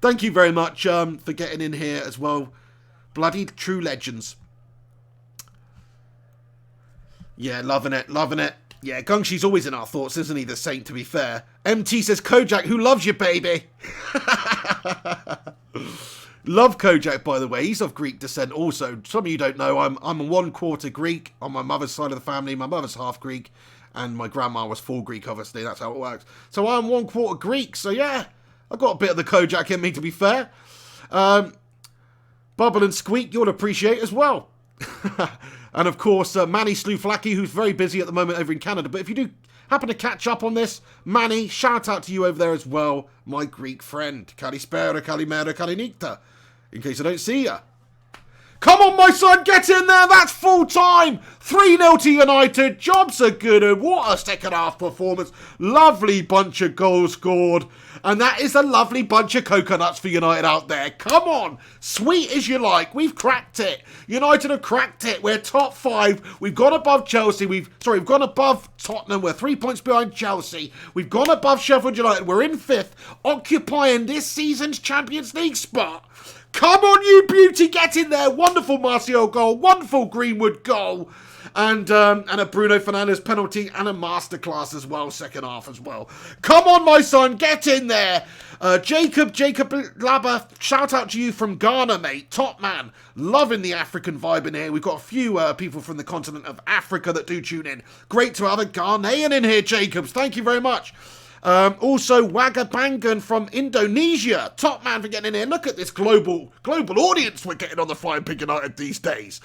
thank you very much for getting in here as well. Bloody true legends. Yeah, loving it, loving it. Yeah, Gungshi's always in our thoughts, isn't he, the saint, to be fair. MT says, Kojak, who loves you, baby? Love Kojak, by the way. He's of Greek descent also. Some of you don't know, I'm 1/4 Greek on my mother's side of the family. My mother's half Greek, and my grandma was full Greek, obviously. That's how it works. So I'm 1/4 Greek, so yeah. I've got a bit of the Kojak in me, to be fair. Bubble and Squeak, you'll appreciate as well. And of course, Manny Slouflaki, who's very busy at the moment over in Canada. But if you do happen to catch up on this, Manny, shout out to you over there as well, my Greek friend. Kalispera, Kalimera, Kalinikta, in case I don't see ya. Come on, my son, get in there. That's full time. 3-0 to United. Jobs are good. And what a second half performance. Lovely bunch of goals scored. And that is a lovely bunch of coconuts for United out there. Come on. Sweet as you like. We've cracked it. United have cracked it. We're top 5. We've gone above Chelsea. We've gone above Tottenham. We're 3 points behind Chelsea. We've gone above Sheffield United. We're in 5th, occupying this season's Champions League spot. Come on, you beauty, get in there. Wonderful Martial goal, wonderful Greenwood goal, and a Bruno Fernandes penalty and a masterclass as well, second half as well. Come on, my son, get in there. Jacob Labber, shout out to you from Ghana, mate. Top man. Loving the African vibe in here. We've got a few people from the continent of Africa that do tune in. Great to have a Ghanaian in here, Jacobs. Thank you very much. Also, Wagabangan from Indonesia. Top man for getting in here. Look at this global audience we're getting on the Flying Pig United these days.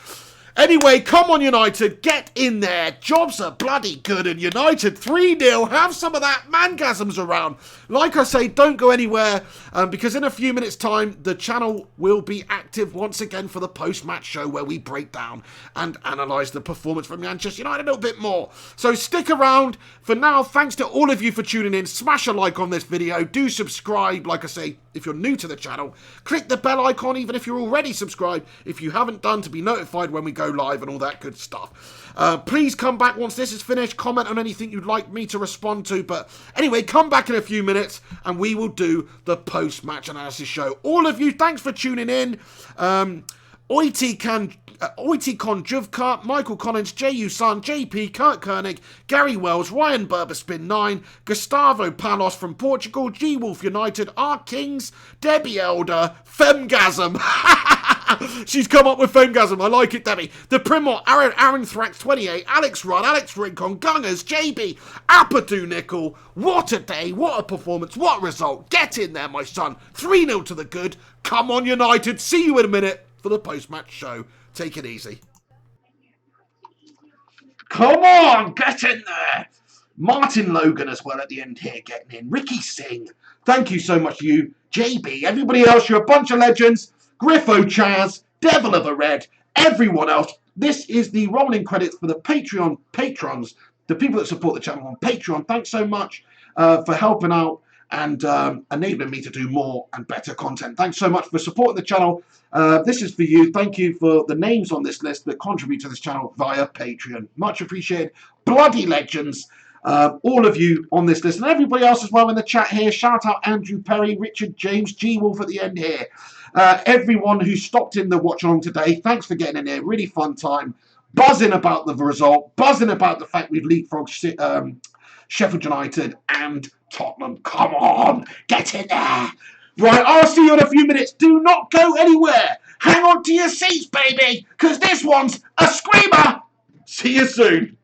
Anyway, come on, United. Get in there. Jobs are bloody good. And United 3-0. Have some of that mangasms around. Like I say, don't go anywhere. Because in a few minutes' time, the channel will be active once again for the post-match show where we break down and analyse the performance from Manchester United a little bit more. So stick around. For now, thanks to all of you for tuning in. Smash a like on this video. Do subscribe, like I say, if you're new to the channel. Click the bell icon, even if you're already subscribed, if you haven't done, to be notified when we go live and all that good stuff. Please come back once this is finished. Comment on anything you'd like me to respond to. But anyway, come back in a few minutes and we will do the post-match analysis show. All of you, thanks for tuning in. Oitikon Juvka, Michael Collins, J.U. Sun, JP, Kurt Koenig, Gary Wells, Ryan Burberspin 9, Gustavo Palos from Portugal, G Wolf United, R Kings, Debbie Elder, Femgasm. She's come up with Femgasm. I like it, Debbie. The Primor, Aaron Thrax 28, Alex Rudd, Alex Rincon, Gungers, JB, Apadu Nickel. What a day, what a performance, what a result. Get in there, my son. 3-0 to the good. Come on, United. See you in a minute for the post-match show. Take it easy. Come on, get in there. Martin Logan as well at the end here getting in. Ricky Singh, thank you so much to you. JB, everybody else, you're a bunch of legends. Griffo Chaz, Devil of a Red, everyone else. This is the rolling credits for the Patreon patrons, the people that support the channel on Patreon. Thanks so much for helping out and enabling me to do more and better content. Thanks so much for supporting the channel. This is for you. Thank you for the names on this list that contribute to this channel via Patreon. Much appreciated. Bloody legends. All of you on this list and everybody else as well in the chat here. Shout out Andrew Perry, Richard James, G Wolf at the end here. Everyone who stopped in the watch along today, thanks for getting in here. Really fun time. Buzzing about the result. Buzzing about the fact we've leapfrogged Sheffield United and Tottenham. Come on, get in there. Right, I'll see you in a few minutes. Do not go anywhere. Hang on to your seats, baby, because this one's a screamer. See you soon.